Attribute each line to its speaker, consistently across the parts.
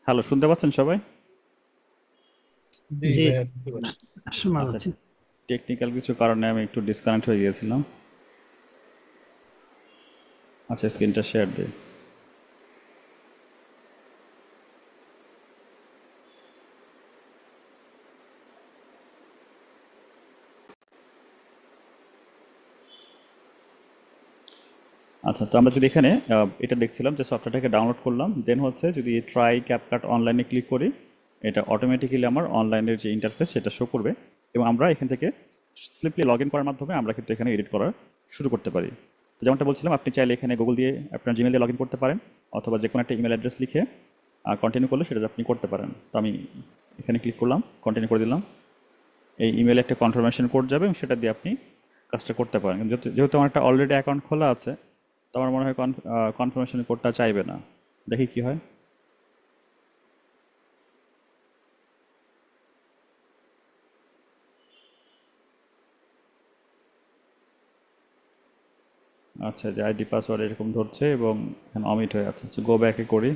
Speaker 1: Hello, শুনতে পাচ্ছেন সবাই?
Speaker 2: জি
Speaker 3: জি,
Speaker 2: ভাইয়া বুঝতে পারছি।
Speaker 3: শোনা
Speaker 1: আচ্ছা,
Speaker 3: যাচ্ছে।
Speaker 1: টেকনিক্যাল কিছু কারণে আমি একটু ডিসকানেক্ট হয়ে গিয়েছিলাম। আচ্ছা, স্ক্রিনটা শেয়ার দিই। আচ্ছা, তো আমরা যদি এখানে এটা দেখছিলাম যে সফটওয়্যারটাকে ডাউনলোড করলাম, দেন হচ্ছে যদি ট্রাই ক্যাপকাট অনলাইনে ক্লিক করি, এটা অটোমেটিক্যালি আমার অনলাইনের যে ইন্টারফেস সেটা শো করবে। এবং আমরা এখান থেকে সিম্পলি লগ ইন করার মাধ্যমে আমরা কিন্তু এখানে এডিট করা শুরু করতে পারি। তো যেমনটা বলছিলাম, আপনি চাইলে এখানে গুগল দিয়ে আপনার জিমেল দিয়ে লগ ইন করতে পারেন, অথবা যে কোনো একটা ইমেল অ্যাড্রেস লিখে কন্টিনিউ করলে সেটা আপনি করতে পারেন। তো আমি এখানে ক্লিক করলাম, কন্টিনিউ করে দিলাম। এই ইমেলে একটা কনফার্মেশন কোড যাবে এবং সেটা দিয়ে আপনি কাজটা করতে পারেন। কিন্তু যেহেতু আমার একটা অলরেডি অ্যাকাউন্ট খোলা আছে, তো আমার মনে হয় কনফার্মেশন কোডটা চাইবে না। দেখি কি হয়। আচ্ছা, যে আইডি পাসওয়ার্ড এরকম ধরছে এবং এখানে অমিট হয়ে আছে। গো ব্যাকে করি।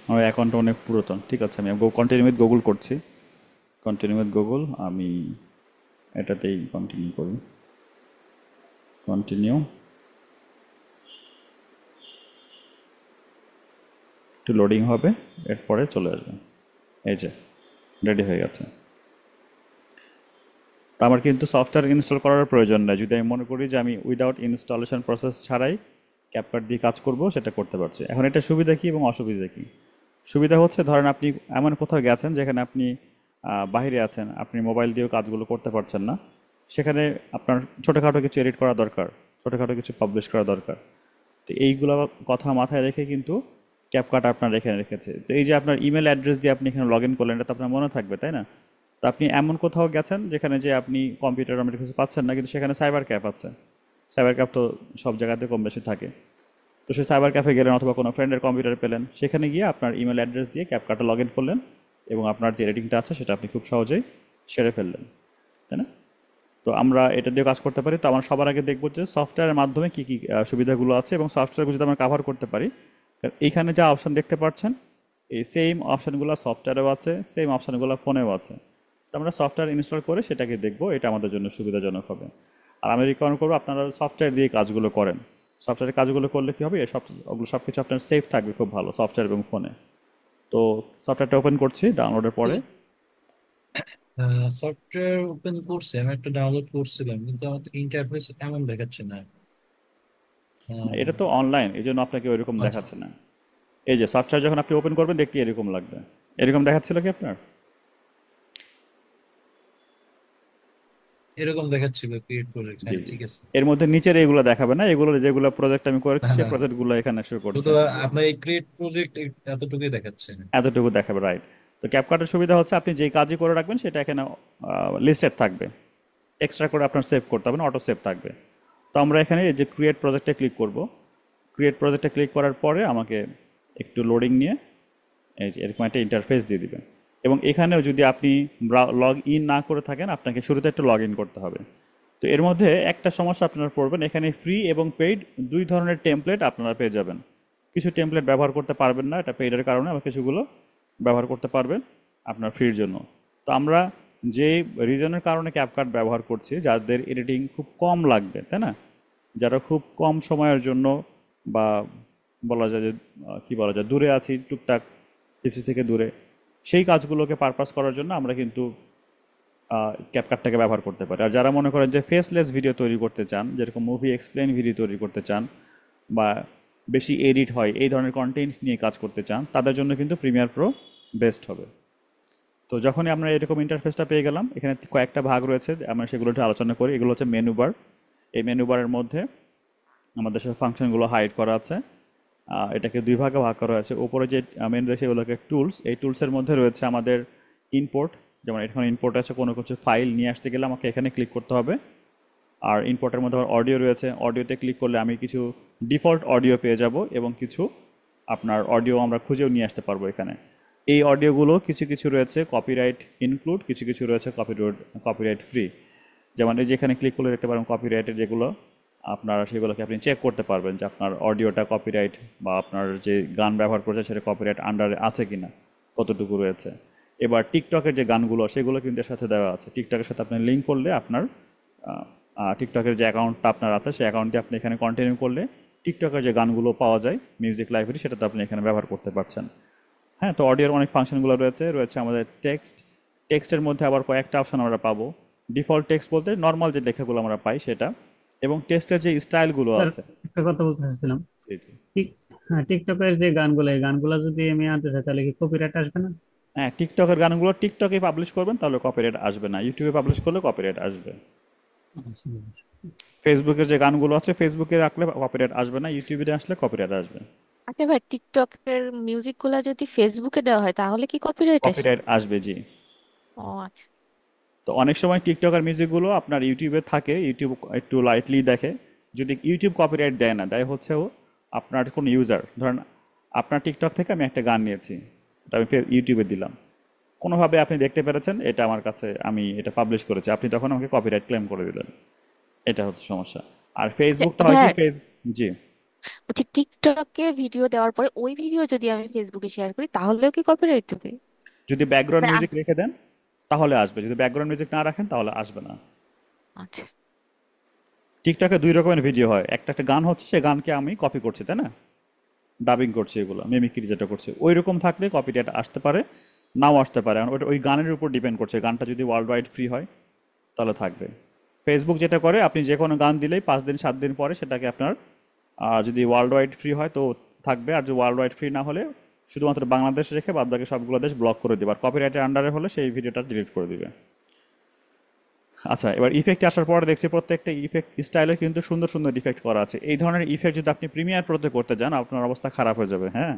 Speaker 1: আমার অ্যাকাউন্টটা অনেক পুরাতন। ঠিক আছে, আমি কন্টিনিউ উইথ গুগল করছি। কন্টিনিউ উইথ গুগল, আমি এটাতেই কন্টিনিউ করি। কন্টিনিউ। একটু লোডিং হবে, এরপরে চলে আসবে। এই যে রেডি হয়ে গেছে। তো আমার কিন্তু সফটওয়্যার ইনস্টল করার প্রয়োজন নেই। যদি আমি মনে করি যে আমি উইদাউট ইনস্টলেশন প্রসেস ছাড়াই ক্যাপকাট দিয়ে কাজ করব, সেটা করতে পারছি। এখন এটা সুবিধা কী এবং অসুবিধা কী? সুবিধা হচ্ছে, ধরেন আপনি এমন কোথাও গেছেন যেখানে আপনি বাইরে আছেন, আপনি মোবাইল দিয়েও কাজগুলো করতে পারছেন না। সেখানে আপনার ছোটোখাটো কিছু এডিট করা দরকার, ছোটোখাটো কিছু পাবলিশ করা দরকার। তো এইগুলো কথা মাথায় রেখে কিন্তু ক্যাপকাট আপনার এখানে রেখেছে। তো এই যে আপনার ইমেল অ্যাড্রেস দিয়ে আপনি এখানে লগ ইন করলেন, এটা তো আপনার মনে থাকবে, তাই না? তো আপনি এমন কোথাও গেছেন যেখানে যে আপনি কম্পিউটার আমরা কিছু পাচ্ছেন না, কিন্তু সেখানে সাইবার ক্যাফ আছে। সাইবার ক্যাফ তো সব জায়গাতে কম বেশি থাকে। তো সেই সাইবার ক্যাফে গেলেন অথবা কোনো ফ্রেন্ডের কম্পিউটার পেলেন, সেখানে গিয়ে আপনার ইমেল অ্যাড্রেস দিয়ে ক্যাপকাটে লগ ইন করলেন এবং আপনার যে এডিটিংটা আছে সেটা আপনি খুব সহজেই সেরে ফেললেন, তাই না? তো আমরা এটা দিয়ে কাজ করতে পারি। তো আমরা সবার আগে দেখবো যে সফটওয়্যারের মাধ্যমে কী কী সুবিধাগুলো আছে এবং সফটওয়্যারগুলো যদি আমরা কাভার করতে পারি। কারণ এইখানে যা অপশন দেখতে পাচ্ছেন, এই সেম অপশানগুলো সফটওয়্যারেও আছে, সেম অপশানগুলো ফোনেও আছে। তো আমরা সফটওয়্যার ইনস্টল করে সেটাকে দেখবো, এটা আমাদের জন্য সুবিধাজনক হবে। আর আমি রিকমেন্ড করবো আপনারা সফটওয়্যার দিয়ে কাজগুলো করেন। সফটওয়্যারের কাজগুলো করলে কী হবে, ওগুলো সব কিছু আপনার সেফ থাকবে খুব ভালো, সফটওয়্যার এবং ফোনে। তো সফটওয়্যারটা ওপেন করছি ডাউনলোডের পরে।
Speaker 2: সফটওয়্যার ওপেন করছি, আমি একটা ডাউনলোড করছিলাম কিন্তু আমার ইন্টারফেস এমন দেখাচ্ছে না।
Speaker 1: না,
Speaker 2: আহ,
Speaker 1: এটা তো অনলাইন, এই জন্য আপনাকে ওইরকম
Speaker 2: আচ্ছা,
Speaker 1: দেখাচ্ছে না। এই যে সফটওয়্যার যখন আপনি ওপেন করবেন, দেখতে এরকম লাগবে। এরকম দেখাচ্ছিল কি আপনার?
Speaker 2: এরকম দেখাচ্ছিল ক্রিয়েট প্রজেক্ট,
Speaker 1: জি
Speaker 2: হ্যাঁ
Speaker 1: জি।
Speaker 2: ঠিক আছে।
Speaker 1: এর মধ্যে নিচের এগুলো দেখাবে না, এগুলো যেগুলো প্রজেক্ট আমি করেছি
Speaker 2: না
Speaker 1: সেই
Speaker 2: না,
Speaker 1: প্রজেক্টগুলো এখানে শো
Speaker 2: শুধু
Speaker 1: করছে।
Speaker 2: আপনার এই ক্রিয়েট প্রজেক্ট এতটুকুই দেখাচ্ছে।
Speaker 1: এতটুকু দেখাবে, রাইট। তো ক্যাপকাটের সুবিধা হচ্ছে আপনি যেই কাজই করে রাখবেন সেটা এখানে লিস্টেড থাকবে। এক্সট্রা করে আপনার সেভ করতে হবে না, অটো সেভ থাকবে। তো আমরা এখানে এই যে ক্রিয়েট প্রজেক্টে ক্লিক করব। ক্রিয়েট প্রজেক্টে ক্লিক করার পরে আমাকে একটু লোডিং নিয়ে এই যে এরকম একটা ইন্টারফেস দিয়ে দিবে। এবং এখানেও যদি আপনি লগ ইন না করে থাকেন, আপনাকে শুরুতে একটু লগ ইন করতে হবে। তো এর মধ্যে একটা সমস্যা আপনারা পড়বেন, এখানে ফ্রি এবং পেইড দুই ধরনের টেমপ্লেট আপনারা পেয়ে যাবেন। কিছু টেমপ্লেট ব্যবহার করতে পারবেন না, এটা পেইডের কারণে, আবার কিছুগুলো ব্যবহার করতে পারবেন আপনার ফ্রির জন্য। তো আমরা যে রিজনের কারণে ক্যাপকাট ব্যবহার করছি, যাদের এডিটিং খুব কম লাগবে, তাই না? যারা খুব কম সময়ের জন্য বা বলা যায় যে কি বলা যায়, দূরে আছি টুকটাক, পিসি থেকে দূরে, সেই কাজগুলোকে পারপাস করার জন্য আমরা কিন্তু ক্যাপকাটটাকে ব্যবহার করতে পারি। আর যারা মনে করেন যে ফেসলেস ভিডিও তৈরি করতে চান, যেরকম মুভি এক্সপ্লেন ভিডিও তৈরি করতে চান, বা বেশি এডিট হয় এই ধরনের কন্টেন্ট নিয়ে কাজ করতে চান, তাদের জন্য কিন্তু প্রিমিয়ার প্রো বেস্ট হবে। তো যখনই আমরা এরকম ইন্টারফেসটা পেয়ে গেলাম, এখানে কয়েকটা ভাগ রয়েছে, আমরা সেগুলো একটু আলোচনা করি। এগুলো হচ্ছে মেনু বার। এই মেনু বারের মধ্যে আমাদের সব ফাংশনগুলো হাইড করা আছে। এটাকে দুই ভাগে ভাগ করা হয়েছে। উপরে যে মেনু রয়েছে এগুলোকে টুলস, এই টুলসের মধ্যে রয়েছে আমাদের ইম্পোর্ট। যেমন এখানে ইম্পোর্ট আছে, কোনো কিছু ফাইল নিয়ে আসতে গেলে আমাকে এখানে ক্লিক করতে হবে। আর ইম্পোর্টের মধ্যে আমার অডিও রয়েছে, অডিওতে ক্লিক করলে আমি কিছু ডিফল্ট অডিও পেয়ে যাব এবং কিছু আপনার অডিও আমরা খুঁজেও নিয়ে আসতে পারবো এখানে। এই অডিওগুলো কিছু কিছু রয়েছে কপিরাইট ইনক্লুড, কিছু কিছু রয়েছে কপিরাইট ফ্রি। যেমন এই যে এখানে ক্লিক করলে দেখতে পারেন কপিরাইটের যেগুলো আপনারা সেগুলোকে আপনি চেক করতে পারবেন যে আপনার অডিওটা কপিরাইট বা আপনার যে গান ব্যবহার করছে সেটা কপিরাইট আন্ডারে আছে কিনা, কতটুকু রয়েছে। এবার টিকটকের যে গানগুলো সেগুলো কিন্তু এর সাথে দেওয়া আছে, টিকটকের সাথে আপনি লিঙ্ক করলে আপনার টিকটকের যে অ্যাকাউন্টটা আপনার আছে সেই অ্যাকাউন্টে আপনি এখানে কন্টিনিউ করলে টিকটকের যে গানগুলো পাওয়া যায় মিউজিক লাইব্রেরি সেটা তো আপনি এখানে ব্যবহার করতে পারছেন। হ্যাঁ, তো অডিওর অনেক ফাংশনগুলো রয়েছে, রয়েছে আমাদের টেক্সটের মধ্যে আবার কয়েকটা অপশন আমরা পাবো। ডিফল্ট টেক্সট বলতে নর্মাল যে লেখাগুলো আমরা পাই সেটা, এবং টেক্সটের যে স্টাইলগুলো
Speaker 3: স্যার,
Speaker 1: আছে।
Speaker 3: একটা কথা বলতে চাচ্ছিলাম।
Speaker 1: জি জি।
Speaker 3: টিক হ্যাঁ, টিকটকের যে গানগুলো, এই গানগুলো যদি আমি আনতে চাই তাহলে কি কপিরাইট আসবে না?
Speaker 1: হ্যাঁ, টিকটকের গানগুলো টিকটকে পাবলিশ করবেন তাহলে কপিরাইট আসবে না, ইউটিউবে পাবলিশ করলে কপিরাইট আসবে।
Speaker 3: আচ্ছা, আচ্ছা।
Speaker 1: ফেসবুকের যে গানগুলো আছে ফেসবুকে রাখলে কপিরাইট আসবে না, ইউটিউবে আসলে কপিরাইট আসবে।
Speaker 4: আচ্ছা ভাই, টিকটকের মিউজিক গুলা যদি ফেসবুকে দেওয়া হয় তাহলে কি কপিরাইট আসে?
Speaker 1: কপিরাইট আসবে, জি।
Speaker 4: ও আচ্ছা।
Speaker 1: তো অনেক সময় টিকটকের মিউজিকগুলো আপনার ইউটিউবে থাকে, ইউটিউব একটু লাইটলি দেখে। যদি ইউটিউব কপিরাইট দেয় না, দেয় হচ্ছে ও আপনার কোন ইউজার, ধরেন আপনার টিকটক থেকে আমি একটা গান নিয়েছি, এটা আমি ইউটিউবে দিলাম, কোনোভাবে আপনি দেখতে পেরেছেন এটা আমার কাছে, আমি এটা পাবলিশ করেছি, আপনি তখন আমাকে কপিরাইট ক্লেম করে দিলেন। এটা হচ্ছে সমস্যা। আর ফেসবুকটা হয় কি
Speaker 4: ভাই,
Speaker 1: জি।
Speaker 4: বলছি টিকটকে ভিডিও দেওয়ার পরে ওই ভিডিও যদি আমি ফেসবুকে শেয়ার করি তাহলেও কি কপিরাইট হবে?
Speaker 1: যদি ব্যাকগ্রাউন্ড
Speaker 4: মানে
Speaker 1: মিউজিক রেখে দেন তাহলে আসবে, যদি ব্যাকগ্রাউন্ড মিউজিক না রাখেন তাহলে আসবে না।
Speaker 4: আচ্ছা।
Speaker 1: টিকটকে দুই রকমের ভিডিও হয়, একটা একটা গান হচ্ছে সে গানকে আমি কপি করছি, তাই না, ডাবিং করছি, এগুলো মিমিক্রি যেটা করছে, ওই রকম থাকলে কপিরাইট আসতে পারে, নাও আসতে পারে, কারণ ওটা ওই গানের উপর ডিপেন্ড করছে, গানটা যদি ওয়ার্ল্ড ওয়াইড ফ্রি হয় তাহলে থাকবে। ফেসবুক যেটা করে, আপনি যে কোনো গান দিলেই 5 দিন 7 দিন পরে সেটাকে আপনার যদি ওয়ার্ল্ড ওয়াইড ফ্রি হয় তো থাকবে, আর যদি ওয়ার্ল্ড ওয়াইড ফ্রি না হলে শুধুমাত্র বাংলাদেশ রেখে বাদ বাকি সবগুলো দেশ ব্লক করে দেবে, আর কপিরাইটের আন্ডারে হলে সেই ভিডিওটা ডিলিট করে দিবে। আচ্ছা, এবার ইফেক্টে আসার পরে দেখছি প্রত্যেকটা ইফেক্ট স্টাইলে কিন্তু সুন্দর সুন্দর ইফেক্ট করা আছে। এই ধরনের ইফেক্ট যদি আপনি প্রিমিয়ার প্রোতে করতে যান আপনার অবস্থা খারাপ হয়ে যাবে, হ্যাঁ।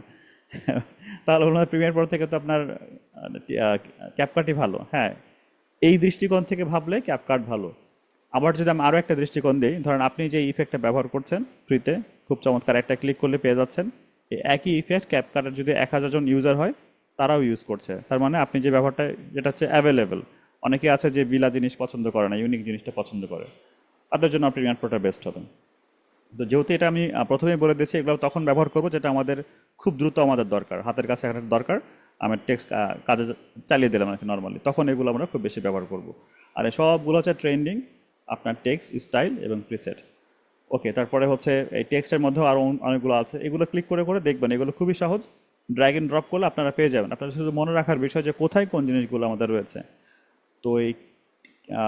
Speaker 1: তাহলে হলো প্রিমিয়ার প্রো থেকে তো আপনার ক্যাপকাটই ভালো, হ্যাঁ। এই দৃষ্টিকোণ থেকে ভাবলে ক্যাপকাট ভালো। আবার যদি আমি আরও একটা দৃষ্টিকোণ দিই, ধরেন আপনি যে ইফেক্টটা ব্যবহার করছেন ফ্রিতে, খুব চমৎকার, একটা ক্লিক করলে পেয়ে যাচ্ছেন, এই একই ইফেক্ট ক্যাপকাটের যদি 1000 জন ইউজার হয় তারাও ইউজ করছে, তার মানে আপনি যে ব্যবহারটা, যেটা হচ্ছে অ্যাভেলেবেল। অনেকে আছে যে বিলা জিনিস পছন্দ করে না, ইউনিক জিনিসটা পছন্দ করে, তাদের জন্য প্রিমিয়ার প্রোটা বেস্ট হবে। তো যেহেতু এটা আমি প্রথমেই বলে দিচ্ছি, এগুলো তখন ব্যবহার করবো যেটা আমাদের খুব দ্রুত আমাদের দরকার, হাতের কাছে একটা দরকার, আমি টেক্সট কাজে চালিয়ে দিলাম আর কি নর্মালি, তখন এগুলো আমরা খুব বেশি ব্যবহার করব। আর এই সবগুলো হচ্ছে ট্রেন্ডিং, আপনার টেক্সট স্টাইল এবং প্রিসেট। ওকে, তারপরে হচ্ছে এই টেক্সটের মধ্যেও আরও অনেকগুলো আছে, এগুলো ক্লিক করে করে দেখবেন, এগুলো খুবই সহজ, ড্র্যাগ এন্ড ড্রপ করলে আপনারা পেয়ে যাবেন। আপনারা শুধু মনে রাখার বিষয় যে কোথায় কোন জিনিসগুলো আমাদের রয়েছে। তো এই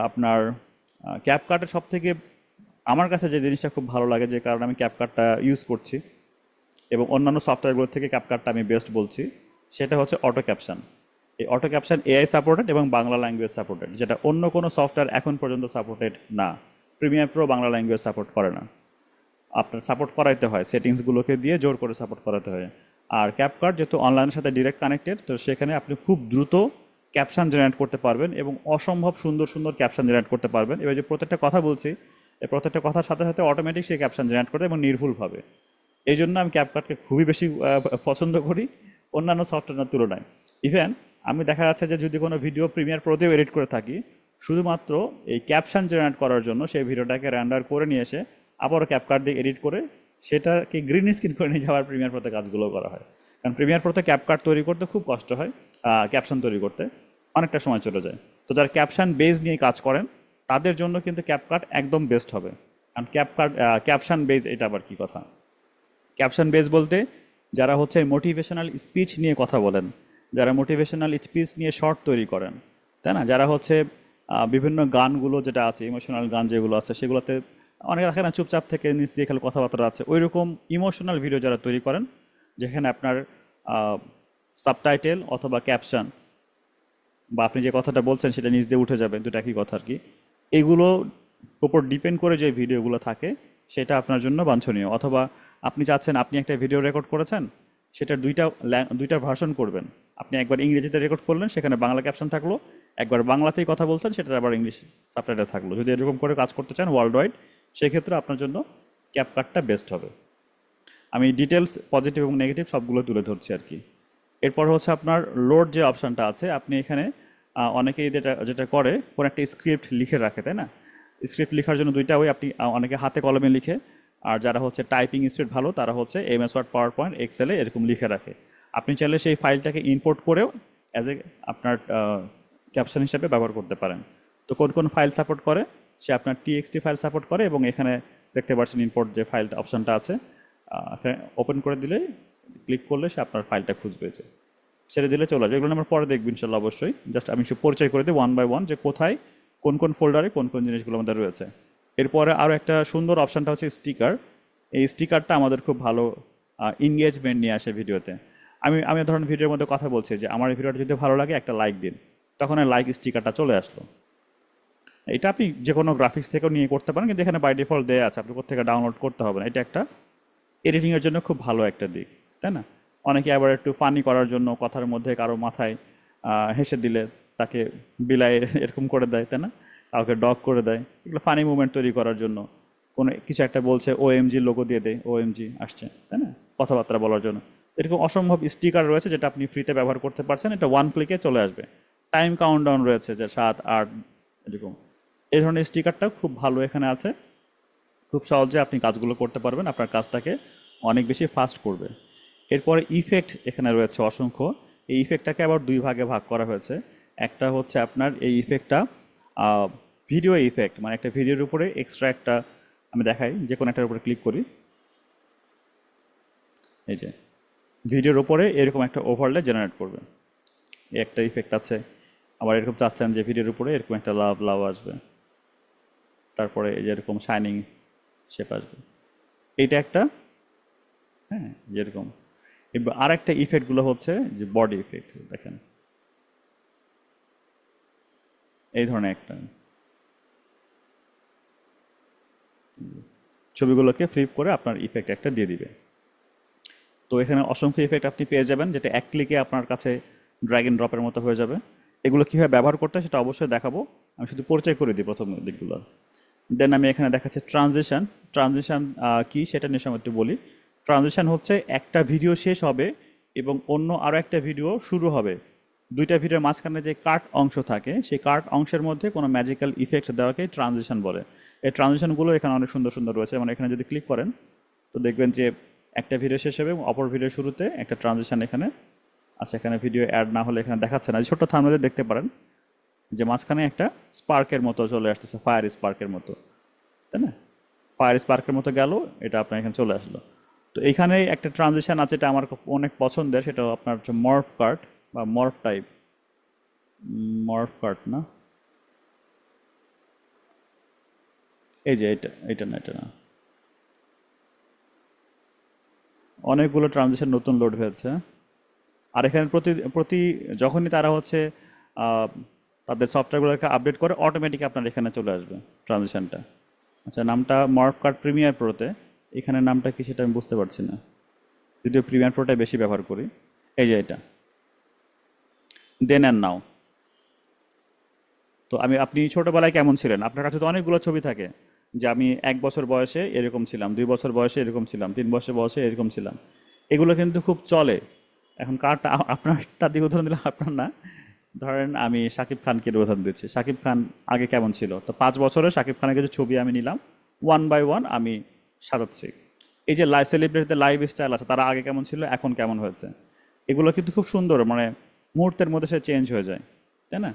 Speaker 1: আপনার ক্যাপকাটের সব থেকে আমার কাছে যে জিনিসটা খুব ভালো লাগে, যে কারণে আমি ক্যাপকাটটা ইউজ করছি এবং অন্যান্য সফটওয়্যারগুলো থেকে ক্যাপকাটটা আমি বেস্ট বলছি, সেটা হচ্ছে অটো ক্যাপশন। এই অটো ক্যাপশন এআই সাপোর্টেড এবং বাংলা ল্যাঙ্গুয়েজ সাপোর্টেড, যেটা অন্য কোনো সফটওয়্যার এখন পর্যন্ত সাপোর্টেড না। Premiere Pro Bangla language support করে না, আপনার সাপোর্ট করাইতে হয়, সেটিংসগুলোকে দিয়ে জোর করে সাপোর্ট করাতে হয়। আর ক্যাপকাট যেহেতু অনলাইনের সাথে ডিরেক্ট কানেক্টেড, তো সেখানে আপনি খুব দ্রুত ক্যাপশন জেনারেট করতে পারবেন এবং অসম্ভব সুন্দর সুন্দর ক্যাপশন জেনারেট করতে পারবেন। এবার যে প্রত্যেকটা কথা বলছি, এই প্রত্যেকটা কথার সাথে সাথে অটোমেটিক সেই ক্যাপশন জেনারেট করতে এবং নির্ভুলভাবে। এই জন্য আমি ক্যাপকাটকে খুবই বেশি পছন্দ করি অন্যান্য সফটওয়্যারের তুলনায়। ইভেন আমি দেখা যাচ্ছে যে যদি কোনো ভিডিও প্রিমিয়ার প্রোতেও এডিট করে থাকি, শুধুমাত্র এই ক্যাপশন জেনারেট করার জন্য সেই ভিডিওটাকে র্যান্ডার করে নিয়ে এসে আবারও ক্যাপকাট দিয়ে এডিট করে সেটাকে গ্রিন স্ক্রিন করে নিয়ে যাওয়ার প্রিমিয়ার প্রোতে কাজগুলো করা হয়। কারণ প্রিমিয়ার প্রোতে ক্যাপকাট তৈরি করতে খুব কষ্ট হয়, ক্যাপশন তৈরি করতে অনেকটা সময় চলে যায়। তো যারা ক্যাপশন বেজ নিয়ে কাজ করেন তাদের জন্য কিন্তু ক্যাপকাট একদম বেস্ট হবে। কারণ ক্যাপশন বেজ এটা আবার কি কথা, ক্যাপশন বেস বলতে যারা হচ্ছে মোটিভেশনাল স্পিচ নিয়ে কথা বলেন, যারা মোটিভেশনাল স্পিচ নিয়ে শর্ট তৈরি করেন, তাই না, যারা হচ্ছে বিভিন্ন গানগুলো যেটা আছে ইমোশনাল গান যেগুলো আছে সেগুলোতে অনেকে দেখে না চুপচাপ থেকে নিচ দিয়ে খালি কথাবার্তা আছে, ওই রকম ইমোশনাল ভিডিও যারা তৈরি করেন যেখানে আপনার সাবটাইটেল অথবা ক্যাপশন বা আপনি যে কথাটা বলছেন সেটা নিচ দিয়ে উঠে যাবে, দুটো একই কথা আর কি, এগুলো উপর ডিপেন্ড করে যে ভিডিওগুলো থাকে সেটা আপনার জন্য বাঞ্ছনীয়। অথবা আপনি চাচ্ছেন আপনি একটা ভিডিও রেকর্ড করেছেন, সেটার দুইটা ভার্সন করবেন, আপনি একবার ইংরেজিতে রেকর্ড করলেন সেখানে বাংলা ক্যাপশন থাকলো, একবার বাংলাতেই কথা বলছেন সেটা আবার ইংলিশ সাবটাইটেল থাকলো, যদি এরকম করে কাজ করতে চান ওয়ার্ল্ড ওয়াইড, সেক্ষেত্রে আপনার জন্য ক্যাপকাটটা বেস্ট হবে। আমি ডিটেলস পজিটিভ এবং নেগেটিভ সবগুলো তুলে ধরছি আর কি। এরপর হচ্ছে আপনার লোড যে অপশানটা আছে, আপনি এখানে অনেকেই যেটা যেটা করে কোনো একটা স্ক্রিপ্ট লিখে রাখে, তাই না, স্ক্রিপ্ট লেখার জন্য দুইটা ওই, আপনি অনেকে হাতে কলমে লিখে, আর যারা হচ্ছে টাইপিং স্পিড ভালো তারা হচ্ছে এমএস ওয়ার্ড, পাওয়ার পয়েন্ট, এক্সেলে এরকম লিখে রাখে। আপনি চাইলে সেই ফাইলটাকে ইম্পোর্ট করেও অ্যাজ এ আপনার ক্যাপশন হিসাবে ব্যবহার করতে পারেন। তো কোন কোন ফাইল সাপোর্ট করে, সে আপনার টিএক্সটি ফাইল সাপোর্ট করে, এবং এখানে দেখতে পাচ্ছেন ইম্পোর্ট যে ফাইলটা অপশনটা আছে, ওপেন করে দিলে, ক্লিক করলে সে আপনার ফাইলটা খুঁজবে, যে ছেড়ে দিলে চলে আসবে। এগুলো আমরা পরে দেখব ইনশাল্লাহ অবশ্যই। জাস্ট আমি একটু পরিচয় করে দিই ওয়ান বাই ওয়ান, যে কোথায় কোন কোন ফোল্ডারে কোন কোন জিনিসগুলো আমাদের রয়েছে। এরপরে আরও একটা সুন্দর অপশানটা হচ্ছে স্টিকার। এই স্টিকারটা আমাদের খুব ভালো এনগেজমেন্ট নিয়ে আসে ভিডিওতে। আমি ধরুন ভিডিওর মধ্যে কথা বলছি যে আমার এই ভিডিওটা যদি ভালো লাগে একটা লাইক দিন, তখন এই লাইক স্টিকারটা চলে আসলো। এটা আপনি যে কোনো গ্রাফিক্স থেকেও নিয়ে করতে পারেন, কিন্তু এখানে বাই ডিফল্ট দেওয়া আছে, আপনি কোথা থেকে ডাউনলোড করতে হবে না। এটা একটা এডিটিংয়ের জন্য খুব ভালো একটা দিক, তাই না? অনেকে আবার একটু ফানি করার জন্য কথার মধ্যে কারো মাথায় হেসে দিলে তাকে বিলাই এরকম করে দেয়, তাই না? কাউকে ডগ করে দেয়, এগুলো ফানি মুভমেন্ট তৈরি করার জন্য। কোনো কিছু একটা বলছে, ওএমজি লোগো দিয়ে দেয়, ওএমজি আসছে, তাই না, কথাবার্তা বলার জন্য। এরকম অসম্ভব স্টিকার রয়েছে যেটা আপনি ফ্রিতে ব্যবহার করতে পারছেন, এটা ওয়ান ক্লিকে চলে আসবে। টাইম কাউন্টডাউন রয়েছে, যে 7, 8 এরকম। এই ধরনের স্টিকারটা খুব ভালো এখানে আছে, খুব সহজে আপনি কাজগুলো করতে পারবেন, আপনার কাজটাকে অনেক বেশি ফাস্ট করবে। এরপরে ইফেক্ট এখানে রয়েছে অসংখ্য। এই ইফেক্টটাকে আবার দুই ভাগে ভাগ করা হয়েছে। একটা হচ্ছে আপনার এই ইফেক্টটা ভিডিও ইফেক্ট, মানে একটা ভিডিওর উপরে এক্সট্রা একটা, আমি দেখাই, যে কোনো একটার উপরে ক্লিক করি, এই যে ভিডিওর উপরে এরকম একটা ওভারলে জেনারেট করবে, এই একটা ইফেক্ট আছে। আবার এরকম চাচ্ছেন যে ভিডিওর উপরে এরকম একটা লাভ লাভ আসবে, তারপরে এই যে এরকম শাইনিং শেপ আসবে, এইটা একটা। হ্যাঁ, যেরকম। এবার আর একটা ইফেক্টগুলো হচ্ছে যে বডি ইফেক্ট, দেখেন এই ধরনের একটা, ছবিগুলোকে ফ্লিপ করে আপনার ইফেক্ট একটা দিয়ে দিবে। তো এখানে অসংখ্য ইফেক্ট আপনি পেয়ে যাবেন, যেটা এক ক্লিকে আপনার কাছে ড্র্যাগ এন্ড ড্রপের মতো হয়ে যাবে। এগুলো কীভাবে ব্যবহার করতে হয় সেটা অবশ্যই দেখাবো, আমি শুধু পরিচয় করে দিই প্রথম দিকগুলো। দেন আমি এখানে দেখাচ্ছি ট্রানজিশন। ট্রানজিশন কি সেটা নিয়ে সময় একটু বলি। ট্রানজিশন হচ্ছে একটা ভিডিও শেষ হবে এবং অন্য আরও একটা ভিডিও শুরু হবে, দুইটা ভিডিওর মাঝখানে যে কাট অংশ থাকে, সেই কাট অংশের মধ্যে কোনো ম্যাজিক্যাল ইফেক্ট দেওয়াকে ট্রানজিশন বলে। এই ট্রানজিশনগুলো এখানে অনেক সুন্দর সুন্দর রয়েছে, মানে এখানে যদি ক্লিক করেন তো দেখবেন যে একটা ভিডিও শেষ হবে এবং অপর ভিডিও শুরুতে একটা ট্রানজিশন এখানে আছে। এখানে ভিডিও অ্যাড না হলে এখানে দেখাচ্ছে না, ছোট্ট থাম্বনেলে দেখতে পারেন যে মাঝখানে একটা স্পার্কের মতো চলে আসতেছে, ফায়ার স্পার্কের মতো, তাই না? ফায়ার স্পার্কের মতো গেল, এটা আপনার এখানে চলে আসলো। তো এইখানে একটা ট্রানজিশন আছে, এটা আমার অনেক পছন্দের, সেটা আপনার হচ্ছে মর্ফ কাট বা মর্ফ টাইপ, মর্ফ কাট না, এই যে এটা, এটা না, এটা না, অনেকগুলো ট্রানজিশন নতুন লোড হয়েছে। আর এখানে প্রতি প্রতি যখনই তারা হচ্ছে তাদের সফটওয়্যারগুলোকে আপডেট করে, অটোমেটিক আপনার এখানে চলে আসবে ট্রানজিশনটা। আচ্ছা, নামটা মর্ফ কাট প্রিমিয়ার প্রোতে, এখানে নামটা কি সেটা আমি বুঝতে পারছি না, যদিও প্রিমিয়ার প্রোটাই বেশি ব্যবহার করি। এই যে এটা দেন অ্যান্ড নাও। তো আপনি ছোটোবেলায় কেমন ছিলেন, আপনার কাছে তো অনেকগুলো ছবি থাকে, যে আমি 1 বছর বয়সে এরকম ছিলাম, 2 বছর বয়সে এরকম ছিলাম, 3 বছর বয়সে এরকম ছিলাম। এগুলো কিন্তু খুব চলে। এখন কারটা আপনারটা দিয়ে উদাহরণ দিলাম, আপনার না। ধরেন আমি শাকিব খানকে উদাহরণ দিচ্ছি, শাকিব খান আগে কেমন ছিল, তো 5 বছরে শাকিব খানের কিছু ছবি আমি নিলাম, ওয়ান বাই ওয়ান আমি সাজাচ্ছি। এই যে সেলিব্রিটিদের লাইফ স্টাইল আছে, তারা আগে কেমন ছিল, এখন কেমন হয়েছে, এগুলো কিন্তু খুব সুন্দর, মানে মুহূর্তের মধ্যে সে চেঞ্জ হয়ে যায়, তাই না?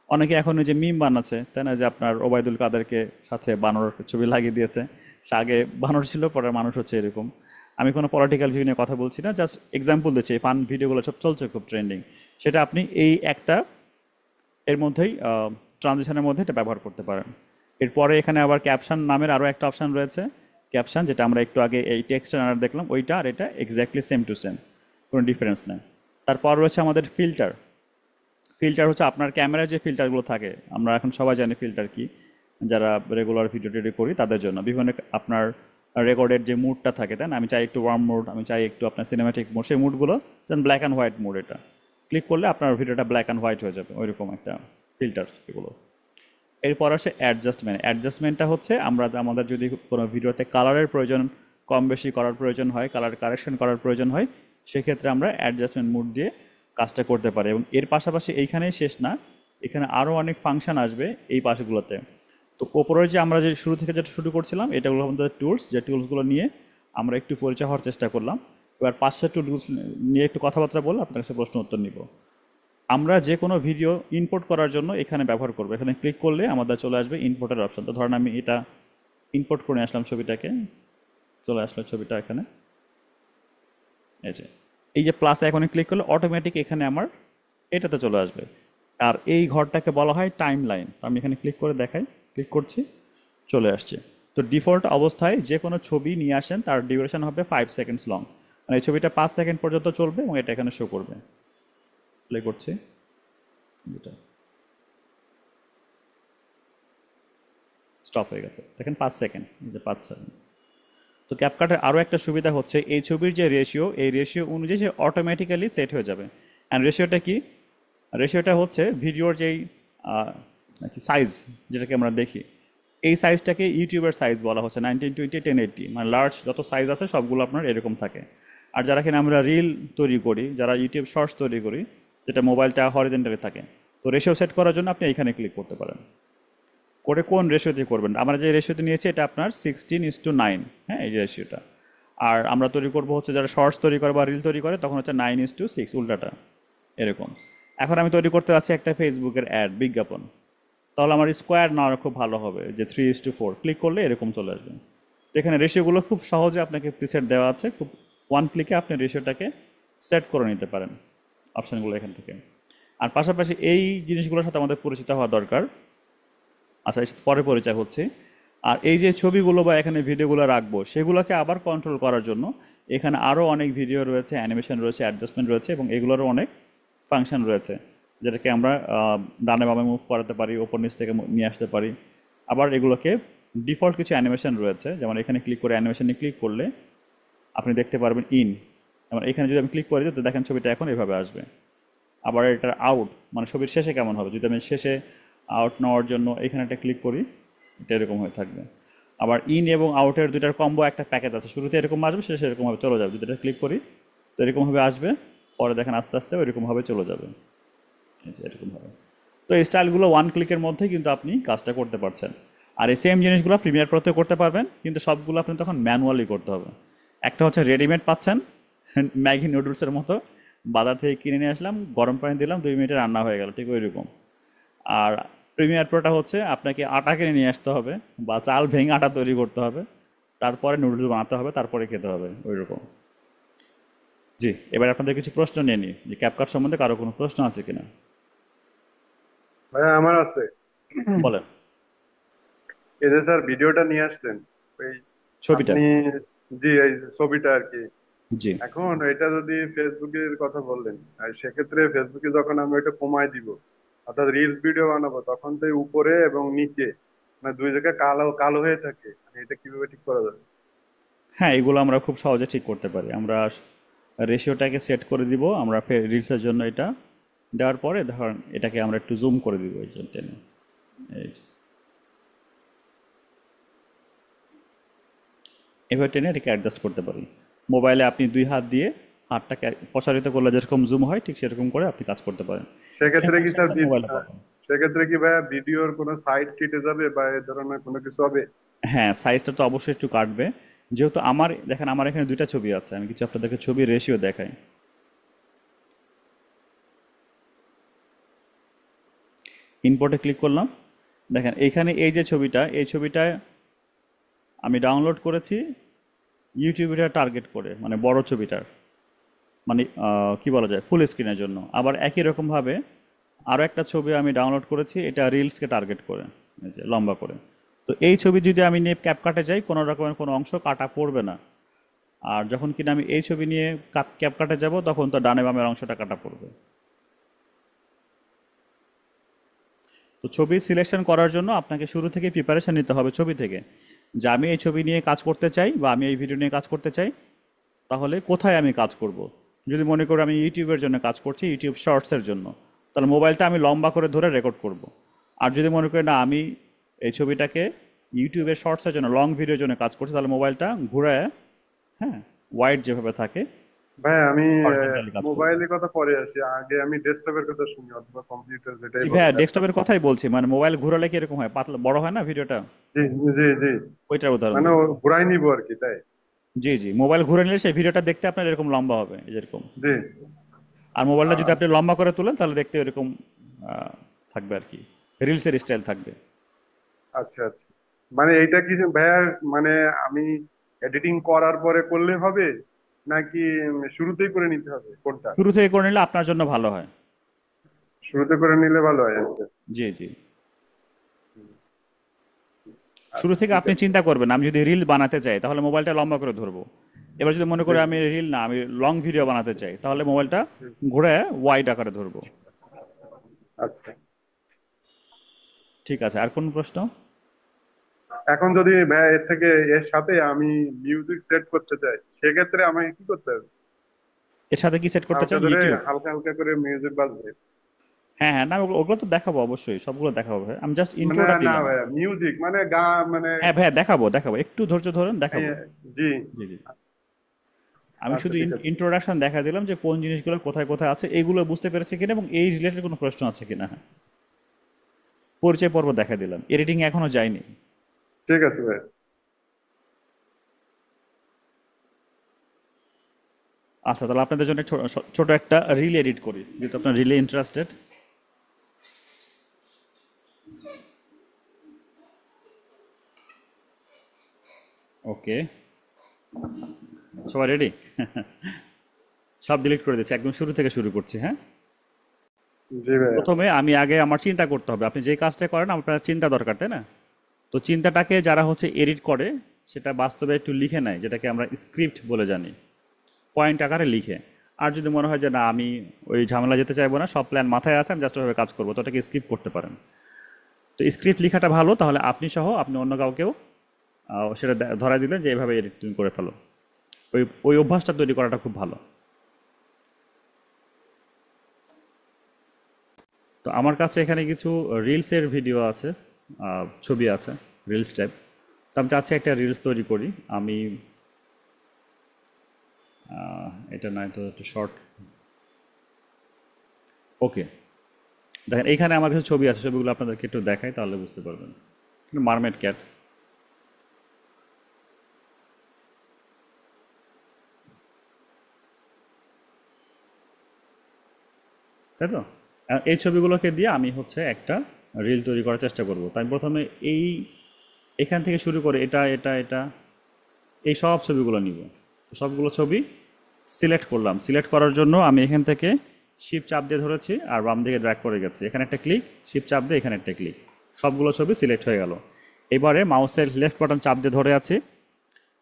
Speaker 1: অনেকে এখন ওই যে মিম বানাচ্ছে, তাই না, যে আপনার ওবায়দুল কাদেরকে সাথে বানর ছবি লাগিয়ে দিয়েছে, সে আগে বানর ছিল, পরে মানুষ হচ্ছে এরকম। আমি কোনো পলিটিক্যাল ভিউ নিয়ে কথা বলছি না, জাস্ট এক্সাম্পল দিচ্ছি। এই ফান ভিডিওগুলো সব চলছে, খুব ট্রেন্ডিং, সেটা আপনি এই একটা এর মধ্যেই ট্রানজিশনের মধ্যে এটা ব্যবহার করতে পারেন। এরপরে এখানে আবার ক্যাপশন নামের আরও একটা অপশান রয়েছে, ক্যাপশন, যেটা আমরা একটু আগে এই টেক্সট আর দেখলাম, ওইটা আর এটা এক্স্যাক্টলি সেম টু সেম, কোনো ডিফারেন্স নেই। তারপর রয়েছে আমাদের ফিল্টার। ফিল্টার হচ্ছে আপনার ক্যামেরায় যে ফিল্টারগুলো থাকে, আমরা এখন সবাই জানি ফিল্টার কি, যারা রেগুলার ভিডিও টিডিও করি তাদের জন্য বিভিন্ন আপনার রেকর্ডের যে মুডটা থাকে, তাই না, আমি চাই একটু ওয়ার্ম মুড, আমি চাই একটু আপনার সিনেম্যাটিক মুড, সেই মুডগুলো যেন ব্ল্যাক অ্যান্ড হোয়াইট মুড, এটা ক্লিক করলে আপনার ভিডিওটা ব্ল্যাক অ্যান্ড হোয়াইট হয়ে যাবে, ওইরকম একটা ফিল্টার এগুলো। এরপর আসে অ্যাডজাস্টমেন্ট। অ্যাডজাস্টমেন্টটা হচ্ছে আমাদের যদি কোনো ভিডিওতে কালারের প্রয়োজন কম বেশি করার প্রয়োজন হয়, কালার কারেকশন করার প্রয়োজন হয়, সেক্ষেত্রে আমরা অ্যাডজাস্টমেন্ট মুড দিয়ে কাজটা করতে পারি। এবং এর পাশাপাশি এইখানেই শেষ না, এখানে আরও অনেক ফাংশন আসবে এই পাশগুলোতে। তো তো ওপরে যে আমরা যে শুরু থেকে যেটা শুরু করছিলাম, এটা হলো আমাদের টুলস, যে টুলসগুলো নিয়ে আমরা একটু পরিচয় হওয়ার চেষ্টা করলাম। এবার 5টা টুলস নিয়ে একটু কথাবার্তা বলে আপনার কাছে প্রশ্ন উত্তর নিব। আমরা যে কোনো ভিডিও ইম্পোর্ট করার জন্য এখানে ব্যবহার করবো। এখানে ক্লিক করলে আমাদের চলে আসবে ইম্পোর্টের অপশন। তো ধরেন আমি এটা ইম্পোর্ট করে নিয়ে আসলাম ছবিটাকে, চলে আসলো ছবিটা এখানে। এই যে প্লাস আইকনে ক্লিক করলে অটোমেটিক এখানে আমার এটাতে চলে আসবে। আর এই ঘরটাকে বলা হয় টাইম লাইন। তো আমি এখানে ক্লিক করে দেখাই, ক্লিক করছি, চলে আসছে। তো ডিফল্ট অবস্থায় যে কোনো ছবি নিয়ে আসেন তার ডিউরেশন হবে 5 সেকেন্ডস লং, মানে এই ছবিটা 5 সেকেন্ড পর্যন্ত চলবে এবং এটা এখানে শো করবে। প্লে করছি এটা, স্টপ হয়ে গেছে, দেখেন 5 সেকেন্ড, এই যে 5 সেকেন্ড। তো ক্যাপকাটের আরও একটা সুবিধা হচ্ছে এই ছবির যে রেশিও, এই রেশিও অনুযায়ী সে অটোমেটিক্যালি সেট হয়ে যাবে। অ্যান্ড রেশিওটা কি? রেশিওটা হচ্ছে ভিডিওর যেই সাইজ, যেটাকে আমরা দেখি, এই সাইজটাকে ইউটিউবের সাইজ বলা হচ্ছে 1920 1080, মানে লার্জ যত সাইজ আছে সবগুলো আপনার এরকম থাকে। আর যারা কিনা আমরা রিল তৈরি করি, যারা ইউটিউব শর্টস তৈরি করি, যেটা মোবাইলটা হরিজন্টালি থাকে, তো রেশিও সেট করার জন্য আপনি এখানে ক্লিক করতে পারেন। করে কোন রেশিওতে করবেন? আমরা যে রেশিওতে নিয়েছি এটা আপনার 16:9, হ্যাঁ, এই যে রেশিওটা। আর আমরা তৈরি করব হচ্ছে যারা শর্টস তৈরি করে বা রিল তৈরি করে তখন হচ্ছে 9:6, উল্টাটা এরকম। এখন আমি তৈরি করতে যাচ্ছি একটা ফেসবুকের অ্যাড, বিজ্ঞাপন, তাহলে আমার স্কোয়ার না খুব ভালো হবে, যে 3:4, ক্লিক করলে এরকম চলে আসবে। তো এখানে রেশিওগুলো খুব সহজে আপনাকে প্রিসেট দেওয়া আছে, খুব ওয়ান ক্লিকে আপনি রেশিওটাকে সেট করে নিতে পারেন অপশানগুলো এখান থেকে। আর পাশাপাশি এই জিনিসগুলোর সাথে আমাদের পরিচিত হওয়া দরকার। আচ্ছা, এর সাথে পরে পরিচয় হচ্ছে। আর এই যে ছবিগুলো বা এখানে ভিডিওগুলো রাখবো, সেগুলোকে আবার কন্ট্রোল করার জন্য এখানে আরও অনেক ভিডিও রয়েছে, অ্যানিমেশন রয়েছে, অ্যাডজাস্টমেন্ট রয়েছে এবং এগুলোরও অনেক ফাংশন রয়েছে, যেটাকে আমরা ডানে বামে মুভ করাতে পারি, ওপর নিচ থেকে নিয়ে আসতে পারি। আবার এগুলোকে ডিফল্ট কিছু অ্যানিমেশন রয়েছে, যেমন এখানে ক্লিক করে অ্যানিমেশনে ক্লিক করলে আপনি দেখতে পারবেন ইন, যেমন এখানে যদি আমি ক্লিক করি তো দেখেন ছবিটা এখন এভাবে আসবে। আবার এটার আউট, মানে ছবির শেষে কেমন হবে, যদি আমি শেষে আউট নেওয়ার জন্য এখানে একটা ক্লিক করি, এটা এরকম হয়ে থাকবে। আবার ইন এবং আউটের দুইটার কম্বো একটা প্যাকেজ আছে, শুরুতে এরকম আসবে, শেষে এরকমভাবে চলে যাবে। যদি এটা ক্লিক করি তো এরকমভাবে আসবে, পরে দেখেন আস্তে আস্তে এরকমভাবে চলে যাবে, এই যে এরকমভাবে। তো এই স্টাইলগুলো ওয়ান ক্লিকের মধ্যেই কিন্তু আপনি কাজটা করতে পারছেন। আর এই সেম জিনিসগুলো প্রিমিয়ার প্রোতেও করতে পারবেন, কিন্তু সবগুলো আপনি তখন ম্যানুয়ালি করতে হবে। একটা হচ্ছে রেডিমেড পাচ্ছেন, ম্যাগি নুডলসের মতো, বাজার থেকে কিনে নিয়ে আসলাম, গরম পানি দিলাম, 2 মিনিটে রান্না হয়ে গেল, ঠিক ওই রকম। আর প্রিমিয়ার প্রোটা হচ্ছে আপনাকে আটা কিনে নিয়ে আসতে হবে বা চাল ভেঙে আটা তৈরি করতে হবে, তারপরে নুডলস বানাতে হবে, তারপরে খেতে হবে, ওই রকম। জি, এবার আপনাদের কিছু প্রশ্ন নিয়ে নিই, যে ক্যাপকাট সম্বন্ধে কারো কোনো প্রশ্ন আছে কিনা,
Speaker 5: ভাইয়া আমার আছে।
Speaker 1: বলেন।
Speaker 5: এই যে স্যার ভিডিওটা নিয়ে আসলেন, ওই
Speaker 1: ছবিটা,
Speaker 5: আপনি, জি এই যে ছবিটা আর কি,
Speaker 1: জি
Speaker 5: এখন এটা যদি ফেসবুকের কথা বললেন, আর সেক্ষেত্রে ফেসবুকে যখন আমরা এটা কমায় দিব, অর্থাৎ রিলস ভিডিও বানাবো, তখন তো এই উপরে এবং নিচে মানে দুই জায়গায় কালো কালো হয়ে থাকে, মানে এটা কিভাবে ঠিক করা যাবে?
Speaker 1: হ্যাঁ, এগুলো আমরা খুব সহজে ঠিক করতে পারি। আমরা রেশিওটাকে সেট করে দিব, আমরা রিলসের জন্য এটা দেওয়ার পরে ধরেন এটাকে আমরা একটু জুম করে দিব, এই জন্য টেনে, এই যে এভাবে টেনে এটাকে অ্যাডজাস্ট করতে পারি। মোবাইলে আপনি 2 হাত দিয়ে হাতটাকে প্রসারিত করলে যেরকম জুম হয়, ঠিক সেরকম করে আপনি কাজ করতে পারেন। সেম
Speaker 5: সেক্ষেত্রে কি স্যার
Speaker 1: অপশনটা মোবাইলে পাবেন।
Speaker 5: সেক্ষেত্রে কি ভাইয়া ভিডিওর কোনো সাইড কেটে যাবে বা এ ধরনের কোনো কিছু হবে?
Speaker 1: হ্যাঁ, সাইজটা তো অবশ্যই একটু কাটবে, যেহেতু আমার দেখেন আমার এখানে 2টা ছবি আছে, আমি কিছু আপনাদেরকে ছবির রেশিও দেখাই। ইম্পোর্টে ক্লিক করলাম, দেখেন এইখানে এই যে ছবিটা, এই ছবিটা আমি ডাউনলোড করেছি ইউটিউবটা টার্গেট করে, মানে বড় ছবিটার, মানে কি বলা যায়, ফুল স্ক্রিনের জন্য। আবার একই রকমভাবে আরও একটা ছবি আমি ডাউনলোড করেছি, এটা রিলসকে টার্গেট করে, এই যে লম্বা করে। তো এই ছবি যদি আমি নিয়ে ক্যাপকাটে যাই, কোনো রকমের কোনো অংশ কাটা পড়বে না। আর যখন কিনা আমি এই ছবি নিয়ে ক্যাপকাটে যাব, তখন তো ডানে বামের অংশটা কাটা পড়বে। তো ছবি সিলেকশন করার জন্য আপনাকে শুরু থেকে প্রিপারেশন নিতে হবে ছবি থেকে, যে আমি এই ছবি নিয়ে কাজ করতে চাই বা আমি এই ভিডিও নিয়ে কাজ করতে চাই, তাহলে কোথায় আমি কাজ করব। যদি মনে করি আমি ইউটিউবের জন্য কাজ করছি, ইউটিউব শর্টসের জন্য, তাহলে মোবাইলটা আমি লম্বা করে ধরে রেকর্ড করব। আর যদি মনে করি না আমি এই ছবিটাকে ইউটিউবের শর্টসের জন্য, লং ভিডিওর জন্য কাজ করছি, তাহলে মোবাইলটা ঘুরায়, হ্যাঁ, ওয়াইড যেভাবে থাকে
Speaker 5: ভাই আমি
Speaker 1: হরিজন্টালি কাজ করবে।
Speaker 5: মোবাইলের কথা পরে আসি, আগে আমি ডেস্কটপের কথা শুনি, অথবা কম্পিউটার,
Speaker 1: জি
Speaker 5: যেটাই
Speaker 1: ভাইয়া,
Speaker 5: বলেন, ল্যাপটপ।
Speaker 1: ডেস্কটপের কথাই বলছি, মানে মোবাইল ঘোরালে কি এরকম হয়, পাতলা বড় হয় না ভিডিওটা,
Speaker 5: জি জি জি।
Speaker 1: ওইটার উদাহরণ
Speaker 5: মানে ও
Speaker 1: দিচ্ছি।
Speaker 5: ঘুরাই নিবো আর কি, তাই?
Speaker 1: জি জি, মোবাইল ঘুরে নিলে সেই ভিডিওটা দেখতে আপনার এরকম লম্বা হবে যেরকম।
Speaker 5: জি।
Speaker 1: আর মোবাইলটা যদি আপনি
Speaker 5: আচ্ছা
Speaker 1: লম্বা করে তোলেন তাহলে দেখতে এরকম থাকবে আর কি, রিলসের স্টাইল থাকবে।
Speaker 5: আচ্ছা আচ্ছা। মানে এইটা কি ভাইয়া, মানে আমি এডিটিং করার পরে করলে হবে, নাকি শুরুতেই করে নিতে হবে, কোনটা?
Speaker 1: শুরু থেকে করে নিলে আপনার জন্য ভালো হয়।
Speaker 5: শুরুতে করে নিলে ভালো হয়, আচ্ছা।
Speaker 1: জি জি, শুরু
Speaker 5: আচ্ছা
Speaker 1: থেকে
Speaker 5: ঠিক
Speaker 1: আপনি
Speaker 5: আছে।
Speaker 1: চিন্তা করবেন আমি যদি রিল বানাতে চাই তাহলে মোবাইলটা লম্বা করে ধরবো। এবার যদি মনে
Speaker 5: জি
Speaker 1: করি আমি রিল না, আমি লং ভিডিও বানাতে চাই, তাহলে মোবাইলটা
Speaker 5: জি।
Speaker 1: ঘুরে ওয়াইড আকারে ধরবো।
Speaker 5: আচ্ছা।
Speaker 1: ঠিক আছে, আর কোন প্রশ্ন?
Speaker 5: এখন যদি ভাইয়া এর থেকে, এর সাথে আমি মিউজিক সেট করতে চাই, সেক্ষেত্রে আমাকে কি করতে হবে?
Speaker 1: এর সাথে কি সেট করতে
Speaker 5: হালকা
Speaker 1: চান,
Speaker 5: ধরে,
Speaker 1: ইউটিউব?
Speaker 5: হালকা হালকা করে মিউজিক বাজবে?
Speaker 1: হ্যাঁ হ্যাঁ, না ওগুলো ওগুলো তো দেখাবো, অবশ্যই সবগুলো দেখাবো ভাই, আমি জাস্ট
Speaker 5: মানে
Speaker 1: ইন্ট্রোটা
Speaker 5: না
Speaker 1: দিলাম।
Speaker 5: ভাইয়া, মিউজিক মানে গান মানে।
Speaker 1: হ্যাঁ ভাইয়া, দেখাবো দেখাবো, একটু ধৈর্য ধরুন,
Speaker 5: এই,
Speaker 1: দেখাবো।
Speaker 5: জি।
Speaker 1: জি জি, আমি
Speaker 5: আচ্ছা
Speaker 1: শুধু
Speaker 5: ঠিক আছে।
Speaker 1: ইন্ট্রোডাকশন দেখা দিলাম যে কোন জিনিসগুলো কোথায় কোথায় আছে, এইগুলো বুঝতে পেরেছে কিনা এবং এই রিলেটেড কোনো প্রশ্ন আছে কিনা। হ্যাঁ, পরিচয় পর্ব দেখা দিলাম, এডিটিং এখনো যায়নি।
Speaker 5: ঠিক আছে ভাই।
Speaker 1: আচ্ছা, তাহলে আপনাদের জন্য ছোট একটা রিল এডিট করি, যেহেতু আপনার রিলে ইন্টারেস্টেড। ওকে, সবাই রেডি? সব ডিলিট করে দিচ্ছি, একদম শুরু থেকে শুরু করছি। হ্যাঁ,
Speaker 5: জি ভাইয়া।
Speaker 1: প্রথমে আমি আগে আমার চিন্তা করতে হবে, আপনি যে কাজটা করেন আপনার চিন্তা দরকার, তাই না? তো চিন্তাটাকে যারা হচ্ছে এডিট করে সেটা বাস্তবে একটু লিখে নেয়, যেটাকে আমরা স্ক্রিপ্ট বলে জানি, পয়েন্ট আকারে লিখে। আর যদি মনে হয় যে না, আমি ওই ঝামেলা যেতে চাইবো না, সব প্ল্যান মাথায় আছে, আমি জাস্ট ওইভাবে কাজ করবো, তো ওটাকে স্ক্রিপ্ট করতে পারেন। তো স্ক্রিপ্ট লেখাটা ভালো, তাহলে আপনি সহ আপনি অন্য কাউকেও সেটা ধরাই দিলেন যে এভাবে এডিট তুমি করে ফেলো। ওই ওই অভ্যাসটা তৈরি করাটা খুব ভালো। তো আমার কাছে এখানে কিছু রিলসের ভিডিও আছে, ছবি আছে, রিলস টাইপ। তো আমি চাচ্ছি একটা রিলস তৈরি করি আমি। এটা নয় তো, একটু শর্ট। ওকে, দেখেন এইখানে আমার কিছু ছবি আছে, ছবিগুলো আপনাদেরকে একটু দেখাই তাহলে বুঝতে পারবেন। মারমেড ক্যাট, তাই তো? এই ছবিগুলোকে দিয়ে আমি হচ্ছে একটা রিল তৈরি করার চেষ্টা করব। তাই প্রথমে এই এখান থেকে শুরু করে এটা এটা এটা এই সব ছবিগুলো নিব। তো সবগুলো ছবি সিলেক্ট করলাম, সিলেক্ট করার জন্য আমি এখান থেকে শিফট চাপ দিয়ে ধরেছি আর বাম দিকে ড্র্যাগ করে গেছি, এখানে একটা ক্লিক, শিফট চাপ দিয়ে এখানে একটা ক্লিক, সবগুলো ছবি সিলেক্ট হয়ে গেল। এবারে মাউসের লেফট বাটন চাপ দিয়ে ধরে আছি,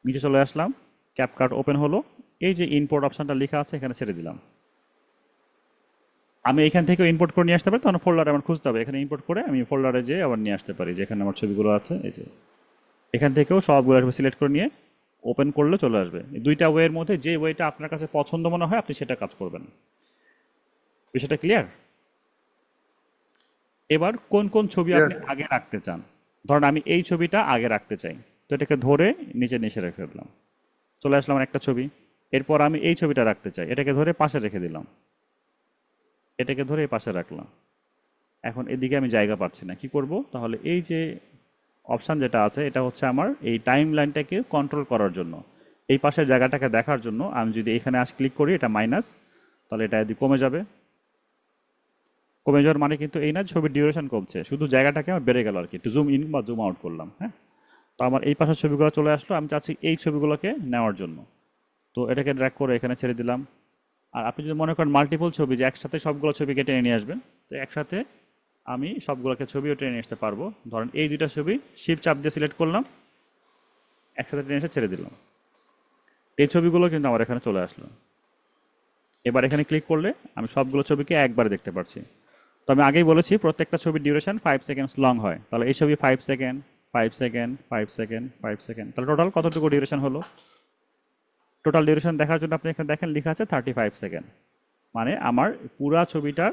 Speaker 1: নিচে চলে আসলাম, ক্যাপকাট ওপেন হলো, এই যে ইম্পোর্ট অপশনটা লেখা আছে এখানে ছেড়ে দিলাম। আমি এখান থেকে ইম্পোর্ট করে নিয়ে আসতে পারি, তখন ফোল্ডারে আমার খুঁজতে হবে, এখানে ইম্পোর্ট করে আমি ফোল্ডারে যেয়ে আবার নিয়ে আসতে পারি, যেখানে আমার ছবিগুলো আছে। এই যে এখান থেকেও সবগুলো সিলেক্ট করে নিয়ে ওপেন করলে চলে আসবে। এই দুইটা ওয়ের মধ্যে যে ওয়েটা আপনার কাছে পছন্দ মনে হয় আপনি সেটা কাজ করবেন। বিষয়টা ক্লিয়ার? এবার কোন কোন ছবি আপনি
Speaker 5: ইয়েস।
Speaker 1: আগে রাখতে চান? ধরেন আমি এই ছবিটা আগে রাখতে চাই, তো এটাকে ধরে নিচে নিচে রেখে দিলাম, চলে আসলাম একটা ছবি। এরপর আমি এই ছবিটা রাখতে চাই, এটাকে ধরে পাশে রেখে দিলাম, এটাকে ধরে এই পাশে রাখলাম। এখন এদিকে আমি জায়গা পাচ্ছি না, কি করব? তাহলে এই যে অপশান যেটা আছে এটা হচ্ছে আমার এই টাইম লাইনটাকে কন্ট্রোল করার জন্য, এই পাশের জায়গাটাকে দেখার জন্য আমি যদি এখানে ক্লিক করি, এটা মাইনাস, তাহলে এটা যদি কমে যাবে। কমে যাওয়ার মানে কিন্তু এই না ছবির ডিউরেশন কমছে, শুধু জায়গাটাকে আমার বেড়ে গেল আর কি, একটু জুম ইন বা জুম আউট করলাম। হ্যাঁ, তো আমার এই পাশের ছবিগুলো চলে আসলো, আমি চাচ্ছি এই ছবিগুলোকে নেওয়ার জন্য, তো এটাকে ড্র্যাগ করে এখানে ছেড়ে দিলাম। আর আপনি যদি মনে করেন মাল্টিপল ছবি, যে একসাথে সবগুলো ছবিকে টেনে নিয়ে আসবেন, তো একসাথে আমি সবগুলোকে ছবিও টেনে নিয়ে আসতে পারবো। ধরেন এই দুইটা ছবি শিফট চাপ দিয়ে সিলেক্ট করলাম, একসাথে টেনে এসে ছেড়ে দিলাম, এই ছবিগুলো কিন্তু আমার এখানে চলে আসলো। এবার এখানে ক্লিক করলে আমি সবগুলো ছবিকে একবারে দেখতে পাচ্ছি। তো আমি আগেই বলেছি প্রত্যেকটা ছবির ডিউরেশন 5 সেকেন্ডস লং হয়, তাহলে এই ছবি 5 সেকেন্ড, 5 সেকেন্ড, 5 সেকেন্ড, 5 সেকেন্ড, তাহলে টোটাল কতটুকু ডিউরেশন হলো? টোটাল ডিউরেশন দেখার জন্য আপনি এখানে দেখেন লেখা আছে 35 সেকেন্ড। মানে আমার পুরা ছবিটার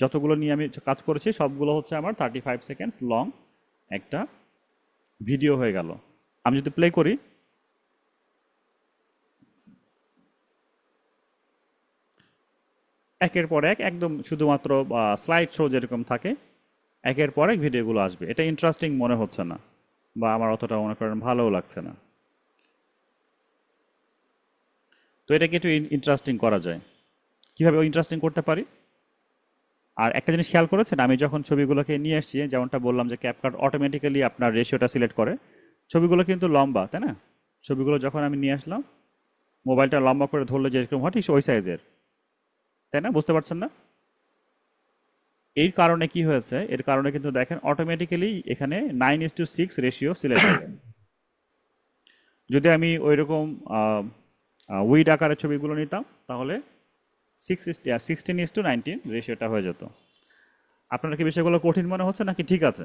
Speaker 1: যতগুলো নিয়ে আমি কাজ করেছি সবগুলো হচ্ছে আমার 35 সেকেন্ডস লং একটা ভিডিও হয়ে গেল। আমি যদি প্লে করি, একের পর এক একদম শুধুমাত্র স্লাইড শো যেরকম থাকে একের পর এক ভিডিওগুলো আসবে। এটা ইন্টারেস্টিং মনে হচ্ছে না, বা আমার অতটা মনে করেন ভালোও লাগছে না। তো এটাকে একটু ইন্টারেস্টিং করা যায়। কীভাবে ইন্টারেস্টিং করতে পারি? আর একটা জিনিস খেয়াল করেছেন, আমি যখন ছবিগুলোকে নিয়ে এসেছি, যেমনটা বললাম যে ক্যাপকাট অটোমেটিক্যালি আপনার রেশিওটা সিলেক্ট করে, ছবিগুলো কিন্তু লম্বা, তাই না? ছবিগুলো যখন আমি নিয়ে আসলাম, মোবাইলটা লম্বা করে ধরলে যেরকম হয় ঠিক ওই সাইজের, তাই না? বুঝতে পারছেন না? এই কারণে কি হয়েছে, এর কারণে কিন্তু দেখেন অটোমেটিক্যালি এখানে 9:6 রেশিও সিলেক্ট হবে। যদি আমি ওই রকম উইড আকারের ছবিগুলো নিতাম তাহলে 16:19 রেশিওটা হয়ে যেত। আপনার কি বিষয়গুলো কঠিন মনে হচ্ছে নাকি ঠিক আছে?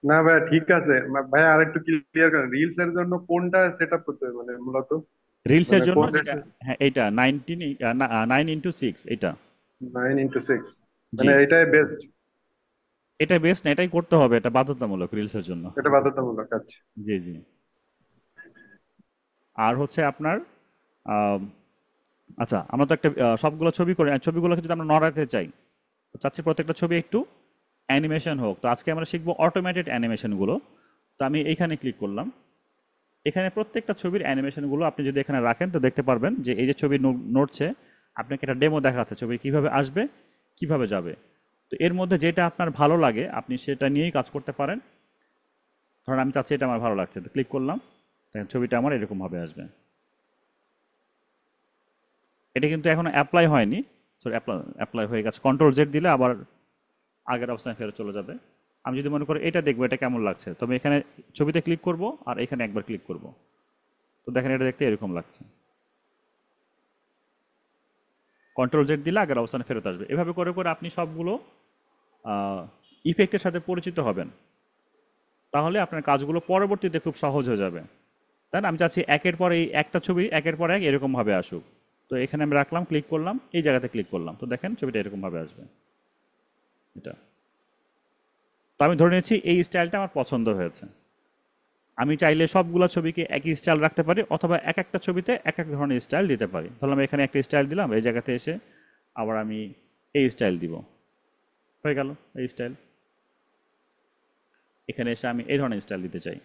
Speaker 5: না ভাই, ঠিক আছে। ভাই আর একটু ক্লিয়ার করেন, রিলস এর জন্য কোনটা সেট আপ করতে হবে মানে মূলত?
Speaker 1: রিলসের
Speaker 5: মানে
Speaker 1: জন্য
Speaker 5: কোন
Speaker 1: যেটা, হ্যাঁ এইটা 9:6 এইটা।
Speaker 5: 9:6?
Speaker 1: জি,
Speaker 5: মানে এটাই বেস্ট?
Speaker 1: এটা বেস্ট না, এটাই করতে হবে, এটা বাধ্যতামূলক রিলসের জন্য।
Speaker 5: এটা বাধ্যতামূলক? আচ্ছা।
Speaker 1: জি জি। আর হচ্ছে আপনার আম, আচ্ছা, আমরা তো একটা সবগুলো ছবি করে, ছবিগুলোকে যদি আমরা নড়াতে চাই, তো চাচ্ছি প্রত্যেকটা ছবি একটু অ্যানিমেশন হোক। তো আজকে আমরা শিখবো অটোমেটেড অ্যানিমেশনগুলো। তো আমি এইখানে ক্লিক করলাম। এখানে প্রত্যেকটা ছবির অ্যানিমেশনগুলো আপনি যদি এখানে রাখেন তো দেখতে পারবেন যে এই যে ছবি নড়ছে, আপনাকে একটা ডেমো দেখাচ্ছে ছবি কিভাবে আসবে, কিভাবে যাবে। তো এর মধ্যে যেটা আপনার ভালো লাগে আপনি সেটা নিয়েই কাজ করতে পারেন। ধরেন আমি চাচ্ছি এটা আমার ভালো লাগছে, তো ক্লিক করলাম, দেখেন ছবিটা আমার এরকমভাবে আসবে। এটা কিন্তু এখনো অ্যাপ্লাই হয়নি, সরি অ্যাপ্লাই হয়ে গেছে। কন্ট্রোল জেড দিলে আবার আগের অবস্থায় ফেরত চলে যাবে। আমি যদি মনে করি এটা দেখবো এটা কেমন লাগছে, তবে এখানে ছবিতে ক্লিক করব আর এখানে একবার ক্লিক করব। তো দেখেন এটা দেখতে এরকম লাগছে। কন্ট্রোল জেড দিলে আগের অবস্থানে ফেরত আসবে। এভাবে করে করে আপনি সবগুলো ইফেক্টের সাথে পরিচিত হবেন, তাহলে আপনার কাজগুলো পরবর্তীতে খুব সহজ হয়ে যাবে। তাই না? আমি চাচ্ছি একের পর এই একটা ছবি একের পর এক এরকমভাবে আসুক। তো এখানে আমি রাখলাম, ক্লিক করলাম, এই জায়গাতে ক্লিক করলাম, তো দেখেন ছবিটা এরকমভাবে আসবে। এটা তো আমি ধরে নিয়েছি এই স্টাইলটা আমার পছন্দ হয়েছে। আমি চাইলে সবগুলো ছবিকে একই স্টাইল রাখতে পারি, অথবা এক একটা ছবিতে এক এক ধরনের স্টাইল দিতে পারি। ধরলাম এখানে একটা স্টাইল দিলাম, এই জায়গাতে এসে আবার আমি এই স্টাইল দিব, হয়ে গেল এই স্টাইল। এখানে এসে আমি এই ধরনের স্টাইল দিতে চাই,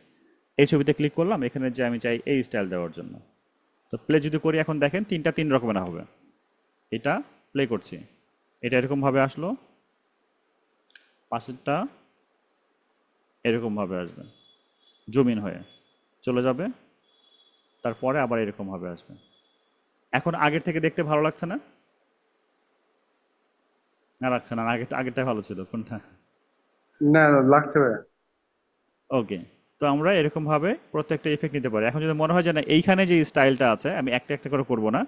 Speaker 1: এই ছবিতে ক্লিক করলাম, এখানে যে আমি চাই এই স্টাইল দেওয়ার জন্য। তো প্লে যদি করি, এখন দেখেন তিনটা তিন রকমের হবে। এটা প্লে করছি, এটা এরকমভাবে আসলো, পাশেরটা এরকমভাবে আসবে, জুম ইন হয়ে চলে যাবে, তারপরে আবার এরকমভাবে আসবে। এখন আগের থেকে দেখতে ভালো লাগছে না? না লাগছে না, আগেরটা ভালো ছিল কোনটা?
Speaker 5: না, লাগছে ভাই।
Speaker 1: ওকে। তো আমরা এরকমভাবে প্রত্যেকটা ইফেক্ট নিতে পারি। এখন যদি মনে হয় যে না এইখানে যে স্টাইলটা আছে আমি একটা একটা করে করব না,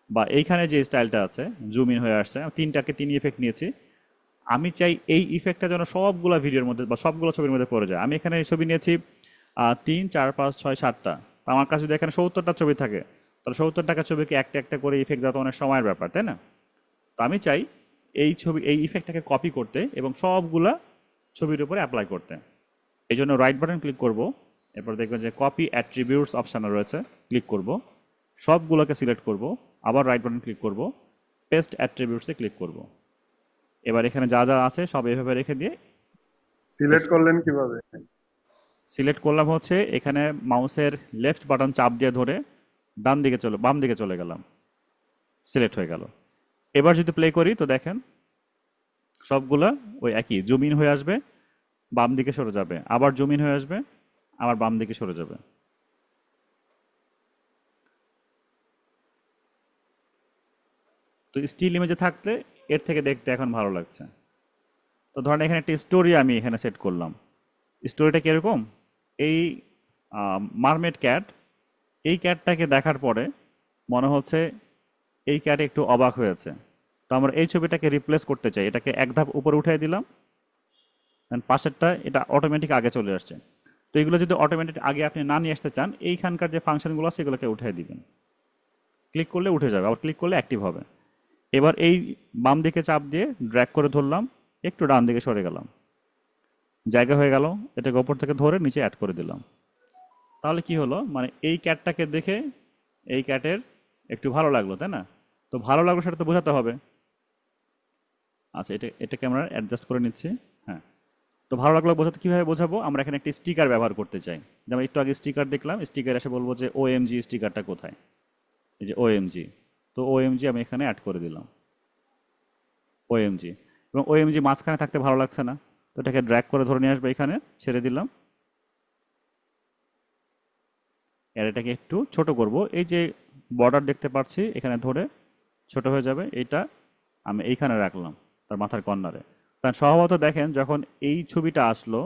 Speaker 1: বা এইখানে যে স্টাইলটা আছে জুম ইন হয়ে আসছে, আমি তিনটাকে তিন ইফেক্ট নিয়েছি, আমি চাই এই ইফেক্টটা যেন সবগুলো ভিডিওর মধ্যে বা সবগুলো ছবির মধ্যে পড়ে যায়। আমি এখানে ছবি নিয়েছি 3, 4, 5, 6, 7টা। তো আমার কাছে যদি এখানে 70টা ছবি থাকে, তাহলে 70টাকা ছবিকে একটা একটা করে ইফেক্ট দেওয়া তো অনেক সময়ের ব্যাপার, তাই না? তো আমি চাই এই ইফেক্টটাকে কপি করতে এবং সবগুলা ছবির উপরে অ্যাপ্লাই করতে। এই জন্য রাইট বাটন ক্লিক করব, এরপর দেখবেন যে কপি অ্যাট্রিবিউটস অপশানে রয়েছে, ক্লিক করব, সবগুলোকে সিলেক্ট করব, আবার রাইট বাটন ক্লিক করব, পেস্ট অ্যাট্রিবিউটসে ক্লিক করব। এবার এখানে যা যা আছে সব এভাবে রেখে দিয়ে
Speaker 5: সিলেক্ট করলেন কিভাবে?
Speaker 1: সিলেক্ট করলাম হচ্ছে এখানে মাউসের লেফট বাটন চাপ দিয়ে ধরে বাম দিকে চলে গেলাম, সিলেক্ট হয়ে গেল। এবার যদি প্লে করি তো দেখেন সবগুলা ওই একই, জুম ইন হয়ে আসবে, বাম দিকে সরে যাবে, আবার জুম ইন হয়ে আসবে, আবার বাম দিকে সরে যাবে। তো স্টিল ইমেজে থাকলে এর থেকে দেখতে এখন ভালো লাগছে। তো ধরেন এখানে একটা স্টোরি আমি এখানে সেট করলাম। স্টোরিটা কীরকম? এই মারমেড ক্যাট, এই ক্যাটটাকে দেখার পরে মনে হচ্ছে এই ক্যাট একটু অবাক হয়েছে। তো আমরা এই ছবিটাকে রিপ্লেস করতে চাই, এটাকে এক ধাপ উপরে উঠিয়ে দিলাম, পাশেরটা এটা অটোমেটিক আগে চলে আসছে। তো এগুলো যদি অটোমেটিক আগে আপনি না নিয়ে আসতে চান, এইখানকার যে ফাংশনগুলো আছে এগুলোকে উঠিয়ে দিবেন, ক্লিক করলে উঠে যাবে, আবার ক্লিক করলে অ্যাক্টিভ হবে। এবার এই বাম দিকে চাপ দিয়ে ড্র্যাগ করে ধরলাম, একটু ডান দিকে সরে গেলাম, জায়গা হয়ে গেল, এটাকে ওপর থেকে ধরে নিচে অ্যাড করে দিলাম। তাহলে কি হলো, মানে এই ক্যাটটাকে দেখে এই ক্যাটের একটু ভালো লাগলো, তাই না? তো ভালো লাগলো সেটা তো বোঝাতে হবে। আচ্ছা, এটাকে আমরা অ্যাডজাস্ট করে নিচ্ছি। হ্যাঁ, তো ভালো লাগলো বোঝাতে, কীভাবে বোঝাবো, আমরা এখানে একটি স্টিকার ব্যবহার করতে চাই। যেমন একটু আগে স্টিকার দেখলাম, স্টিকার এসে বলবো যে ওএমজি স্টিকারটা কোথায়, এই যে ওএমজি। তো ওএমজি আমি এখানে অ্যাড করে দিলাম, ওএমজি। এবং ওএমজি মাঝখানে থাকতে ভালো লাগছে না, তো এটাকে ড্র্যাগ করে ধরে নিয়ে আসবে, এখানে ছেড়ে দিলাম। আর এটাকে একটু ছোট করব, এই যে বর্ডার দেখতে পাচ্ছি এখানে ধরে ছোট হয়ে যাবে, এইটা আমি এইখানে রাখলাম তার মাথার কর্নারে। কারণ স্বভাবত দেখেন যখন এই ছবিটা আসলো,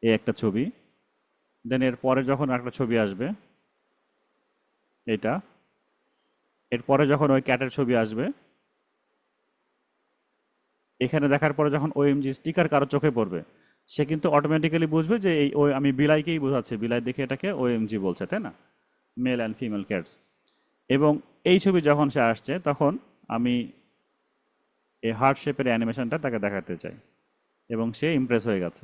Speaker 1: এই একটা ছবি, দেন এর পরে যখন একটা ছবি আসবে এটা, এরপরে যখন ওই ক্যাটের ছবি আসবে, এখানে দেখার পরে যখন ওএমজি স্টিকার কারো চোখে পড়বে, সে কিন্তু অটোমেটিক্যালি বুঝবে যে এই ওই আমি বিলাইকেই বোঝাচ্ছি, বিলাই দেখে এটাকে ওএমজি বলছে, তাই না? Male and female cats. এবং এই ছবি যখন সে আসছে তখন আমি এই হার্ট শেপের অ্যানিমেশনটা তাকে দেখাতে চাই, এবং সে ইমপ্রেস হয়ে গেছে।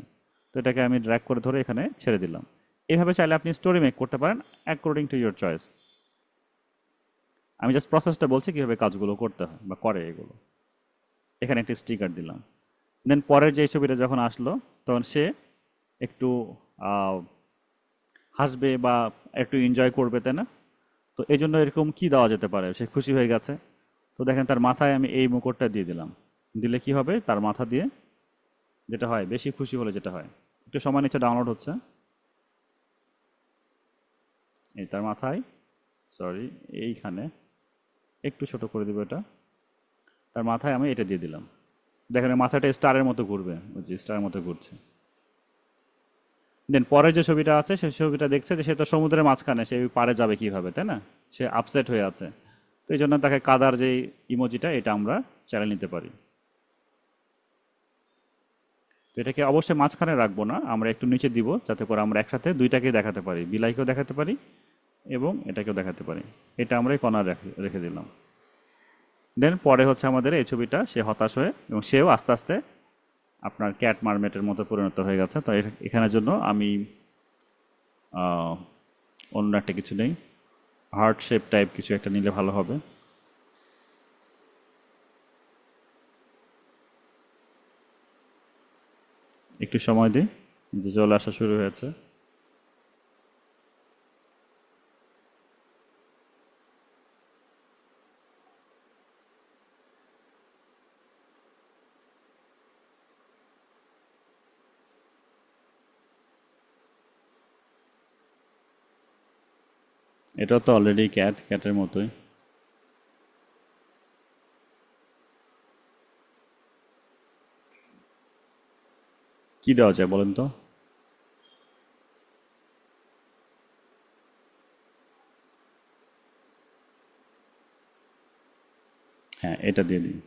Speaker 1: তো এটাকে আমি ড্র্যাগ করে ধরে এখানে ছেড়ে দিলাম। এভাবে চাইলে আপনি স্টোরি মেক করতে পারেন অ্যাকর্ডিং টু ইয়োর চয়েস। আমি জাস্ট প্রসেসটা বলছি কীভাবে কাজগুলো করতে হয় বা করে এগুলো। এখানে একটি স্টিকার দিলাম, দেন পরের যে ছবিটা যখন আসলো তখন সে একটু আহ, হাসবে বা একটু এনজয় করবে, তাই না? তো এই জন্য এরকম কি দেওয়া যেতে পারে, সে খুশি হয়ে গেছে। তো দেখেন তার মাথায় আমি এই মুকুটটা দিয়ে দিলাম। দিলে কি হবে, তার মাথা দিয়ে যেটা হয়, বেশি খুশি হলে যেটা হয়, একটু সময় নিচে ডাউনলোড হচ্ছে, এই তার মাথায়, সরি, এইখানে একটু ছোট করে দিব এটা, তার মাথায় আমি এটা দিয়ে দিলাম। দেখেন ওই মাথাটা স্টারের মতো ঘুরবে, ওই যে স্টারের মতো ঘুরছে। দেন পরের যে ছবিটা আছে সেই ছবিটা দেখছে যে সে তো সমুদ্রের মাঝখানে, সে পারে যাবে কিভাবে, তাই না? সে আপসেট হয়ে আছে। তো এই জন্য তাকে কাদার যে ইমোজিটা, এটা আমরা চালিয়ে নিতে পারি। তো এটাকে অবশ্যই মাঝখানে রাখবো না, আমরা একটু নিচে দিব, যাতে করে আমরা একসাথে দুইটাকেই দেখাতে পারি, বিলাইকেও দেখাতে পারি এবং এটাকেও দেখাতে পারি। এটা আমরা এই কর্নার রেখে দিলাম। দেন পরে হচ্ছে আমাদের এই ছবিটা, সে হতাশ হয়ে এবং সেও আস্তে আস্তে আপনার ক্যাট মারমেটের মতো পরিণত হয়ে গেছে। তো এখানের জন্য আমি আহ, অন্য একটা কিছু নেই, হার্ট শেপ টাইপ কিছু একটা নিলে ভালো হবে। একটু সময় দিই, যে চলে আসা শুরু হয়েছে। এটা তো অলরেডি ক্যাটের মতোই। কি দেওয়া যায় বলেন তো? হ্যাঁ, এটা দিয়ে দিন।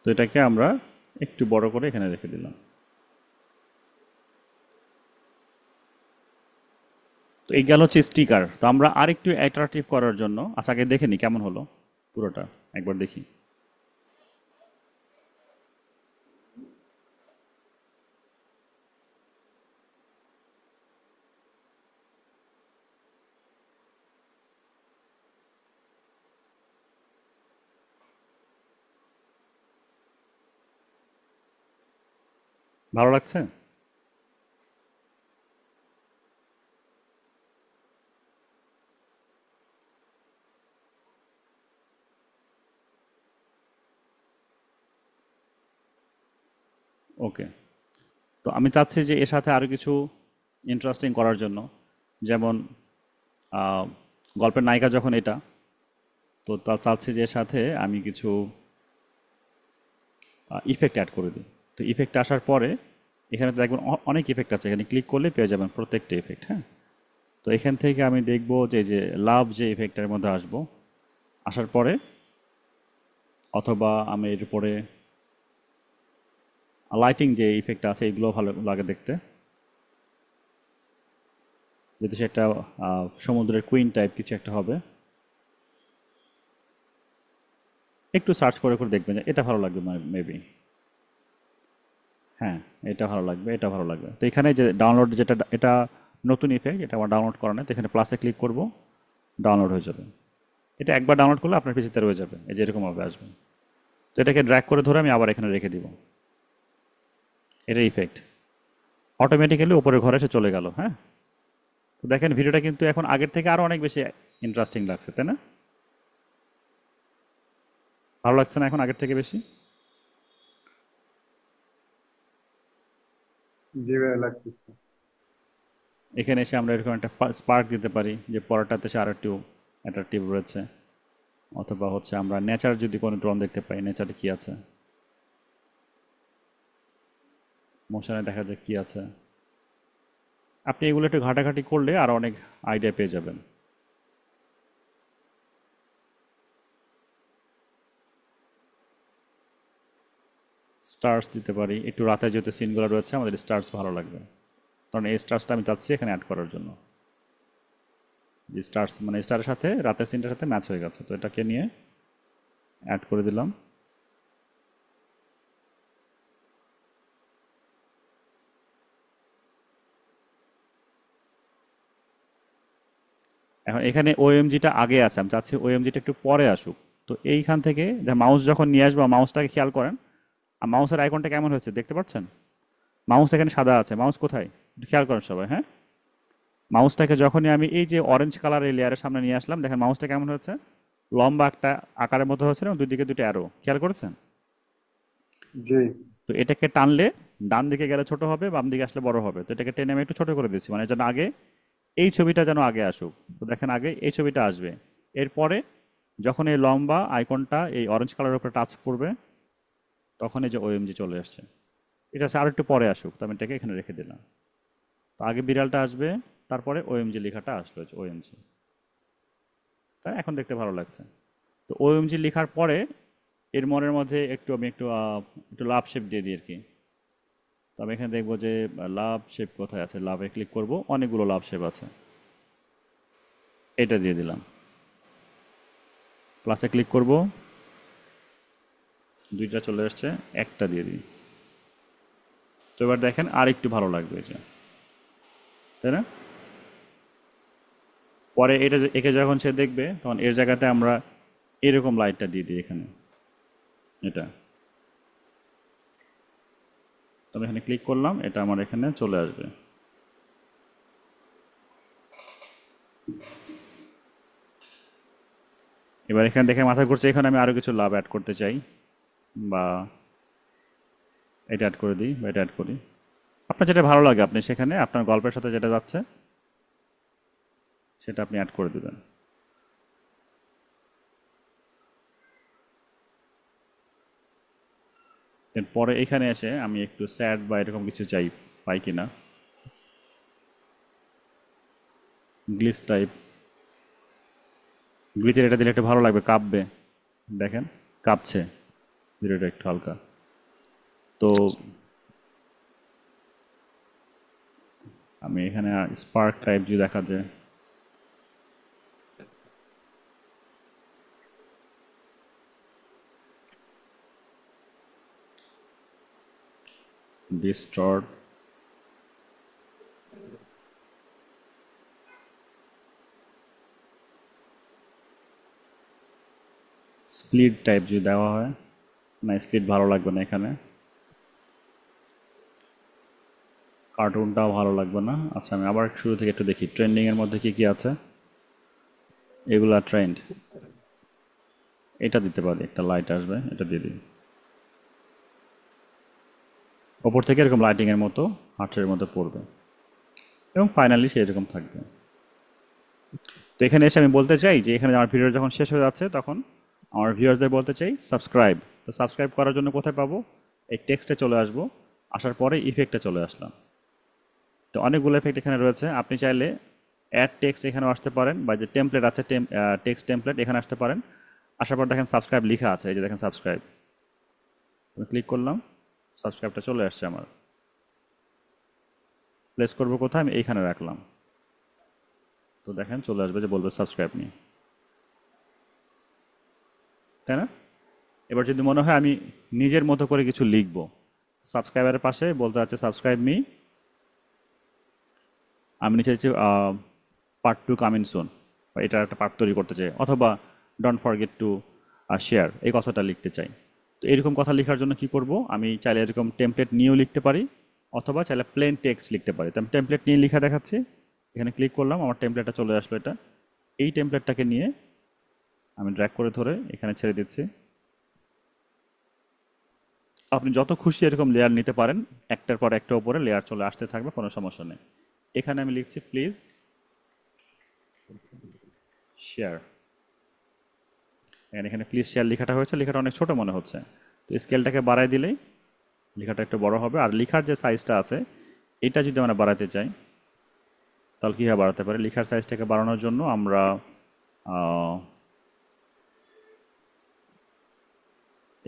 Speaker 1: তো এটাকে আমরা একটু বড় করে এখানে রেখে দিলাম। তো এই গেল হচ্ছে স্টিকার। তো আমরা আরেকটু অ্যাট্রাকটিভ করার জন্য, আচ্ছা আগে দেখে নিই কেমন হলো, পুরোটা একবার দেখি। ভালো লাগছে? ওকে। তো আমি চাচ্ছি যে এর সাথে আরও কিছু ইন্টারেস্টিং করার জন্য, যেমন আহ, গল্পের নায়িকা যখন এটা, তো তা চাচ্ছি যে এর সাথে আমি কিছু ইফেক্ট অ্যাড করে দিই। তো ইফেক্ট আসার পরে এখানে তো দেখবেন অনেক ইফেক্ট আছে, এখানে ক্লিক করলে পেয়ে যাবেন প্রত্যেকটা ইফেক্ট। হ্যাঁ, তো এখান থেকে আমি দেখব যে যে লাভ যে ইফেক্টের মধ্যে আসবো, আসার পরে অথবা আমি এর উপরে লাইটিং যে ইফেক্ট আছে এগুলো ভালো লাগে দেখতে, যদি সেটা সমুদ্রের কুইন টাইপ কিছু একটা হবে, একটু সার্চ করে করে দেখবেন যে এটা ভালো লাগবে মেবি। হ্যাঁ, এটা ভালো লাগবে, এটা ভালো লাগবে। তো এখানে যে ডাউনলোড যেটা, এটা নতুন ইফেক্ট, এটা আমার ডাউনলোড করা নেই, তো এখানে প্লাসে ক্লিক করব, ডাউনলোড হয়ে যাবে। এটা একবার ডাউনলোড করলে আপনার পিসিতে রয়ে যাবে, এই যে এরকমভাবে আসবে। তো এটাকে ড্র্যাগ করে ধরে আমি আবার এখানে রেখে দিব। এটা ইফেক্ট অটোমেটিক্যালি উপরের ঘরে এসে চলে গেল। হ্যাঁ, তো দেখেন ভিডিওটা কিন্তু এখন আগের থেকে আরও অনেক বেশি ইন্টারেস্টিং লাগছে, তাই না? ভালো লাগছে না এখন আগের থেকে বেশি?
Speaker 5: জি ভাই, লাগতেছে।
Speaker 1: এখানে এসে আমরা এরকম একটা স্পার্ক দিতে পারি যে পরেরটাতে সে আরও একটু অ্যাট্রাকটিভ রয়েছে। অথবা হচ্ছে আমরা নেচার যদি কোনো ড্রোন দেখতে পাই, নেচারে কি আছে, মোশনে দেখা যায় কি আছে। আপনি এগুলো একটু ঘাটাঘাটি করলে আর অনেক আইডিয়া পেয়ে যাবেন। স্টার্স দিতে পারি, একটু রাতে যেহেতু সিনগুলো রয়েছে আমাদের স্টার্স ভালো লাগবে, কারণ এই স্টার্সটা আমি চাচ্ছি এখানে অ্যাড করার জন্য। যে স্টার্স মানে স্টারের সাথে রাতের সিনটার সাথে ম্যাচ হয়ে গেছে, তো এটাকে নিয়ে অ্যাড করে দিলাম। এখন এখানে ওএমজিটা আগে আছে, আমি চাচ্ছি ওএমজিটা একটু পরে আসুক। তো এইখান থেকে মাউস যখন নিয়ে আসবো, মাউসটাকে খেয়াল করেন, আর মাউসের আইকনটা কেমন হয়েছে দেখতে পাচ্ছেন? মাউস এখানে সাদা আছে, মাউস কোথায় একটু খেয়াল করেন সবাই। হ্যাঁ, মাউসটাকে যখনই আমি এই যে অরেঞ্জ কালারের লেয়ারের সামনে নিয়ে আসলাম, দেখেন মাউসটা কেমন হয়েছে, লম্বা একটা আকারের মতো হয়েছে এবং দুই দিকে দুটো অ্যারো, খেয়াল করেছেন?
Speaker 5: জি।
Speaker 1: তো এটাকে টানলে ডান দিকে গেলে ছোট হবে, বাম দিকে আসলে বড় হবে। তো এটাকে টেনে আমি একটু ছোট করে দিচ্ছি, মানে যেন আগে এই ছবিটা যেন আগে আসুক। তো দেখেন আগে এই ছবিটা আসবে, এরপরে যখন এই লম্বা আইকনটা এই অরেঞ্জ কালারের উপরে টাচ করবে, তখন এই যে ওএমজি চলে আসছে। এটা হচ্ছে আর একটু পরে আসুক, তো আমি এটাকে এখানে রেখে দিলাম। তো আগে বিড়ালটা আসবে, তারপরে ওএমজি লেখাটা আসলো, ওএমজি। তাই এখন দেখতে ভালো লাগছে। তো ওএমজি লেখার পরে এর মনের মধ্যে একটু আমি একটু লাভ শেপ দিয়ে দিই আর কি। তো আমি এখানে দেখবো যে লাভ শেপ কোথায় আছে, লাভে ক্লিক করব, অনেকগুলো লাভ শেপ আছে, এটা দিয়ে দিলাম। প্লাসে ক্লিক করব, দুইটা চলে আসছে, একটা দিয়ে দিই। তো এবার দেখেন আর একটু ভালো লাগবে এটা, তাই না? পরে এটা একে যখন সে দেখবে, তখন এর জায়গাতে আমরা এরকম লাইটটা দিয়ে দিই এখানে, এটা। তো আমি এখানে ক্লিক করলাম, এটা আমার এখানে চলে আসবে। এবার এখানে দেখে মাথা ঘুরছে, এখানে আমি আরও কিছু লাভ অ্যাড করতে চাই, বা এটা অ্যাড করে দিই, বা এটা অ্যাড করি। আপনার যেটা ভালো লাগে আপনি সেখানে আপনার গল্পের সাথে যেটা যাচ্ছে সেটা আপনি অ্যাড করে দেবেন। পরে এখানে এসে আমি একটু স্যাড বা এরকম কিছু চাই, পাই কিনা, গ্লিচ টাইপ, গ্লিচের এটা দিলে একটু ভালো লাগবে, কাঁপবে, দেখেন কাঁপছে ভিডিওটা একটু হালকা। তো আমি এখানে স্পার্ক টাইপ যদি দেখা যায়, ডিস্টর্ট, স্প্লিট টাইপ যদি দেওয়া হয়, না স্প্লিট ভালো লাগবে না এখানে, কার্টুনটাও ভালো লাগবে না। আচ্ছা, আমি আবার শুরু থেকে একটু দেখি ট্রেন্ডিংয়ের মধ্যে কি কি আছে, এগুলা ট্রেন্ড, এটা দিতে পারি, একটা লাইট আসবে, এটা দিয়ে দিই। ওপর থেকে এরকম লাইটিংয়ের মতো হার্টের মতো পড়বে, এবং ফাইনালি সে এরকম থাকবে। তো এখানে এসে আমি বলতে চাই যে এখানে আমার ভিডিও যখন শেষ হয়ে যাচ্ছে, তখন আমার ভিউয়ার্সদের বলতে চাই সাবস্ক্রাইব। তো সাবস্ক্রাইব করার জন্য কোথায় পাবো? এই টেক্সটে চলে আসবো, আসার পরে ইফেক্টে চলে আসলাম। তো অনেকগুলো এফেক্ট এখানে রয়েছে, আপনি চাইলে অ্যাড টেক্সট এখানেও আসতে পারেন, বা যে টেমপ্লেট আছে টেক্সট টেমপ্লেট এখানে আসতে পারেন। আসার পর দেখেন সাবস্ক্রাইব লেখা আছে, এই যে দেখেন সাবস্ক্রাইব, আমি ক্লিক করলাম, সাবস্ক্রাইবটা চলে আসছে আমার। প্লেস করবো কোথায়? আমি এইখানে রাখলাম, তো দেখেন চলে আসবে যে বলবে সাবস্ক্রাইব নিয়ে, তাই না? এবার যদি মনে হয় আমি নিজের মতো করে কিছু লিখবো, সাবস্ক্রাইবারের পাশে বলতে আছে সাবস্ক্রাইব মি, আমি নিচে পার্ট 2 কামিং সুন, বা এটার একটা পার্ট তৈরি করতে চাই, অথবা ডোন্ট ফরগেট টু শেয়ার এই কথাটা লিখতে চাই। তো এরকম কথা লেখার জন্য কি করব, আমি চাইলে এরকম টেমপ্লেট নিয়েও লিখতে পারি, অথবা চাইলে প্লেন টেক্সট লিখতে পারি। তো আমি টেমপ্লেট নিয়ে লেখা দেখাচ্ছি, এখানে ক্লিক করলাম, আমার টেমপ্লেটটা চলে আসলো। এটা এই টেমপ্লেটটাকে নিয়ে আমি ড্র্যাগ করে ধরে এখানে ছেড়ে দিচ্ছি। আপনি যত খুশি এরকম লেয়ার নিতে পারেন, একটার পর একটা উপরে লেয়ার চলে আসতে থাকবে, কোনো সমস্যা নেই। এখানে আমি লিখছি প্লিজ শেয়ার। এখানে প্লিজ শেয়ার লেখাটা হয়েছে, লেখাটা অনেক ছোট মনে হচ্ছে, তো স্কেলটাকে বাড়ায় দিলেই লেখাটা একটু বড় হবে। আর লেখার যে সাইজটা আছে এটা যদি আমরা বাড়াতে চাই তাহলে কীভাবে বাড়াতে পারি? লেখার সাইজটাকে বাড়ানোর জন্য আমরা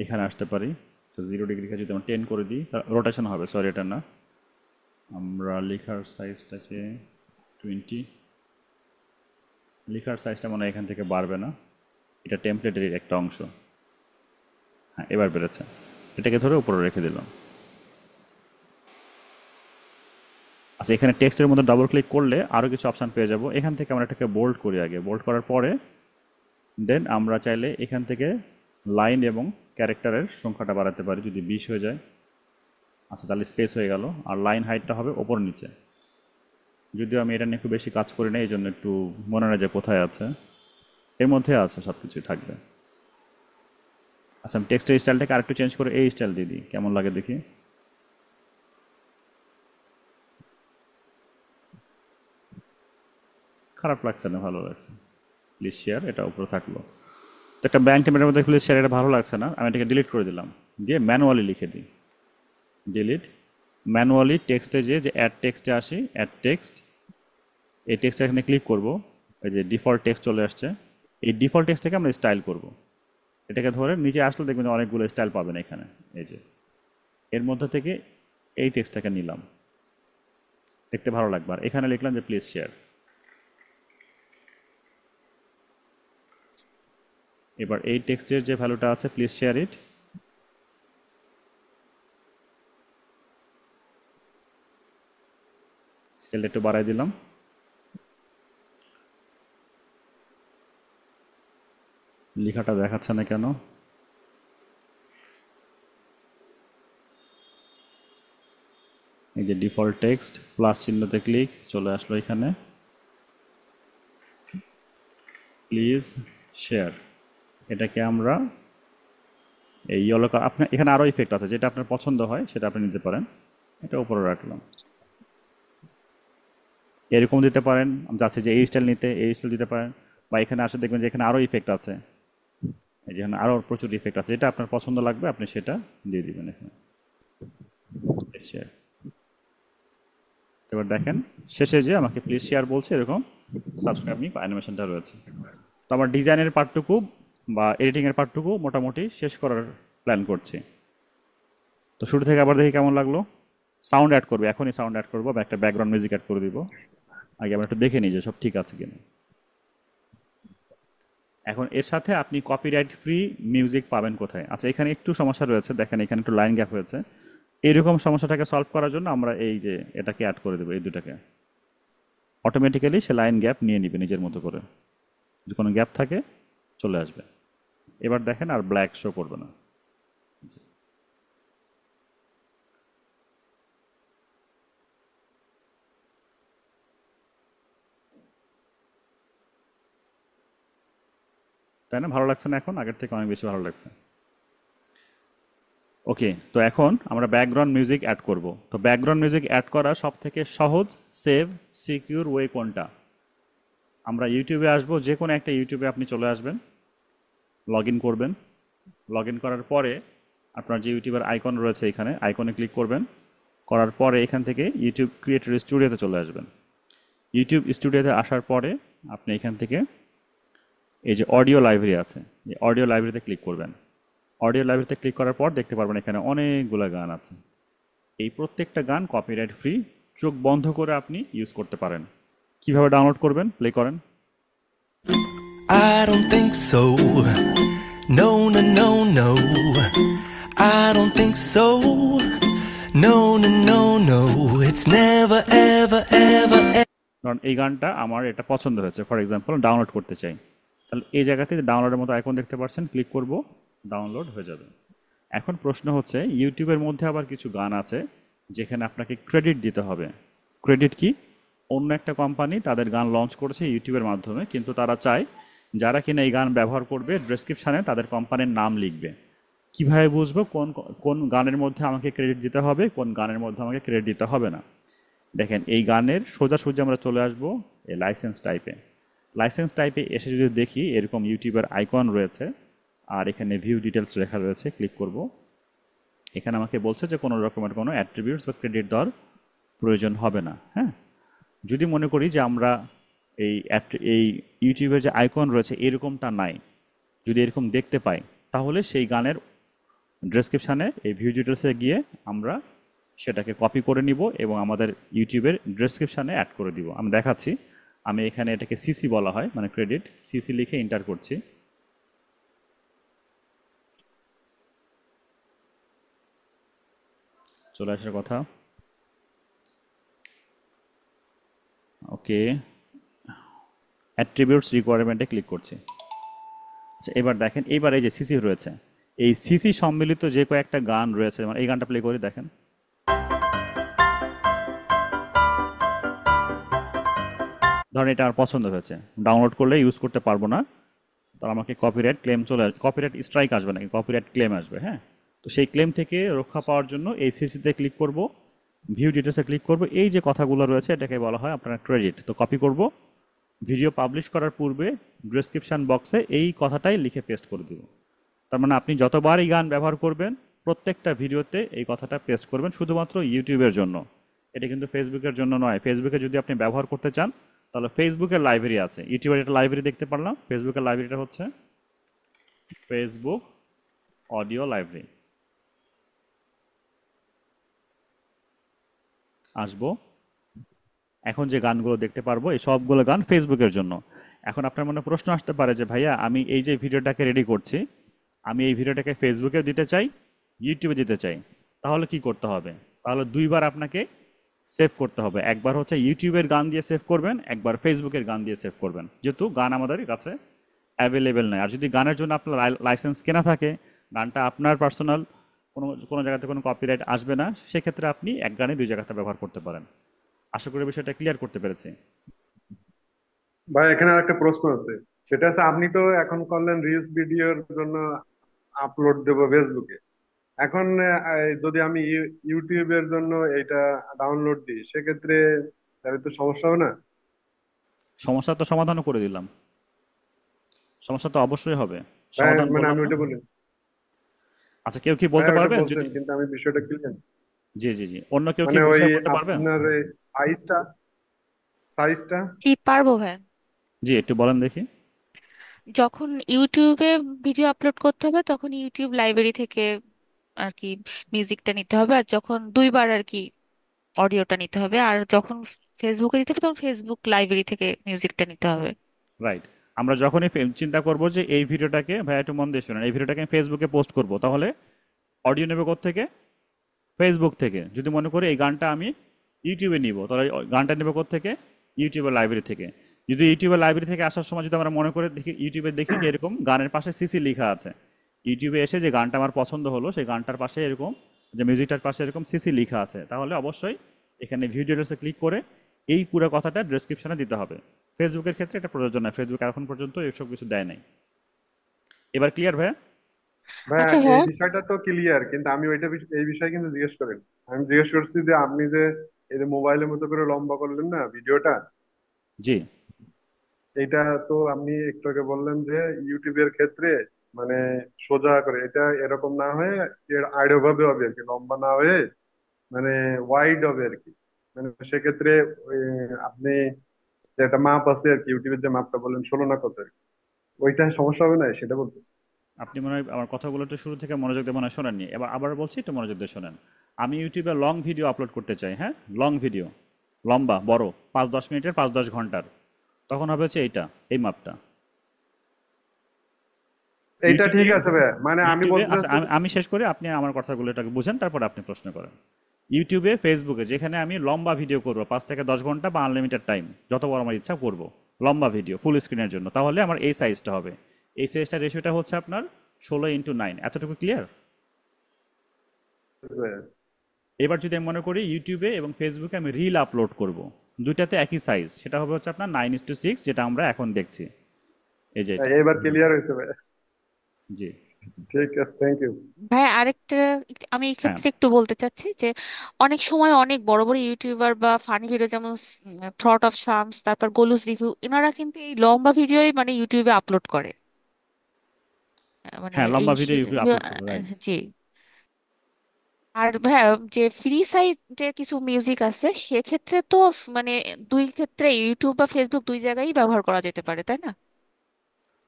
Speaker 1: এখানে আসতে পারি। তো 0 ডিগ্রিকে যদি আমরা 10 করে দিই, রোটেশন হবে, সরি এটা না, আমরা লেখার সাইজটাকে 20, লেখার সাইজটা মনে হয় এখান থেকে বাড়বে না, এটা টেমপ্লেটের একটা অংশ। হ্যাঁ, এবার বেড়েছে, এটাকে ধরে উপরে রেখে দিলাম। আচ্ছা, এখানে টেক্সটের মধ্যে ডাবল ক্লিক করলে আরও কিছু অপশান পেয়ে যাব। এখান থেকে আমরা এটাকে বোল্ড করি আগে, বোল্ড করার পরে দেন আমরা চাইলে এখান থেকে লাইন এবং ক্যারেক্টারের সংখ্যাটা বাড়াতে পারি, যদি 20 হয়ে যায়। আচ্ছা, তাহলে স্পেস হয়ে গেল, আর লাইন হাইটটা হবে ওপর নিচে। যদিও আমি এটা নিয়ে একটু বেশি কাজ করি না, এই জন্য একটু মনে হয় যে কোথায় আছে, এর মধ্যে আছে, সব কিছুই থাকবে। আচ্ছা, আমি টেক্সটের স্টাইলটাকে আরেকটু চেঞ্জ করে এই স্টাইল দিয়ে দিই, কেমন লাগে দেখি। খারাপ লাগছে না, ভালো লাগছে। প্লিজ শেয়ার এটা উপরে থাকলো। তো একটা ব্যাংক টেমের মধ্যে প্লিজ শেয়ার এটা ভালো লাগছে না, আমি এটাকে ডিলিট করে দিলাম, দিয়ে ম্যানুয়ালি লিখে দিই ডিলিট। ম্যানুয়ালি টেক্সটে যে অ্যাড টেক্সটে আসি, অ্যাড টেক্সট, এই টেক্সটটা এখানে ক্লিক করব, এই যে ডিফল্ট টেক্সট চলে আসছে, এই ডিফল্ট টেক্সটটাকে আমরা স্টাইল করব। এটাকে ধরে নিচে আসলে দেখবেন অনেকগুলো স্টাইল পাবেন এখানে, এই যে এর মধ্যে থেকে এই টেক্সটটাকে নিলাম, দেখতে ভালো লাগবে। আর এখানে লিখলাম যে প্লিজ শেয়ার। এবার এই টেক্সটের যে ভ্যালুটা আছে প্লিজ শেয়ার ইট, স্কেলটা একটু বাড়াই দিলাম। লেখাটা দেখাচ্ছে না কেন? এই যে ডিফল্ট টেক্সট প্লাস চিহ্নতে ক্লিক, চলে আসলো এখানে প্লিজ শেয়ার। এটাকে আমরা এই ইয়েলো কালার, আপনার এখানে আরও ইফেক্ট আছে, যেটা আপনার পছন্দ হয় সেটা আপনি নিতে পারেন। এটা উপরে রাখলাম, এরকম দিতে পারেন। আমি চাচ্ছি যে এই স্টাইল নিতে, এই স্টাইল দিতে পারেন, বা এখানে আসে দেখবেন যে এখানে আরও ইফেক্ট আছে, এই যেখানে আরও প্রচুর ইফেক্ট আছে, যেটা আপনার পছন্দ লাগবে আপনি সেটা দিয়ে দিবেন এখানে। শেয়ার। এবার দেখেন শেষে যে আমাকে প্লিজ শেয়ার বলছে, এরকম সাবস্ক্রাইব মি বা অ্যানিমেশনটা রয়েছে। তো আমার ডিজাইনের পার্টটুকু বা এডিটিংয়ের পার্টটুকু মোটামুটি শেষ করার প্ল্যান করছি। তো শুরু থেকে আবার দেখি কেমন লাগলো। সাউন্ড অ্যাড করবো, এখনই সাউন্ড অ্যাড করবো, বা একটা ব্যাকগ্রাউন্ড মিউজিক অ্যাড করে দিব। আগে আমরা একটু দেখে নিই যে সব ঠিক আছে কিনা। এখন এর সাথে আপনি কপিরাইট ফ্রি মিউজিক পাবেন কোথায়? আচ্ছা, এখানে একটু সমস্যা রয়েছে, দেখেন এখানে একটু লাইন গ্যাপ হয়েছে। এইরকম সমস্যাটাকে সলভ করার জন্য আমরা এই যে এটাকে অ্যাড করে দেবো, এই দুটাকে অটোমেটিক্যালি সে লাইন গ্যাপ নিয়ে নিবে নিজের মতো করে, যদি কোনো গ্যাপ থাকে চলে আসবে। এবার দেখেন আর ব্ল্যাক শো করবে না। তাই না? ভালো লাগছে না এখন? আগের থেকে অনেক বেশি ভালো লাগছে। ওকে, তো এখন আমরা ব্যাকগ্রাউন্ড মিউজিক অ্যাড করব। তো ব্যাকগ্রাউন্ড মিউজিক অ্যাড করা সব থেকে সহজ, সেভ, সিকিউর ওয়ে কোনটা? আমরা ইউটিউবে আসবো, যে কোনো একটা ইউটিউবে আপনি চলে আসবেন, লগ ইন করবেন। লগ ইন করার পরে আপনার যে ইউটিউবের আইকন রয়েছে এখানে, আইকনে ক্লিক করবেন। করার পরে এখান থেকে ইউটিউব ক্রিয়েটর স্টুডিওতে চলে আসবেন। ইউটিউব স্টুডিওতে আসার পরে আপনি এখান থেকে এই যে অডিও লাইব্রেরি আছে, এই অডিও লাইব্রেরিতে ক্লিক করবেন। অডিও লাইব্রেরিতে ক্লিক করার পর দেখতে পারবেন এখানে অনেকগুলো গান আছে। এই প্রত্যেকটা গান কপিরাইট ফ্রি, চোখ বন্ধ করে আপনি ইউজ করতে পারেন। কিভাবে ডাউনলোড করবেন? প্লে করেন।
Speaker 6: I don't think so. No, no, no, no. think so. No, no, no, no, it's never, ever, ever, ever.
Speaker 1: কারণ এই গানটা আমার এটা পছন্দ হয়েছে, ফর এক্সাম্পল ডাউনলোড করতে চাই, তাহলে এই জায়গাতে ডাউনলোডের মতো আইকন দেখতে পাচ্ছেন, ক্লিক করব, ডাউনলোড হয়ে যাবে। এখন প্রশ্ন হচ্ছে ইউটিউবের মধ্যে আবার কিছু গান আছে যেখানে আপনাকে ক্রেডিট দিতে হবে। ক্রেডিট কি? অন্য একটা কোম্পানি তাদের গান লঞ্চ করেছে ইউটিউবের মাধ্যমে, কিন্তু তারা চায় যারা কিনা এই গান ব্যবহার করবে ডেসক্রিপশানে তাদের কোম্পানির নাম লিখবে। কিভাবে বুঝবো কোন কোন গানের মধ্যে আমাকে ক্রেডিট দিতে হবে, কোন গানের মধ্যে আমাকে ক্রেডিট দিতে হবে না? দেখেন এই গানের সোজাসুজি আমরা চলে আসবো এই লাইসেন্স টাইপে। লাইসেন্স টাইপে এসে যদি দেখি এরকম ইউটিউবের আইকন রয়েছে আর এখানে ভিউ ডিটেলস লেখা রয়েছে, ক্লিক করব। এখানে আমাকে বলছে যে কোনো রকমের কোনো অ্যাট্রিবিউটস বা ক্রেডিট দেওয়ার প্রয়োজন হবে না। হ্যাঁ, যদি মনে করি যে আমরা এই ইউটিউবের যে আইকন রয়েছে এরকমটা নাই, যদি এরকম দেখতে পাই, তাহলে সেই গানের ডেসক্রিপশানে এই ভিউ ডিটেলসে গিয়ে আমরা সেটাকে কপি করে নিব এবং আমাদের ইউটিউবের ডেসক্রিপশানে অ্যাড করে দিব। আমি দেখাচ্ছি, আমি এখানে এটাকে সিসি বলা হয়, মানে ক্রেডিট, সিসি লিখে এন্টার করছি। চলে আসার কথা। ওকে, অ্যাট্রিবিউটস রিকোয়ারমেন্টে ক্লিক করছি। আচ্ছা, এবার দেখেন, এইবার এই যে সিসি রয়েছে, এই সিসি সম্মিলিত যে কয়েকটা গান রয়েছে, মানে এই গানটা প্লে করে দেখেন। ধরেন এটা আমার পছন্দ হয়েছে, ডাউনলোড করলে ইউজ করতে পারবো না, তাহলে আমাকে কপিরাইট ক্লেম কপিরাইট স্ট্রাইক আসবে নাকি, কপিরাইট ক্লেম আসবে। হ্যাঁ, তো সেই ক্লেম থেকে রক্ষা পাওয়ার জন্য এই সিসিতে ক্লিক করব, ভিউ ডিটেলসে ক্লিক করব। এই যে কথাগুলো রয়েছে এটাকে বলা হয় আপনার ক্রেডিট। তো কপি করব, ভিডিও পাবলিশ করার পূর্বে ডেসক্রিপশন বক্সে এই কথাটাই লিখে পেস্ট করে দিব। তার মানে আপনি যতবার এই গান ব্যবহার করবেন প্রত্যেকটা ভিডিওতে এই কথাটা পেস্ট করবেন, শুধুমাত্র ইউটিউবের জন্য। এটা কিন্তু ফেসবুকের জন্য নয়। ফেসবুকে যদি আপনি ব্যবহার করতে চান তাহলে ফেসবুকের লাইব্রেরি আছে, ইউটিউবের একটা লাইব্রেরি দেখতে পারলাম, ফেসবুকের লাইব্রেরিটা হচ্ছে ফেসবুক অডিও লাইব্রেরি। আসবো, এখন যে গানগুলো দেখতে পারবো এই সবগুলো গান ফেসবুকের জন্য। এখন আপনার মনে প্রশ্ন আসতে পারে যে ভাইয়া আমি এই যে ভিডিওটাকে রেডি করছি, আমি এই ভিডিওটাকে ফেসবুকে দিতে চাই, ইউটিউবে দিতে চাই, তাহলে কি করতে হবে? তাহলে দুইবার আপনাকে সেভ করতে হবে। একবার হচ্ছে ইউটিউবের গান দিয়ে সেভ করবেন, একবার ফেসবুকের গান দিয়ে সেভ করবেন, যেহেতু গান আমাদের কাছে অ্যাভেলেবেল নেই। আর যদি গানের জন্য আপনার লাইসেন্স কেনা থাকে, গানটা আপনার পার্সোনাল, কোনো কোনো জায়গাতে কোনো কপিরাইট আসবে না, সেক্ষেত্রে আপনি এক গানে দুই জায়গাতে ব্যবহার করতে পারেন। আশা করি বিষয়টা ক্লিয়ার করতে পেরেছি।
Speaker 5: ভাই এখানে একটা প্রশ্ন আছে, সেটা হচ্ছে আপনি তো এখন করলেন রিলস ভিডিওর জন্য আপলোড দেবো ফেসবুকে। এখন যদি আমি ইউটিউবের জন্য এটা ডাউনলোড দিই, সেক্ষেত্রে তাহলে তো সমস্যা হবে না?
Speaker 1: সমস্যা তো সমাধানও করে দিলাম, সমস্যা তো অবশ্যই হবে,
Speaker 5: ভাই
Speaker 1: সমাধান
Speaker 5: মানে
Speaker 1: করলাম
Speaker 5: আমি
Speaker 1: না।
Speaker 5: ওইটা বলি।
Speaker 1: আচ্ছা, কেউ কি
Speaker 5: ভাই
Speaker 1: বলতে
Speaker 5: ওটা
Speaker 1: পারবেন
Speaker 5: বলছেন
Speaker 1: যদি,
Speaker 5: কিন্তু আমি বিষয়টা ক্লিয়ার।
Speaker 1: জি জি জি, অন্য কেউ কি
Speaker 5: মানে ওই
Speaker 1: বুঝিয়ে বলতে পারবেন?
Speaker 5: আপনার সাইজটা সাইজটা
Speaker 4: জি, পারবো ভাই।
Speaker 1: জি, একটু বলেন দেখি।
Speaker 4: যখন ইউটিউবে ভিডিও আপলোড করতে হবে তখন ইউটিউব লাইব্রেরি থেকে আর কি মিউজিকটা নিতে হবে, আর যখন দুইবার আর কি অডিওটা নিতে হবে, আর যখন ফেসবুকে দিতে হবে তখন ফেসবুক লাইব্রেরি থেকে মিউজিকটা নিতে হবে।
Speaker 1: রাইট, আমরা যখনই চিন্তা করব যে এই ভিডিওটাকে, ভাই একটু মন দিয়ে শোনেন, এই ভিডিওটাকে আমি ফেসবুকে পোস্ট করব, তাহলে অডিও নেবে থেকে ফেসবুক থেকে। যদি মনে করি এই গানটা আমি ইউটিউবে নিব, তাহলে ওই গানটা নেবে থেকে ইউটিউবের লাইব্রেরি থেকে। যদি ইউটিউবের লাইব্রেরি থেকে আসার সময় যদি আমরা মনে করে দেখি, ইউটিউবে দেখি যে এরকম গানের পাশে সিসি লেখা আছে, ইউটিউবে এসে যে গানটা আমার পছন্দ হলো সেই গানটার পাশে এরকম, যে মিউজিকটার পাশে এরকম সিসি লেখা আছে, তাহলে অবশ্যই এখানে ভিউ ডিটেলসে ক্লিক করে এই পুরো কথাটা ডেসক্রিপশনে দিতে হবে। ফেসবুকের ক্ষেত্রে এটা প্রয়োজন নয়, ফেসবুক এখন পর্যন্ত এইসব কিছু দেয় নাই। এবার ক্লিয়ার ভাইয়া?
Speaker 5: ভাই
Speaker 4: আচ্ছা
Speaker 5: এই
Speaker 4: ভাইয়া,
Speaker 5: বিষয়টা তো ক্লিয়ার, কিন্তু আমি ওইটা এই বিষয়ে কিন্তু জিজ্ঞেস করেন। আমি জিজ্ঞেস করছি যে আপনি যে এই যে মোবাইলের মতো করে লম্বা করলেন না ভিডিওটা,
Speaker 1: জি,
Speaker 5: এটা তো আপনি একটু আগে বললেন যে ইউটিউবের ক্ষেত্রে মানে সোজা করে এটা এরকম না হয়ে এর আড়ো ভাবে হবে আর কি, লম্বা না হয়ে মানে ওয়াইড হবে আর কি। মানে সেক্ষেত্রে ওই আপনি যে একটা মাপ আছে আর কি, ইউটিউবের যে মাপটা বললেন 16 না কত আর কি, ওইটা সমস্যা হবে না সেটা বলতেছি।
Speaker 1: আপনি মনে হয় আমার কথাগুলো একটু শুরু থেকে মনোযোগ দিয়ে মনে হয় শোনেননি, এবার আবার বলছি, একটু মনোযোগ দিয়ে শোনেন। আমি ইউটিউবে লং ভিডিও আপলোড করতে চাই, হ্যাঁ, লং ভিডিও, লম্বা বড়, 5-10 মিনিটের, 5-10 ঘন্টার, তখন হবে হচ্ছে এইটা, এই মাপটা।
Speaker 5: এটা
Speaker 1: ইউটিউবে
Speaker 5: ঠিক আছে ভাইয়া, মানে আমি
Speaker 1: ইউটিউবে
Speaker 5: বলতে
Speaker 1: আচ্ছা
Speaker 5: চাচ্ছি
Speaker 1: আমি শেষ করে আপনি আমার কথাগুলো এটাকে বুঝেন, তারপর আপনি প্রশ্ন করেন। ইউটিউবে ফেসবুকে যেখানে আমি লম্বা ভিডিও করবো 5 থেকে 10 ঘন্টা বা আনলিমিটেড টাইম যত বড় আমার ইচ্ছা করব, লম্বা ভিডিও ফুল স্ক্রিনের জন্য, তাহলে আমার এই সাইজটা হবে। এই সাইজটা রেশিওটা হচ্ছে আপনার 16:9, এতটুকু ক্লিয়ার?
Speaker 5: ভাইয়া।
Speaker 1: এবার যদি আমি মনে করি ইউটিউবে এবং ফেসবুকে আমি রিল আপলোড করব, দুইটাতে একই সাইজ, সেটা হবে হচ্ছে আপনার 9:6, যেটা আমরা এখন দেখছি, এই যে এটা।
Speaker 5: এবার ক্লিয়ার হয়েছে ভাইয়া।
Speaker 1: জি।
Speaker 5: ঠিক আছে, থ্যাংক ইউ।
Speaker 4: ভাই আরেকটা আমি এই
Speaker 1: হ্যাঁ
Speaker 4: ক্ষেত্রে একটু বলতে চাচ্ছি যে অনেক সময় অনেক বড় বড় ইউটিউবার বা ফানি ভিডিও যেমন থ্রট অফ শামস, তারপর গোলুস রিভিউ, এনারা কিন্তু এই লম্বা ভিডিওই মানে ইউটিউবে আপলোড করে। মানে
Speaker 1: হ্যাঁ,
Speaker 4: এই
Speaker 1: লম্বা ভিডিও ইউটিউবে আপলোড করবো, রাইট।
Speaker 4: জি। আর ভাইয়া যে ফ্রি সাইজের কিছু মিউজিক আছে সেক্ষেত্রে তো মানে দুই ক্ষেত্রে ইউটিউব বা ফেসবুক দুই জায়গায় ব্যবহার করা যেতে পারে, তাই না?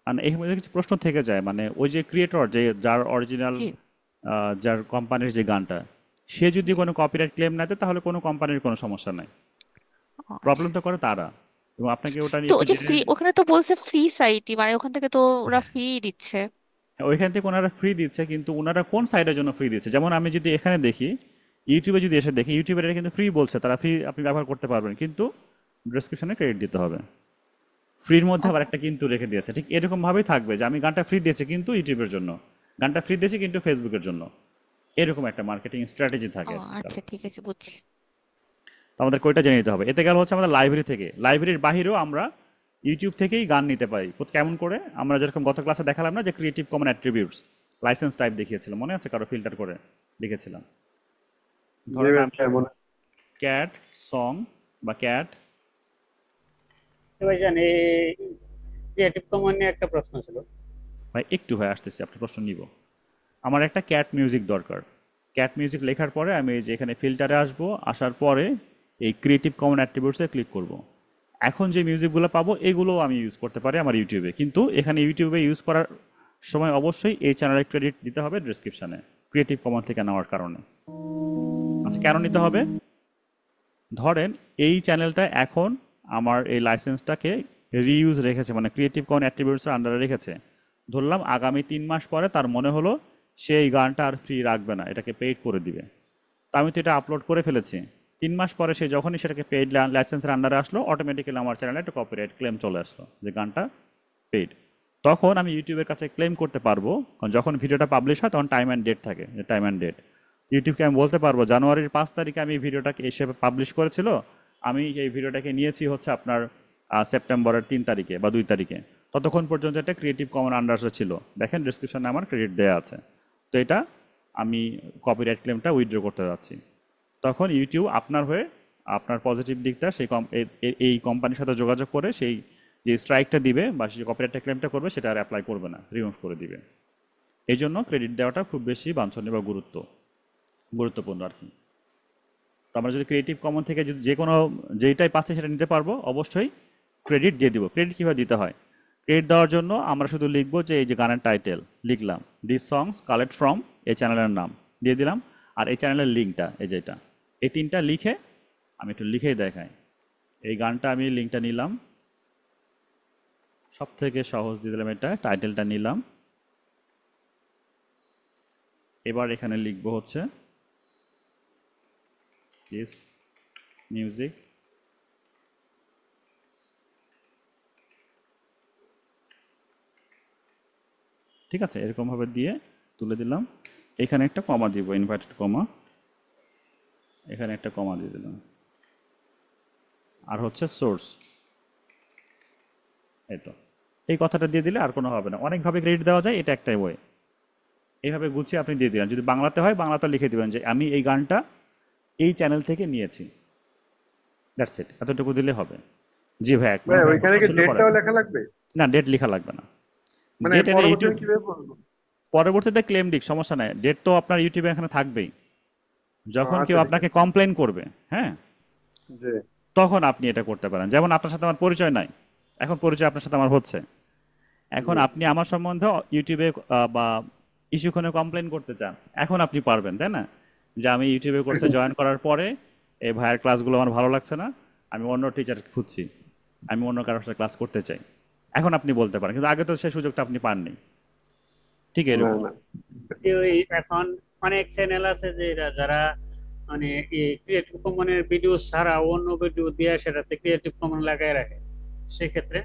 Speaker 1: আর এই মধ্যে কিছু প্রশ্ন থেকে যায়, মানে ওই যে ক্রিয়েটর, যে যার অরিজিনাল,
Speaker 4: জি।
Speaker 1: যার কোম্পানির যে গানটা, সে যদি কোনো কপিরাইট ক্লেম না দেয় তাহলে কোনো কোম্পানির কোনো সমস্যা নাই।
Speaker 4: ও, আচ্ছা।
Speaker 1: প্রবলেমটা করে তারা, এবং আপনাকে ওটা
Speaker 4: তো
Speaker 1: নিয়ে একটু
Speaker 4: ওই যে
Speaker 1: জেনে
Speaker 4: ফ্রি, ওখানে তো বলছে ফ্রি সাইটই, মানে ওখান থেকে তো ওরা ফ্রি দিচ্ছে।
Speaker 1: ওইখান থেকে ওনারা ফ্রি দিচ্ছে, কিন্তু ওনারা কোন সাইডের জন্য ফ্রি দিচ্ছে? যেমন আমি যদি এখানে দেখি, ইউটিউবে যদি এসে দেখি, ইউটিউবের এটা কিন্তু ফ্রি বলছে, তারা ফ্রি আপনি ব্যবহার করতে পারবেন, কিন্তু ডেসক্রিপশনে ক্রেডিট দিতে হবে। ফ্রির মধ্যে আবার একটা কিন্তু রেখে দিয়েছে, ঠিক এরকম ভাবেই থাকবে যে আমি গানটা ফ্রি দিয়েছি কিন্তু ইউটিউবের জন্য, গানটা ফ্রি দিয়েছি কিন্তু ফেসবুকের জন্য, এরকম একটা মার্কেটিং স্ট্র্যাটেজি
Speaker 4: ও
Speaker 1: থাকে আর কি
Speaker 4: আচ্ছা,
Speaker 1: তাদের।
Speaker 4: ঠিক আছে, বুঝছি।
Speaker 1: তো আমাদের কয়টা জেনে নিতে হবে। এতে গেল হচ্ছে আমাদের লাইব্রেরি থেকে, লাইব্রেরির বাহিরেও আমরা ইউটিউব থেকেই গান নিতে পারি। কেমন করে? আমরা যেরকম গত ক্লাসে দেখালাম না যে creative common attributes licence type দেখিয়েছিলাম, মনে আছে? কারো ফিল্টার করে লিখেছিলাম।
Speaker 5: জি
Speaker 1: ধরেন আমি
Speaker 5: ভাইয়া, মনে আছে।
Speaker 1: ক্যাট সং বা ক্যাট,
Speaker 3: তো ভাইজান এই ক্রিয়েটিভ কমন নিয়ে একটা প্রশ্ন ছিল।
Speaker 1: ভাই একটু হয়ে আসতেছি, আপনার প্রশ্ন নিব। আমার একটা ক্যাট মিউজিক দরকার। ক্যাট মিউজিক লেখার পরে আমি এই যে এখানে ফিল্টারে আসবো, আসার পরে এই ক্রিয়েটিভ কমন অ্যাট্রিবিউটসে ক্লিক করব। এখন যে মিউজিকগুলো পাবো এগুলোও আমি ইউজ করতে পারি আমার ইউটিউবে, কিন্তু এখানে ইউটিউবে ইউজ করার সময় অবশ্যই এই চ্যানেলের ক্রেডিট দিতে হবে ডেসক্রিপশনে, ক্রিয়েটিভ কমন থেকে নেওয়ার কারণে। আচ্ছা, কেন নিতে হবে? ধরেন এই চ্যানেলটা এখন আমার এই লাইসেন্সটাকে রিইউজ রেখেছে, মানে ক্রিয়েটিভ কমন অ্যাট্রিবিউটসের আন্ডারে রেখেছে। ধরলাম আগামী 3 মাস পরে তার মনে হলো সে এই গানটা আর ফ্রি রাখবে না, এটাকে পেইড করে দিবে। তো আমি তো এটা আপলোড করে ফেলেছি। 3 মাস পরে সে যখনই সেটাকে পেইড লাইসেন্সের আন্ডারে আসলো, অটোমেটিক্যালি আমার চ্যানেলে একটা কপিরাইট ক্লেম চলে আসলো যে গানটা পেইড। তখন আমি ইউটিউবের কাছে ক্লেম করতে পারবো, কারণ যখন ভিডিওটা পাবলিশ হয় তখন টাইম অ্যান্ড ডেট থাকে, যে টাইম অ্যান্ড ডেট। ইউটিউবকে আমি বলতে পারবো জানুয়ারির 5 তারিখে আমি ভিডিওটাকে এসে পাবলিশ করেছিল, আমি এই ভিডিওটাকে নিয়েছি হচ্ছে আপনার সেপ্টেম্বরের 3 তারিখে বা 2 তারিখে। ততক্ষণ পর্যন্ত এটা ক্রিয়েটিভ কমন আন্ডারসে ছিল, দেখেন ডিসক্রিপশনে আমার ক্রেডিট দেওয়া আছে। তো এটা আমি কপিরাইট ক্লেমটা উইথড্র করতে যাচ্ছি, তখন ইউটিউব আপনার হয়ে আপনার পজিটিভ দিকটা সেই এই কোম্পানির সাথে যোগাযোগ করে সেই যে স্ট্রাইকটা দিবে বা সেই কপিরাইট ক্লেমটা করবে সেটা আর অ্যাপ্লাই করবে না, রিমুভ করে দিবে। এই জন্য ক্রেডিট দেওয়াটা খুব বেশি বাঞ্ছনীয় বা গুরুত্বপূর্ণ আর কি। তো আমরা যদি ক্রিয়েটিভ কমন থেকে যদি যে কোনো যেইটাই পাচ্ছে সেটা নিতে পারবো, অবশ্যই ক্রেডিট দিয়ে দিব। ক্রেডিট কীভাবে দিতে হয়? ক্রেডিট দেওয়ার জন্য আমরা শুধু লিখবো যে এই যে গানের টাইটেল লিখলাম, দিস সংস কালেক্ট ফ্রম, এই চ্যানেলের নাম দিয়ে দিলাম, আর এই চ্যানেলের লিঙ্কটা এই যেটা, এই 3টা লিখে আমি একটু লিখেই দেখাই। এই গানটা আমি লিঙ্কটা নিলাম, সব থেকে সহজ দিয়ে দিলাম, এটা টাইটেলটা নিলাম। এবার এখানে লিখবো হচ্ছে দিস মিউজিক ঠিক আছে, এরকমভাবে দিয়ে তুলে দিলাম। এখানে একটা কমা দিব, ইনভার্টেড কমা, এখানে একটা কমা দিয়ে দিলাম, আর হচ্ছে সোর্স, এই তো। এই কথাটা দিয়ে দিলে আর কোনো হবে না, অনেকভাবে ক্রেডিট দেওয়া যায়, এটা একটাই ওয়ে। এইভাবে গুছিয়ে আপনি দিয়ে দিলেন। যদি বাংলাতে হয় বাংলাতে লিখে দিবেন যে আমি এই গানটা এই চ্যানেল থেকে নিয়েছি, দ্যাটস ইট, এতটুকু দিলে হবে। জি ভাই,
Speaker 5: ভাই ওইখানে কি
Speaker 1: পছন্দ করেন?
Speaker 5: ডেটটাও লেখা লাগবে?
Speaker 1: না, ডেট লেখা লাগবে না।
Speaker 5: মানে
Speaker 1: ডেট এনে
Speaker 5: পরবর্তীতে
Speaker 1: ইউটিউব
Speaker 5: কিভাবে বুঝবো?
Speaker 1: পরবর্তীতে ক্লেম দিক, সমস্যা নাই, ডেট তো আপনার ইউটিউবে এখানে থাকবেই। যখন
Speaker 5: আচ্ছা
Speaker 1: কেউ
Speaker 5: ঠিক
Speaker 1: আপনাকে
Speaker 5: আছে।
Speaker 1: কমপ্লেন করবে, হ্যাঁ,
Speaker 5: জি।
Speaker 1: তখন আপনি এটা করতে পারেন। যেমন আপনার সাথে আমার পরিচয় নাই, এখন পরিচয় আপনার সাথে আমার হচ্ছে, এখন
Speaker 5: জি।
Speaker 1: আপনি আমার সম্বন্ধে ইউটিউবে বা ইস্যুখনে কমপ্লেন করতে চান, এখন আপনি পারবেন, তাই না? যে আমি ইউটিউবে কোর্সে জয়েন করার পরে এই ভাইয়ের ক্লাসগুলো আমার ভালো লাগছে না, আমি অন্য টিচার খুঁজছি, আমি অন্য কারোর সাথে ক্লাস করতে চাই, এখন আপনি বলতে পারেন, কিন্তু আগে তো সেই সুযোগটা আপনি পাননি। ঠিক
Speaker 5: না
Speaker 1: এরকম।
Speaker 5: না।
Speaker 3: যে ওই এখন অনেক চ্যানেল আছে যে যারা মানে এই ক্রিয়েটিভ কমনের ভিডিও ছাড়া অন্য ভিডিও দিয়ে সেটাতে ক্রিয়েটিভ কমন লাগাই রাখে। সেক্ষেত্রে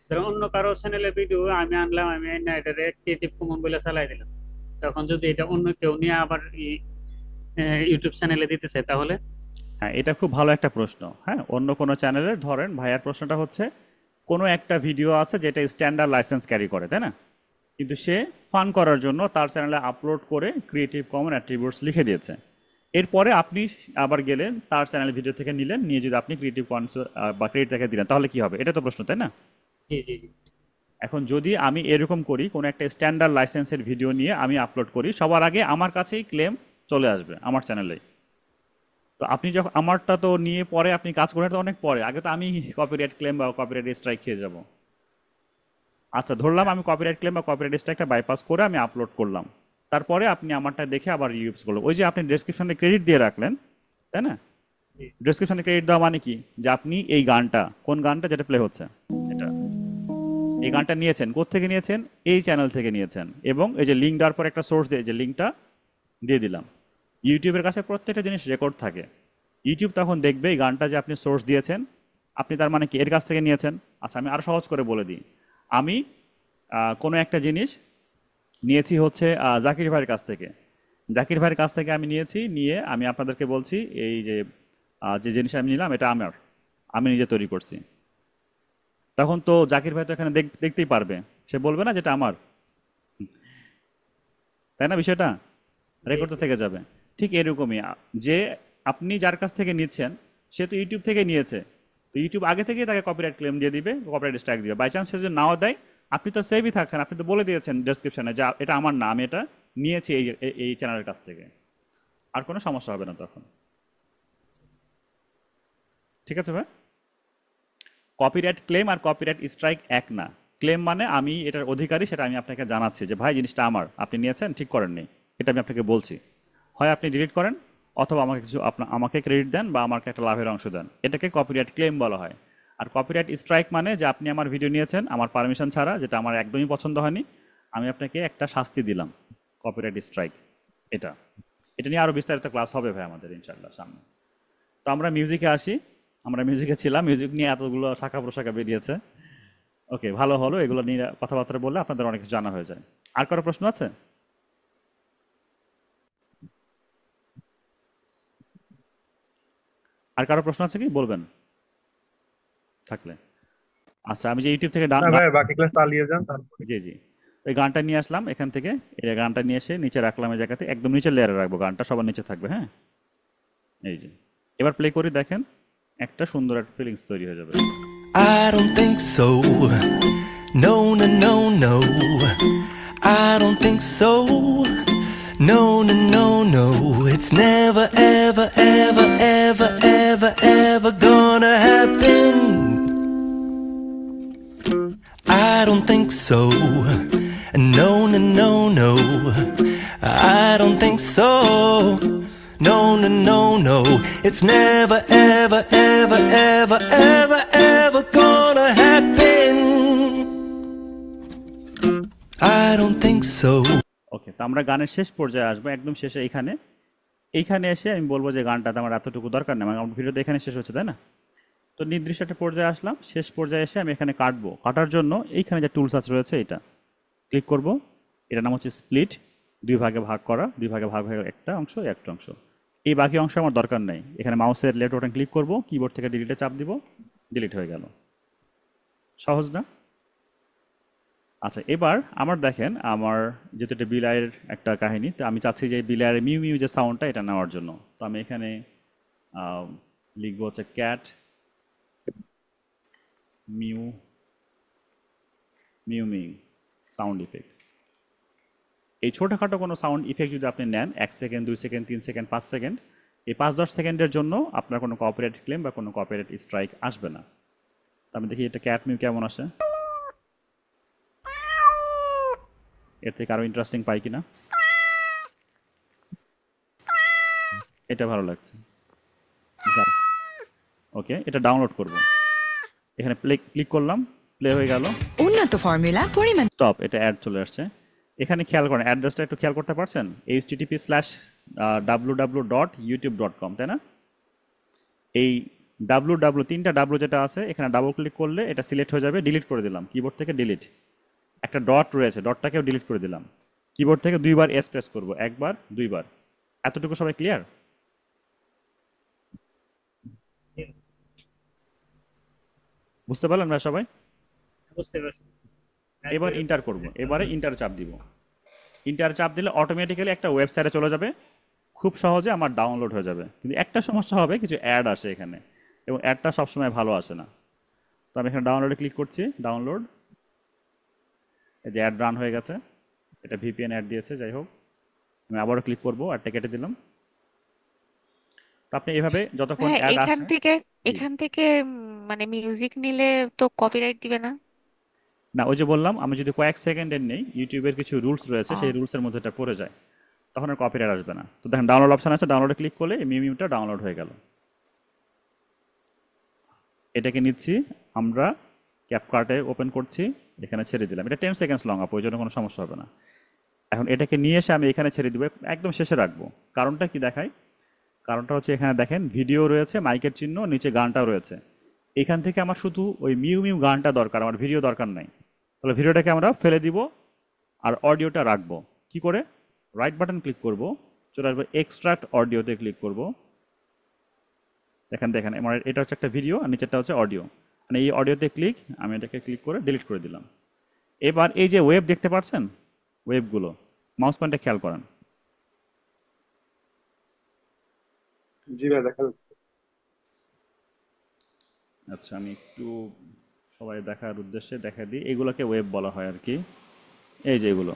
Speaker 3: ধরো অন্য কারো চ্যানেলের ভিডিও আমি আনলাম, আমি এনে এটারে ক্রিয়েটিভ কমন বলে চালাই দিলাম, তখন যদি এটা অন্য কেউ নিয়ে আবার ইউটিউব চ্যানেলে দিতে চায় তাহলে?
Speaker 1: হ্যাঁ, এটা খুব ভালো একটা প্রশ্ন। হ্যাঁ, অন্য কোনো চ্যানেলের ধরেন ভাইয়ার প্রশ্নটা হচ্ছে কোনো একটা ভিডিও আছে যেটা স্ট্যান্ডার্ড লাইসেন্স ক্যারি করে, তাই না? কিন্তু সে ফান করার জন্য তার চ্যানেলে আপলোড করে ক্রিয়েটিভ কমন অ্যাট্রিবিউটস লিখে দিয়েছে। এরপরে আপনি আবার গেলেন তার চ্যানেল ভিডিও থেকে নিলেন, নিয়ে যদি আপনি ক্রিয়েটিভ কমন্স বা ক্রেডিট তাকে দিলেন, তাহলে কি হবে? এটা তো প্রশ্ন, তাই না?
Speaker 3: জি জি জি।
Speaker 1: এখন যদি আমি এরকম করি, কোনো একটা স্ট্যান্ডার্ড লাইসেন্সের ভিডিও নিয়ে আমি আপলোড করি, সবার আগে আমার কাছেই ক্লেম চলে আসবে আমার চ্যানেলেই। তো আপনি যখন আমারটা তো নিয়ে পরে আপনি কাজ করেন তো অনেক পরে, আগে তো আমি কপিরাইট ক্লেম বা কপিরাইট স্ট্রাইক খেয়ে যাব। আচ্ছা, ধরলাম আমি কপিরাইট ক্লেম বা কপিরাইট স্ট্রাইকটা বাইপাস করে আমি আপলোড করলাম, তারপরে আপনি আমারটা দেখে আবার ইউজ করলেন। ওই যে আপনি ডেসক্রিপশনে ক্রেডিট দিয়ে রাখলেন, তাই না?
Speaker 3: জি।
Speaker 1: ডেসক্রিপশনে ক্রেডিট দেওয়া মানে কি, যে আপনি এই গানটা, কোন গানটা যেটা প্লে হচ্ছে, এটা এই গানটা নিয়েছেন, কোত্থেকে নিয়েছেন? এই চ্যানেল থেকে নিয়েছেন, এবং এই যে লিঙ্ক দেওয়ার পর একটা সোর্স দিয়ে যে লিঙ্কটা দিয়ে দিলাম। ইউটিউবের কাছে প্রত্যেকটা জিনিস রেকর্ড থাকে। ইউটিউব তখন দেখবে এই গানটা যে আপনি সোর্স দিয়েছেন, আপনি তার মানে কি এর কাছ থেকে নিয়েছেন। আচ্ছা, আমি আরো সহজ করে বলে দিই। আমি কোনো একটা জিনিস নিয়েছি হচ্ছে জাকির ভাইয়ের কাছ থেকে। জাকির ভাইয়ের কাছ থেকে আমি নিয়েছি, নিয়ে আমি আপনাদেরকে বলছি এই যে যে জিনিস আমি নিলাম এটা আমার, আমি নিজে তৈরি করছি। তখন তো জাকির ভাই তো এখানে দেখতেই পারবে, সে বলবে না যেটা আমার, তাই না? বিষয়টা রেকর্ড তো থেকে যাবে। ঠিক এরকমই যে আপনি যার কাছ থেকে নিচ্ছেন সে তো ইউটিউব থেকে নিয়েছে, তো ইউটিউব আগে থেকেই তাকে কপিরাইট ক্লেম দিয়ে দিবে, কপিরাইট স্ট্রাইক দিবে। বাই চান্স সে যদি নাও দেয়, আপনি তো সেভই থাকছেন, আপনি তো বলে দিয়েছেন ডেসক্রিপশনে যে এটা আমার না, আমি এটা নিয়েছি এই চ্যানেলের কাছ থেকে। আর কোনো সমস্যা হবে না তখন। ঠিক আছে ভাই? কপিরাইট ক্লেম আর কপিরাইট স্ট্রাইক এক না। ক্লেম মানে আমি এটার অধিকারী, সেটা আমি আপনাকে জানাচ্ছি যে ভাই জিনিসটা আমার, আপনি নিয়েছেন, ঠিক করেননি, এটা আমি আপনাকে বলছি। হয় আপনি ডিলিট করেন, অথবা আমাকে কিছু আমাকে ক্রেডিট দেন বা আমাকে একটা লাভের অংশ দেন, এটাকে কপিরাইট ক্লেম বলা হয়। আর কপিরাইট স্ট্রাইক মানে যে আপনি আমার ভিডিও নিয়েছেন আমার পারমিশন ছাড়া, যেটা আমার একদমই পছন্দ হয়নি, আমি আপনাকে একটা শাস্তি দিলাম, কপিরাইট স্ট্রাইক। এটা এটা নিয়ে আরও বিস্তারিত ক্লাস হবে ভাই আমাদের ইনশাল্লাহ সামনে। তো আমরা মিউজিকে আসি। আমরা মিউজিকে ছিলাম, মিউজিক নিয়ে এতগুলো শাখা প্রশাখা বেরিয়েছে। ওকে, ভালো হলো, এগুলো নিয়ে কথাবার্তা বললে আপনাদের অনেক কিছু জানা হয়ে যায়। আর কারো প্রশ্ন আছে? আর কারো প্রশ্ন আছে কি বলবেন থাকলে? আচ্ছা, আমি যে ইউটিউব থেকে
Speaker 5: না ভাই, বাকি ক্লাস চালিয়ে যান তারপরে।
Speaker 1: জি জি, এই গানটা নিয়ে আসলাম এখান থেকে, এই গানটা নিয়ে এসে নিচে রাখলাম, এই জায়গাতে একদম নিচে লেয়ারে রাখবো, গানটা সবার নিচে থাকবে। হ্যাঁ, এই যে এবার প্লে করি, দেখেন একটা সুন্দর একটা ফিলিংস তৈরি হয়ে যাবে।
Speaker 6: I don't think so. No, no, no, no. I don't think so. No, no, no, no. It's never, ever, ever, ever, ever, ever gonna happen. I don't think so. No, no, no, no. I don't think so. No, no, no, no. It's never, ever, ever, ever, ever, ever gonna happen. I don't think so.
Speaker 1: ওকে, তো আমরা গানের শেষ পর্যায়ে আসবো, একদম শেষে এইখানে। এইখানে এসে আমি বলবো যে গানটাতে আমার এতটুকু দরকার নেই, আমার ভিডিওটা এখানে শেষ হচ্ছে, তাই না? তো নির্দিষ্ট একটা পর্যায়ে আসলাম, শেষ পর্যায়ে এসে আমি এখানে কাটবো। কাটার জন্য এইখানে যে টুলস আছে রয়েছে, এটা ক্লিক করব। এটার নাম হচ্ছে স্প্লিট, দুই ভাগে ভাগ করা, দুই ভাগে ভাগ হয়ে একটা অংশ, একটা অংশ। এই বাকি অংশ আমার দরকার নেই। এখানে মাউসের লেফট বাটন ক্লিক করব, কিবোর্ড থেকে ডিলিটে চাপ দিব, ডিলিট হয়ে গেল। সহজ না? আচ্ছা, এবার আমার দেখেন, আমার যেহেতু এটা বিলায়ের একটা কাহিনী, তো আমি চাচ্ছি যে বিলায়ের মিউ মিউ যে সাউন্ডটা এটা নেওয়ার জন্য। তো আমি এখানে লিখবো হচ্ছে cat mu mu mu sound effect. এই ছোটোখাটো কোনো সাউন্ড ইফেক্ট যদি আপনি নেন, 1 সেকেন্ড, 2 সেকেন্ড, 3 সেকেন্ড, 5 সেকেন্ড, এই 5-10 সেকেন্ডের জন্য আপনার কোনো কপিরাইট ক্লেম বা কোনো কপিরাইট স্ট্রাইক আসবে না। তো আমি দেখি এটা ক্যাট মিউ কেমন আসে, এর থেকে আরও ইন্টারেস্টিং পাই কিনা। এটা ভালো লাগছে। ওকে, এটা ডাউনলোড করব। এখানে প্লে ক্লিক করলাম, প্লে হয়ে গেল।
Speaker 7: উন্নত ফর্মুলা পরিমাণ
Speaker 1: স্টপ, এটা অ্যাড চলে আসছে। এখানে খেয়াল করেন, অ্যাড্রেসটা একটু খেয়াল করতে পারছেন, http://www.youtube.com, তাই না? এই তিনটা ডাব্লু যেটা আছে, এখানে ডাবল ক্লিক করলে এটা সিলেক্ট হয়ে যাবে। ডিলিট করে দিলাম কিবোর্ড থেকে, ডিলিট। একটা ডট রয়েছে, ডটটাকেও ডিলিট করে দিলাম। কিবোর্ড থেকে দুইবার এস প্রেস করবো, একবার দুইবার। এতটুকু সবাই ক্লিয়ার? বুঝতে পারলেন ভাই সবাই?
Speaker 3: বুঝতে পারছি।
Speaker 1: এবার ইন্টার করব, এবারে ইন্টার চাপ দিব। ইন্টার চাপ দিলে অটোমেটিক্যালি একটা ওয়েবসাইটে চলে যাবে, খুব সহজে আমার ডাউনলোড হয়ে যাবে। কিন্তু একটা সমস্যা হবে, কিছু অ্যাড আসে এখানে, এবং অ্যাডটা সবসময় ভালো আসে না। তো আমি এখানে ডাউনলোডে ক্লিক করছি, ডাউনলোড। এই যে অ্যাড রান হয়ে গেছে, এটা ভিপিএন অ্যাড দিয়েছে, যাই হোক। আমি আবারও ক্লিক করবো, অ্যাডটা কেটে দিলাম। তো আপনি এভাবে যতক্ষণ
Speaker 4: হ্যাঁ,
Speaker 1: অ্যাড
Speaker 4: এখান
Speaker 1: আসে।
Speaker 4: থেকে
Speaker 1: জি।
Speaker 4: এখান থেকে মানে মিউজিক নিলে তো কপিরাইট দিবে না?
Speaker 1: না, ওই যে বললাম, আমি যদি কয়েক সেকেন্ডের নেই, ইউটিউবের কিছু রুলস রয়েছে,
Speaker 4: ও,
Speaker 1: সেই রুলসের মধ্যে এটা পড়ে যায়, তখন আর কপিরাইট আসবে না। তো দেখেন ডাউনলোড অপশন আছে, ডাউনলোডে ক্লিক করলে এই মিউটা ডাউনলোড হয়ে গেল। এটাকে নিচ্ছি আমরা, ক্যাপকার্টে ওপেন করছি, এখানে ছেড়ে দিলাম। এটা 10 সেকেন্ডস লং আপ, ওই জন্য কোনো সমস্যা হবে না। এখন এটাকে নিয়ে এসে আমি এখানে ছেড়ে দিব, একদম শেষে রাখবো। কারণটা কি দেখাই? কারণটা হচ্ছে এখানে দেখেন ভিডিও রয়েছে, মাইকের চিহ্ন, নিচে গানটাও রয়েছে। এখান থেকে আমার শুধু ওই মিউ মিউ গানটা দরকার, আমার ভিডিও দরকার নাই। তাহলে ভিডিওটাকে আমরা ফেলে দিব, আর অডিওটা রাখবো। কি করে? রাইট বাটন ক্লিক করব, চলে আসবো এক্সট্রাক্ট অডিওতে ক্লিক করব। দেখেন দেখেন আমার এটা হচ্ছে একটা ভিডিও, আর নিচেরটা হচ্ছে অডিও। মানে এই অডিওতে ক্লিক, আমি এটাকে ক্লিক করে ডিলিট করে দিলাম। এবার এই যে ওয়েব দেখতে পাচ্ছেন, ওয়েবগুলো মাউস পয়েন্টে খেয়াল করেন।
Speaker 5: জি ভাই, দেখা যাচ্ছে।
Speaker 1: আচ্ছা, আমি একটু সবাই দেখার উদ্দেশ্যে দেখা দিই। এগুলোকে ওয়েব বলা হয় আর কি। এই যে এগুলো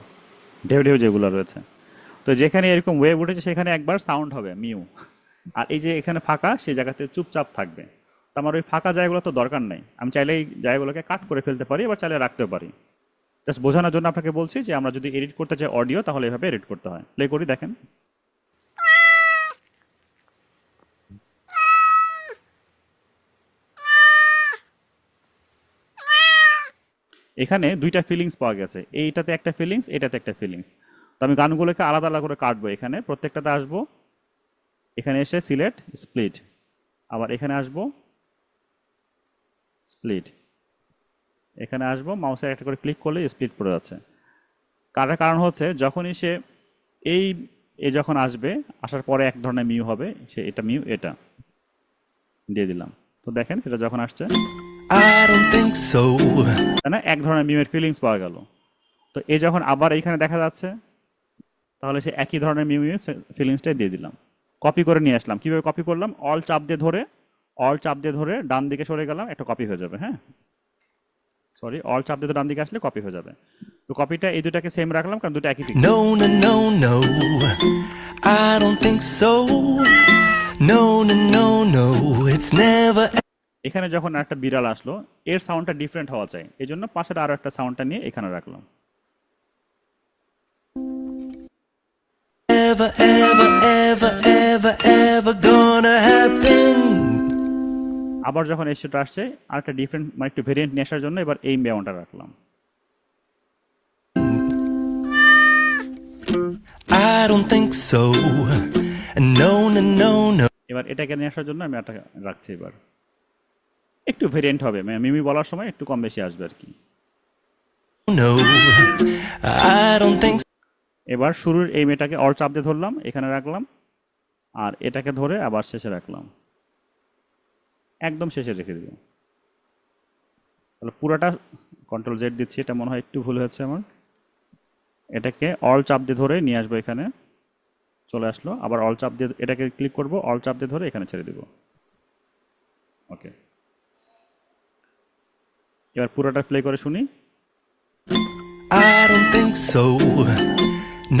Speaker 1: ঢেউ ঢেউ যেগুলো রয়েছে, তো যেখানে এরকম ওয়েব উঠেছে সেখানে একবার সাউন্ড হবে মিউ, আর এই যে এখানে ফাঁকা, সেই জায়গাতে চুপচাপ থাকবে। তো আমার ওই ফাঁকা জায়গাগুলো তো দরকার নেই, আমি চাইলে এই জায়গাগুলোকে কাট করে ফেলতে পারি, আবার চাইলে রাখতেও পারি। জাস্ট বোঝানোর জন্য আপনাকে বলছি যে আমরা যদি এডিট করতে চাই অডিও, তাহলে এভাবে এডিট করতে হয়। প্লে করি, দেখেন। এখানে দুইটা ফিলিংস পাওয়া গেছে, এইটাতে একটা ফিলিংস, এটাতে একটা ফিলিংস। তো আমি গানগুলোকে আলাদা আলাদা করে কাটবো। এখানে প্রত্যেকটাতে আসবো, এখানে এসে সিলেক্ট স্প্লিট, আবার এখানে আসবো স্প্লিট, এখানে আসবো, মাউসের একটা করে ক্লিক করলে স্প্লিট পড়ে যাচ্ছে। কারণ হচ্ছে যখনই সে এই যখন আসবে, আসার পরে এক ধরনের মিউ হবে, সে এটা মিউ, এটা দিয়ে দিলাম। তো দেখেন এটা যখন আসছে,
Speaker 6: I don't think so.
Speaker 1: তাই না, এক ধরনের মিউয়ের ফিলিংস পাওয়া গেল। তো এই যখন আবার এইখানে দেখা যাচ্ছে, তাহলে সে একই ধরনের মিউ ফিলিংসটাই দিয়ে দিলাম। কপি করে নিয়ে আসলাম। কিভাবে কপি করলাম? অল চাপ দিয়ে ধরে ডান দিকে সরে গেলাম, একটা কপি হয়ে যাবে। হ্যাঁ, সরি, অল চাপ দিয়ে ডান দিকে আসলে কপি হয়ে যাবে। তো কপিটা এই দুটাকে সেম রাখলাম, কারণ দুটো একই pixel.
Speaker 6: No, no, no, no. I don't think so. No, no, no, no. It's never
Speaker 1: এখানে যখন একটা বিড়াল আসলো, এর সাউন্ডটা ডিফারেন্ট হওয়া চাই, এই জন্য পাশের আরো একটা সাউন্ডটা নিয়ে এখানে রাখলাম।
Speaker 6: ever, ever, ever, ever, ever gonna happen.
Speaker 1: আবার যখন এই সেটা আসছে, আর একটা ডিফারেন্ট, মানে একটু ভেরিয়েন্ট নিয়ে আসার জন্য এবার এই ব্যাউনটা রাখলাম।
Speaker 6: I don't think so. No, no, no, no.
Speaker 1: এবার এটাকে নিয়ে আসার জন্য আমি একটা রাখছি। এবার একটু ভেরিয়েন্ট হবে, মানে মিমি বলার সময় একটু কম বেশি আসবে আর কি।
Speaker 6: No, I don't think so.
Speaker 1: এবার শুরুর এই মেয়েটাকে অল চাপ দিয়ে ধরলাম, এখানে রাখলাম, আর এটাকে ধরে আবার শেষে রাখলাম, একদম শেষে রেখে দিব। তাহলে পুরোটা কন্ট্রোল জেড দিচ্ছি, এটা মনে হয় একটু ভুল হয়েছে আমার। এটাকে অল চাপ দিয়ে ধরে নিয়ে আসবো, এখানে চলে আসলো। আবার অল চাপ দিয়ে এটাকে ক্লিক করব, অল চাপ দিয়ে ধরে এখানে ছেড়ে দিব। ওকে, এবার পুরোটা প্লে করে শুনি।
Speaker 6: I don't think so.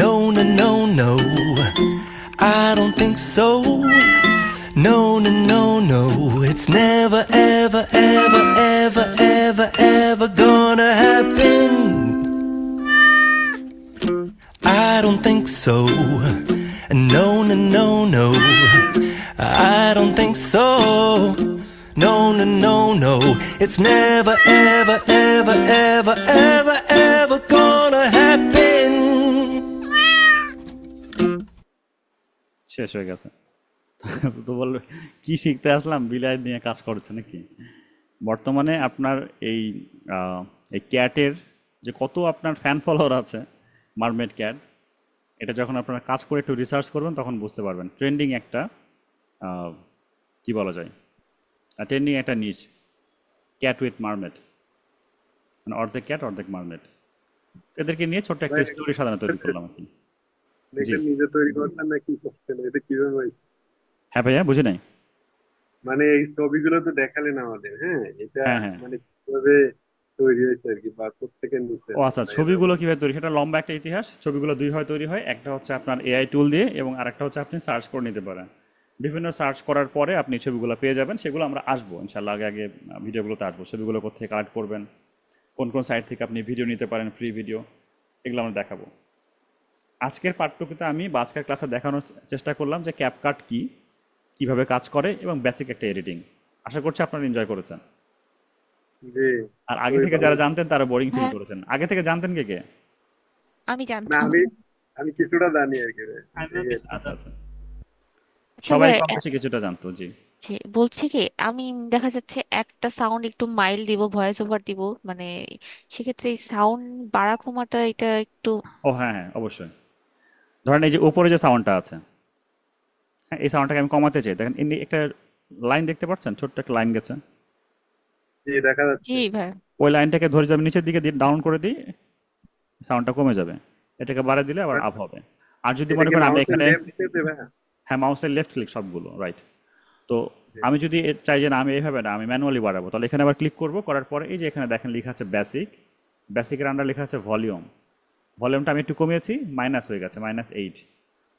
Speaker 6: No, no, no, no. I don't think so. No, no, no, no. It's never, ever, ever, ever, ever, ever gonna happen. I don't think so. No, no, no, no. I don't think so. No, no, no, no. It's never, ever, ever, ever, ever, ever gonna happen.
Speaker 1: শেষ হয়ে গেছে। তো বলবে কি শিখতে আসলাম, বিলাই নিয়ে কাজ করছে নাকি? বর্তমানে আপনার এই এই ক্যাটের যে কত আপনার ফ্যান ফলোয়ার আছে, মারমেড ক্যাট, এটা যখন আপনারা কাজ করে একটু রিসার্চ করবেন তখন বুঝতে পারবেন ট্রেন্ডিং একটা আহ, কি বলা যায়, ট্রেন্ডিং একটা নিচ, ক্যাট উইথ মারমেড, মানে অর্ধেক ক্যাট অর্ধেক মারমেড। এদেরকে নিয়ে ছোট্ট একটা
Speaker 5: ভাই
Speaker 1: স্টোরি সাজানো তৈরি করলাম আর কি। জি।
Speaker 5: এটা নিজে তৈরি করছেন না কি করছেন, এটা কিভাবে হয়েছে?
Speaker 1: হ্যাঁ ভাইয়া, বুঝি নাই।
Speaker 5: মানে এই ছবিগুলো তো দেখালেন আমাদের, হ্যাঁ, এটা
Speaker 1: হ্যাঁ হ্যাঁ।
Speaker 5: মানে কিভাবে তৈরি হয়েছে আর কি, বা কোত্থেকে নিছেন
Speaker 1: ও আচ্ছা,
Speaker 5: মানে এরকম।
Speaker 1: ছবিগুলো কিভাবে তৈরি সেটা লম্বা একটা ইতিহাস। ছবিগুলো দুই হয় তৈরি হয়, একটা হচ্ছে আপনার এআই টুল দিয়ে এবং আরেকটা হচ্ছে আপনি সার্চ করে নিতে পারেন। বিভিন্ন সার্চ করার পরে আপনি ছবিগুলো পেয়ে যাবেন, সেগুলো আমরা আসবো ইনশাল্লাহ, আগে আগে ভিডিওগুলোতে আসবো। ছবিগুলো কোথেকে কালেক্ট করবেন, কোন কোন সাইট থেকে আপনি ভিডিও নিতে পারেন, ফ্রি ভিডিও, এগুলো আমরা দেখাবো। আজকের পাঠটুকুতে আমি বা আজকের ক্লাসে দেখানোর চেষ্টা করলাম যে ক্যাপকাট কি, কিভাবে কাজ করে এবং বেসিক একটা এডিটিং। আশা করছি আপনারা এনজয় করেছেন।
Speaker 5: জি,
Speaker 1: আর আগে
Speaker 5: খুবই
Speaker 1: থেকে
Speaker 5: ভালো।
Speaker 1: যারা জানতেন তারা বোরিং ফিল
Speaker 4: হ্যাঁ,
Speaker 1: করেছেন। আগে থেকে জানতেন কে কে?
Speaker 4: আমি
Speaker 5: না
Speaker 4: জানতাম।
Speaker 5: আমি আমি কিছুটা জানি আর কি,
Speaker 3: আমিও
Speaker 5: এই আর
Speaker 3: কিছুটা
Speaker 5: কি।
Speaker 1: আচ্ছা
Speaker 3: জানি।
Speaker 1: আচ্ছা,
Speaker 4: আচ্ছা
Speaker 1: সবাই
Speaker 4: ভাই,
Speaker 1: কম বেশি কিছুটা জানতো, জি।
Speaker 4: যে বলছি কি, আমি দেখা যাচ্ছে একটা সাউন্ড একটু মাইল্ড দিব, ভয়েস ওভার দিব, মানে সেক্ষেত্রে এই সাউন্ড বাড়া কমাটা এটা একটু।
Speaker 1: ও হ্যাঁ হ্যাঁ, অবশ্যই। ধরেন এই যে উপরে যে সাউন্ডটা আছে, হ্যাঁ, এই সাউন্ডটাকে আমি কমাতে চাই। দেখেন এমনি একটা লাইন দেখতে পাচ্ছেন, ছোট্ট একটা লাইন গেছে।
Speaker 5: জি, দেখা
Speaker 4: জি
Speaker 5: যাচ্ছে।
Speaker 4: ভাই।
Speaker 1: ওই লাইনটাকে ধরে যাবে নিচের দিকে দিয়ে ডাউন করে দিই, সাউন্ডটা কমে যাবে। এটাকে বাড়িয়ে দিলে আবার
Speaker 5: বাট
Speaker 1: আপ হবে। আর যদি
Speaker 5: এটা
Speaker 1: মনে
Speaker 5: কি
Speaker 1: করেন আমি
Speaker 5: মাউসের
Speaker 1: এখানে,
Speaker 5: লেফট দিকে দেবে? হ্যাঁ।
Speaker 1: হ্যাঁ মাউসের লেফট ক্লিক সবগুলো, রাইট। তো
Speaker 5: জি।
Speaker 1: আমি যদি চাই যে না আমি এইভাবে না, আমি ম্যানুয়ালি বাড়াবো, তাহলে এখানে আবার ক্লিক করব, করার পরে এই যে এখানে দেখেন লেখা আছে বেসিক, বেসিকের আন্ডার লেখা আছে ভলিউম। ভলিউমটা আমি একটু কমিয়েছি, মাইনাস হয়ে গেছে, -8।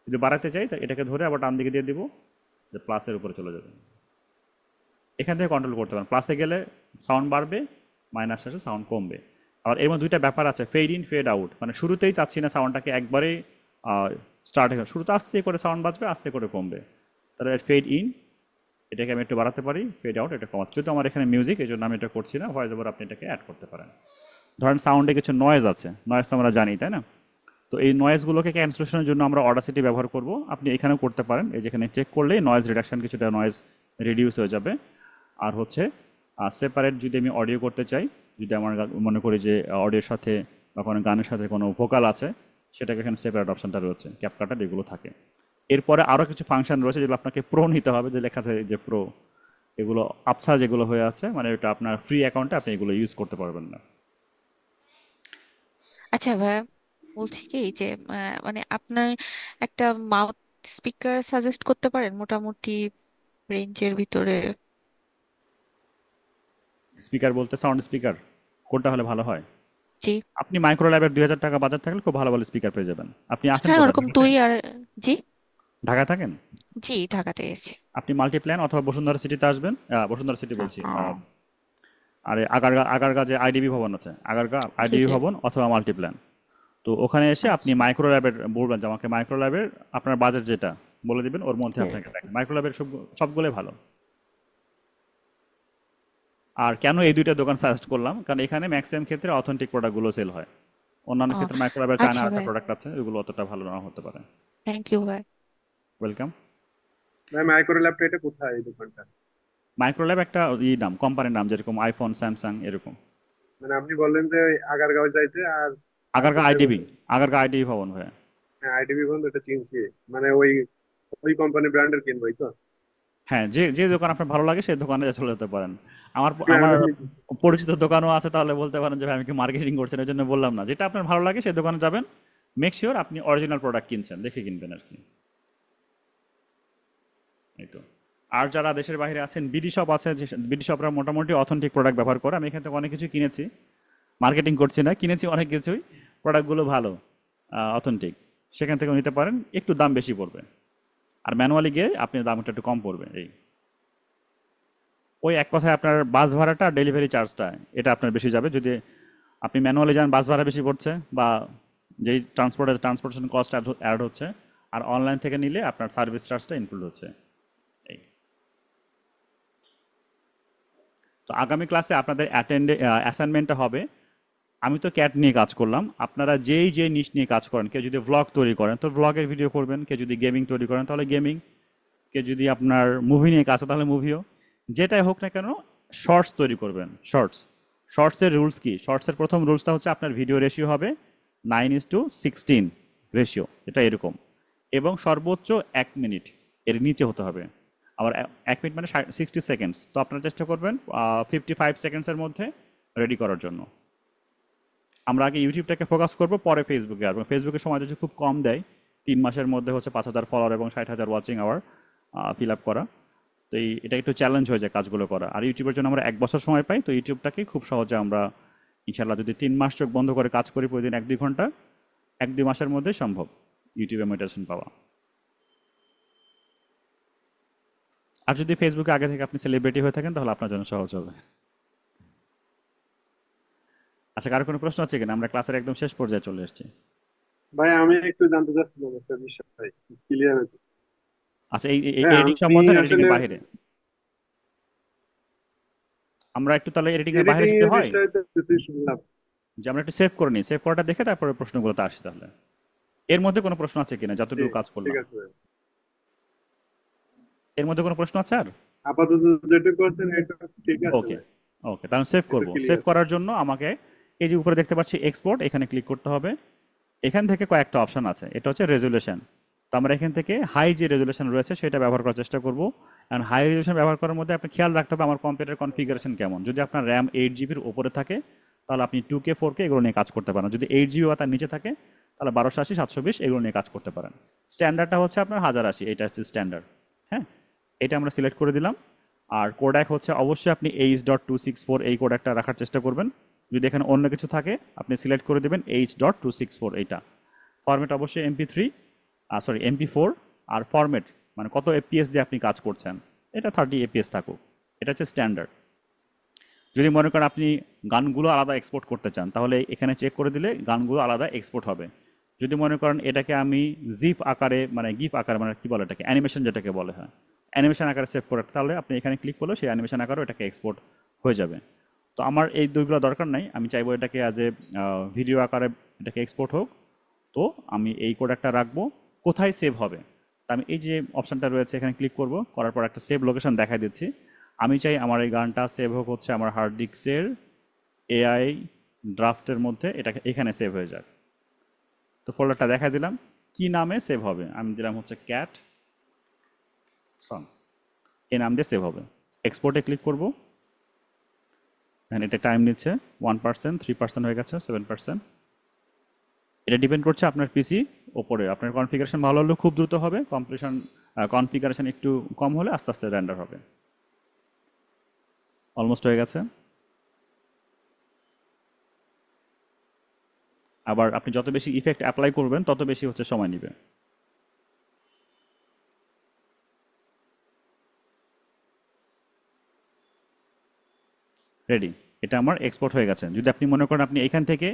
Speaker 1: যদি বাড়াতে চাই তো এটাকে ধরে আবার ডান দিকে দিয়ে দিব, যে প্লাসের উপরে চলে যাবে। এখান থেকে কন্ট্রোল করতে পারেন। প্লাসে গেলে সাউন্ড বাড়বে, মাইনাস আসলে সাউন্ড কমবে। আর এর মধ্যে দুইটা ব্যাপার আছে, ফেড ইন ফেড আউট, মানে শুরুতেই চাচ্ছি না সাউন্ডটাকে একবারেই স্টার্ট হয়ে, শুরুতে আস্তে করে সাউন্ড বাজবে, আস্তে করে কমবে। তাহলে ফেড ইন, এটাকে আমি একটু বাড়াতে পারি, ফেড আউট এটা কমাতে। যেহেতু আমার এখানে মিউজিক, এই জন্য আমি এটা করছি না, ভয়েস ওভার আপনি এটাকে অ্যাড করতে পারেন। ধরেন সাউন্ডে কিছু নয়েজ আছে, নয়েজ তো আমরা জানি তাই না? তো এই নয়েজগুলোকে ক্যান্সেলেশনের জন্য আমরা অডাসিটি ব্যবহার করব। আপনি এখানেও করতে পারেন, এই যেখানে চেক করলেই নয়েজ রিডাকশন, কিছুটা নয়েজ রিডিউস হয়ে যাবে। আর হচ্ছে সেপারেট যদি আমি অডিও করতে চাই, যদি আমার মনে করি যে অডিওর সাথে বা কোনো গানের সাথে কোনো ভোকাল আছে, সেটাকে এখানে সেপারেট অপশনটা রয়েছে, ক্যাপকাটার এগুলো থাকে। এরপরে আরও কিছু ফাংশন রয়েছে যেগুলো আপনাকে প্রো নিতে হবে, যে লেখা আছে যে প্রো, এগুলো আপসা যেগুলো হয়ে আছে, মানে এটা আপনার ফ্রি অ্যাকাউন্টে আপনি এগুলো ইউজ করতে পারবেন না।
Speaker 4: আচ্ছা ভাই, বলছি কি যে মানে আপনার একটা মাউথ স্পিকার সাজেস্ট করতে পারেন মোটামুটি রেঞ্জের ভিতরে?
Speaker 1: স্পিকার বলতে সাউন্ড স্পিকার কোনটা হলে ভালো হয়?
Speaker 4: জি।
Speaker 1: আপনি মাইক্রো ল্যাবের 2000 টাকা বাজার থাকলে খুব ভালো ভালো স্পিকার পেয়ে যাবেন। আপনি আছেন
Speaker 4: হ্যাঁ,
Speaker 1: কোথায়,
Speaker 4: ওরকম
Speaker 1: ঢাকাতে?
Speaker 4: দুই আর। জি।
Speaker 1: ঢাকা থাকেন?
Speaker 4: জি, ঢাকাতে গেছি।
Speaker 1: আপনি মাল্টিপ্ল্যান অথবা বসুন্ধরা সিটিতে আসবেন। বসুন্ধরা সিটি বলছি, আরে আগারগা, আগারগা যে আইডিবি ভবন আছে, আগারগা
Speaker 4: জি
Speaker 1: আইডিবি
Speaker 4: জি।
Speaker 1: ভবন অথবা মাল্টিপ্ল্যান। তো ওখানে এসে আপনি
Speaker 4: আচ্ছা।
Speaker 1: মাইক্রো ল্যাবের বলবেন যে আমাকে মাইক্রো ল্যাবের আপনার বাজেট যেটা বলে দিবেন, ওর মধ্যে
Speaker 4: হুম।
Speaker 1: আপনাকে দেখেন মাইক্রো ল্যাবের সবগুলোই ভালো। আর কেন এই দুইটা দোকান সাজেস্ট করলাম, কারণ এখানে ম্যাক্সিমাম ক্ষেত্রে অথেন্টিক প্রোডাক্টগুলো সেল হয়। অন্যান্য
Speaker 4: ও,
Speaker 1: ক্ষেত্রে মাইক্রো ল্যাবের চায়না
Speaker 4: আচ্ছা
Speaker 1: একটা
Speaker 4: ভাই,
Speaker 1: প্রোডাক্ট আছে, ওইগুলো অতটা ভালো না হতে পারে।
Speaker 4: থ্যাংক ইউ ভাই।
Speaker 1: ওয়েলকাম।
Speaker 5: ভাই মাইক্রো ল্যাপটপ এটা কোথায় এই দোকানটা?
Speaker 1: মাইক্রো ল্যাব একটা নাম, কোম্পানির নাম, যেরকম আইফোন, স্যামসাং এরকম।
Speaker 5: মানে আপনি বললেন যে ওই আগারগাঁও যাইতে আর আর
Speaker 1: আগারগা
Speaker 5: কোথায়
Speaker 1: আইডিবি,
Speaker 5: বললেন?
Speaker 1: আগারগা আইডিবি ভবন ভাইয়া।
Speaker 5: হ্যাঁ, আইডিবি বন্ধু, এটা চিনছি। মানে ওই ওই কোম্পানি ব্র্যান্ডের কিনবই তো?
Speaker 1: হ্যাঁ, যে যে দোকান আপনার ভালো লাগে সেই দোকানে চলে যেতে পারেন। আমার
Speaker 5: না,
Speaker 1: আমার
Speaker 5: আমি
Speaker 1: পরিচিত দোকানও আছে, তাহলে বলতে পারেন যে ভাই আমি কি মার্কেটিং করছেন, এই জন্য বললাম না। যেটা আপনার ভালো লাগে সেই দোকানে যাবেন, মেক শিওর আপনি অরিজিনাল প্রোডাক্ট কিনছেন, দেখে কিনবেন আর কি। এই তো। আর যারা দেশের বাইরে আছেন, বিডি শপ আছে, যে বিডি শপরা মোটামুটি অথেন্টিক প্রোডাক্ট ব্যবহার করে। আমি এখান থেকে অনেক কিছু কিনেছি, মার্কেটিং করছি না, কিনেছি অনেক কিছুই, প্রোডাক্টগুলো ভালো, অথেন্টিক। সেখান থেকেও নিতে পারেন, একটু দাম বেশি পড়বে। আর ম্যানুয়ালি গিয়ে আপনি দামটা একটু কম পড়বে। এই ওই এক কথায় আপনার বাস ভাড়াটা, ডেলিভারি চার্জটা, এটা আপনার বেশি যাবে। যদি আপনি ম্যানুয়ালি যান বাস ভাড়া বেশি পড়ছে, বা যেই ট্রান্সপোর্টেশন কস্ট অ্যাড হচ্ছে। আর অনলাইন থেকে নিলে আপনার সার্ভিস চার্জটা ইনক্লুড হচ্ছে। এই তো আগামী ক্লাসে আপনাদের অ্যাসাইনমেন্টটা হবে আমি তো ক্যাট নিয়ে কাজ করলাম, আপনারা যেই যে নিশ নিয়ে কাজ করেন, কেউ যদি ভ্লগ তৈরি করেন তো ভ্লগের ভিডিও করবেন, কেউ যদি গেমিং তৈরি করেন তাহলে গেমিং, কেউ যদি আপনার মুভি নিয়ে কাজ করে তাহলে মুভিও, যেটাই হোক না কেন শর্টস তৈরি করবেন। শর্টসের রুলস কি? শর্টসের প্রথম রুলসটা হচ্ছে আপনার ভিডিও রেশিও হবে 9:16 রেশিও, এটা এরকম, এবং সর্বোচ্চ 1 মিনিট এর নিচে হতে হবে। আবার 1 মিনিট মানে 60 সেকেন্ডস, তো আপনারা চেষ্টা করবেন 55 সেকেন্ডসের মধ্যে রেডি করার জন্য। আমরা আগে ইউটিউবটাকে ফোকাস করব, পরে ফেসবুকে আসবো। ফেসবুকে সময় যদি খুব কম দেয়, 3 মাসের মধ্যে হচ্ছে 5,000 ফলোয়ার এবং 60,000 ওয়াচিং আওয়ার ফিল আপ করা, তো এটা একটু চ্যালেঞ্জ হয়ে যায় কাজগুলো করা। আর ইউটিউবের জন্য আমরা 1 বছর সময় পাই, তো ইউটিউবটাকে খুব সহজে আমরা ইনশাল্লাহ যদি 3 মাস চোখ বন্ধ করে কাজ করি প্রতিদিন 1-2 ঘন্টা, 1-2 মাসের মধ্যে সম্ভব ইউটিউবে মোটিভেশন পাওয়া। আর যদি ফেসবুকে আগে থেকে আপনি সেলিব্রিটি হয়ে থাকেন তাহলে আপনার জন্য সহজ হবে। আচ্ছা, কারো কোনো প্রশ্ন আছে কিনা? আমরা ক্লাসের একদম শেষ পর্যায়ে চলে এসেছি।
Speaker 5: ভাই আমি একটু জানতে চাচ্ছিলাম একটা বিষয় ক্লিয়ার হয়েছে।
Speaker 1: আচ্ছা, এই
Speaker 5: ভাই
Speaker 1: এডিটিং
Speaker 5: আমি
Speaker 1: সম্বন্ধে, এডিটিং
Speaker 5: আসলে
Speaker 1: এর বাইরে আমরা একটু তাহলে এডিটিং এর বাইরে
Speaker 5: এডিটিং
Speaker 1: যদি
Speaker 5: এর
Speaker 1: হয়
Speaker 5: বিষয়টা কিছুই শুনলাম।
Speaker 1: যে আমরা একটু সেভ করে নিই, সেভ করাটা দেখে তারপরে প্রশ্নগুলোতে আসি। তাহলে এর মধ্যে কোনো প্রশ্ন আছে কিনা যতটুকু
Speaker 5: ঠিক
Speaker 1: কাজ
Speaker 5: ঠিক
Speaker 1: করলাম?
Speaker 5: আছে ভাই,
Speaker 1: এর মধ্যে কোনো প্রশ্ন আছে আর?
Speaker 5: আপাতত যেটুকু করছেন এটা ঠিক আছে
Speaker 1: ওকে,
Speaker 5: ভাই,
Speaker 1: ওকে, তাহলে সেভ
Speaker 5: এটা
Speaker 1: করব। Save
Speaker 5: clear.
Speaker 1: করার জন্য আমাকে এই যে উপরে দেখতে পাচ্ছি এক্সপোর্ট, এখানে ক্লিক করতে হবে। এখান থেকে কয়েকটা অপশন আছে, এটা হচ্ছে রেজুলেশন। তো আমরা এখান থেকে হাই যে রেজুলেশন রয়েছে সেটা ব্যবহার করার চেষ্টা করব। অ্যান্ড হাই রেজুলেশন ব্যবহার করার মধ্যে আপনি খেয়াল রাখতে হবে আমার কম্পিউটার কনফিগারেশন কেমন। যদি আপনার র্যাম 8 জিবির উপরে থাকে তাহলে আপনি 2K 4K এগুলো নিয়ে কাজ করতে পারেন। যদি 8 জিবি বা তার নিচে থাকে তাহলে 1280 720 এগুলো নিয়ে কাজ করতে পারেন। স্ট্যান্ডার্ডটা হচ্ছে আপনার 1080, এটা হচ্ছে স্ট্যান্ডার্ড। হ্যাঁ, এটা আমরা সিলেক্ট করে দিলাম। আর কোডাক হচ্ছে অবশ্যই আপনি H.264 এই কোডাকটা রাখার চেষ্টা করবেন। যদি এখানে অন্য কিছু থাকে আপনি সিলেক্ট করে দেবেন H.264 এইটা। ফরম্যাট অবশ্যই MP3, MP4। আর ফরম্যাট মানে কত এফপিএস দিয়ে আপনি কাজ করছেন, এটা 30 এফপিএস থাকুক, এটা হচ্ছে স্ট্যান্ডার্ড। যদি মনে করেন আপনি গানগুলো আলাদা এক্সপোর্ট করতে চান তাহলে এখানে চেক করে দিলে গানগুলো আলাদা এক্সপোর্ট হবে। যদি মনে করেন এটাকে আমি জিপ আকারে মানে গিফ আকারে মানে কি বলে এটাকে অ্যানিমেশন যেটাকে বলে, হয় অ্যানিমেশন আকারে সেভ করে, তাহলে আপনি এখানে ক্লিক করলে সেই অ্যানিমেশন আকারেও এটাকে এক্সপোর্ট হয়ে যাবে। তো আমার এই দুইগুলো দরকার নাই, আমি চাইবো এটাকে অ্যাজ এ ভিডিও আকারে এটাকে এক্সপোর্ট হোক। তো আমি এই প্রোডাক্টটা রাখবো, কোথায় সেভ হবে? তা আমি এই যে অপশানটা রয়েছে এখানে ক্লিক করব, করার পর একটা সেভ লোকেশন দেখাই দিচ্ছি। আমি চাই আমার এই গানটা সেভ হোক হচ্ছে আমার হার্ড ডিস্কের এআই ড্রাফটের মধ্যে, এটা এখানে সেভ হয়ে যাক। তো ফোল্ডারটা দেখাই দিলাম, কি নামে সেভ হবে আমি দিলাম হচ্ছে ক্যাট সং, এই নাম দিয়ে সেভ হবে। এক্সপোর্টে ক্লিক করব, এটা টাইম নিচ্ছে 1%, 3% হয়ে গেছে, 7%। এটা ডিপেন্ড করছে আপনার পিসি ওপরে। আপনার কনফিগারেশন ভালো হলে খুব দ্রুত হবে, কনফিগারেশন একটু কম হলে আস্তে আস্তে রেন্ডার হবে। অলমোস্ট হয়ে গেছে। আবার আপনি যত বেশি ইফেক্ট অ্যাপ্লাই করবেন তত বেশি হচ্ছে সময় নেবে। রেডি, এটা আমার এক্সপোর্ট হয়ে গেছে। যদি আপনি মনে করেন আপনি এখান থেকে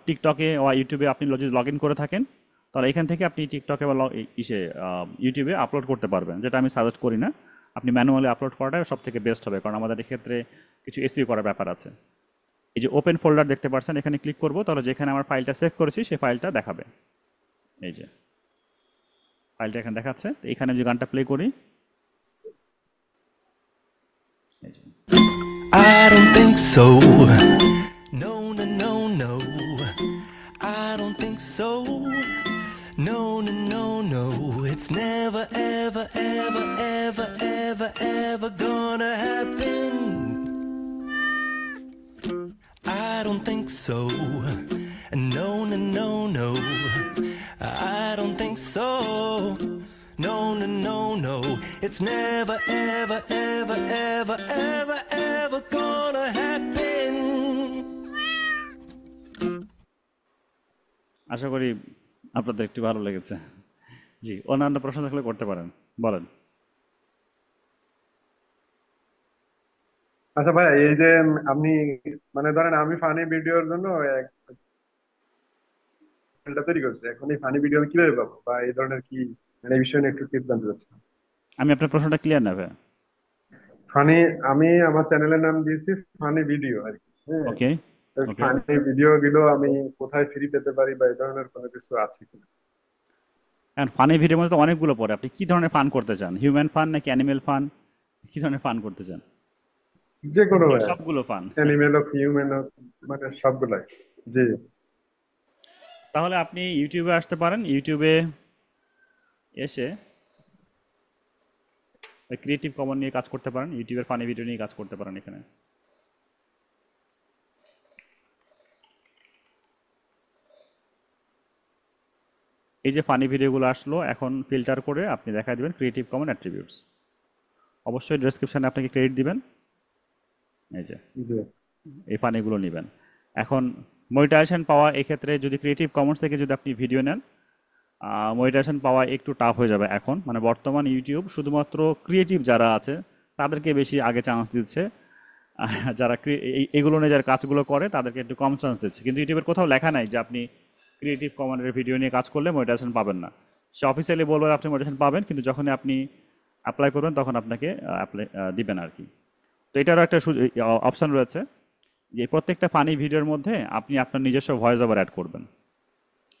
Speaker 1: টিকটকে বা ইউটিউবে আপনি যদি লগ ইন করে থাকেন তাহলে এখান থেকে আপনি টিকটকে বা ইউটিউবে আপলোড করতে পারবেন, যেটা আমি সাজেস্ট করি না। আপনি ম্যানুয়ালি আপলোড করাটা সব থেকে বেস্ট হবে, কারণ আমাদের এক্ষেত্রে কিছু এসইও করার ব্যাপার আছে। এই যে ওপেন ফোল্ডার দেখতে পাচ্ছেন, এখানে ক্লিক করব, তাহলে যেখানে আমার ফাইলটা সেভ করেছি সেই ফাইলটা দেখাবে। এই যে ফাইলটা এখানে দেখাচ্ছে, তো এখানে যে গানটা প্লে করি, এই যে
Speaker 6: I don't think so. No, no, no, no. I don't think so. No, no, no, no. It's never, ever, ever, ever, ever, ever gonna happen. I don't think so. No, no, no, no. I don't think so. No, no, no, no. It's never, ever, ever, ever, ever, ever gonna happen.
Speaker 1: আশা করি আপনাদের একটু ভালো লেগেছে। জি, অন্যান্য প্রশ্ন থাকলে করতে পারেন, বলেন।
Speaker 5: আচ্ছা ভাই, এই যে আপনি মানে ধরেন আমি ফানি ভিডিওর জন্য চ্যানেলটা তৈরি করছি, এখন এই ফানি ভিডিও আমি কিভাবে পাবো বা এই ধরনের কি, মানে এই বিষয়ে নিয়ে একটু টিপস জানতে চাচ্ছিলাম।
Speaker 1: আমি আপনার প্রশ্নটা ক্লিয়ার না ভাই?
Speaker 5: ফানি, আমি আমার চ্যানেলের নাম দিয়েছি ফানি ভিডিও আর কি, হ্যাঁ।
Speaker 1: ওকে।
Speaker 5: তো
Speaker 1: ওকে।
Speaker 5: ফানি ভিডিও গুলো আমি কোথায় ফ্রি পেতে পারি বা এই ধরনের কোনো কিছু আছে কিনা?
Speaker 1: এখন ফানি ভিডিওর মধ্যে তো অনেকগুলো পড়ে, আপনি কি ধরনের ফান করতে চান? হিউম্যান ফান নাকি অ্যানিমেল ফান? কি ধরনের ফান করতে চান?
Speaker 5: যে কোনো
Speaker 1: সবগুলো ফান।
Speaker 5: অ্যানিমেল হোক হিউম্যান হোক, মানে সবগুলাই। জি
Speaker 1: তাহলে আপনি ইউটিউবে আসতে পারেন, ইউটিউবে এসে ক্রিয়েটিভ কমন নিয়ে কাজ করতে পারেন, ইউটিউবের ফানি ভিডিও নিয়ে কাজ করতে পারেন এখানে। এই যে ফানি ভিডিওগুলো আসলো, এখন ফিল্টার করে আপনি দেখা দিবেন ক্রিয়েটিভ কমন অ্যাট্রিবিউটস। অবশ্যই ডেসক্রিপশনে আপনাকে ক্রেডিট দিবেন, এই যে
Speaker 5: জি
Speaker 1: এই ফানিগুলো নেবেন। এখন মনিটাইজেশন পাওয়া এক্ষেত্রে যদি ক্রিয়েটিভ কমন্স থেকে যদি আপনি ভিডিও নেন, মনিটাইজেশন পাওয়া একটু টাফ হয়ে যাবে এখন, মানে বর্তমান ইউটিউব শুধুমাত্র ক্রিয়েটিভ যারা আছে তাদেরকে বেশি আগে চান্স দিচ্ছে। যারা এগুলো নিয়ে যারা কাজগুলো করে তাদেরকে একটু কম চান্স দিচ্ছে, কিন্তু ইউটিউবের কোথাও লেখা নাই যে আপনি ক্রিয়েটিভ কমনের ভিডিও নিয়ে কাজ করলে মনিটাইজেশন পাবেন না। সে অফিসিয়ালি বলবে আপনি মনিটাইজেশন পাবেন, কিন্তু যখন আপনি অ্যাপ্লাই করবেন তখন আপনাকে অ্যাপ্লাই দিবেন আর কি। তো এটারও একটা অপশান রয়েছে যে প্রত্যেকটা ফানি ভিডিওর মধ্যে আপনি আপনার নিজস্ব ভয়েস ওভার অ্যাড করবেন।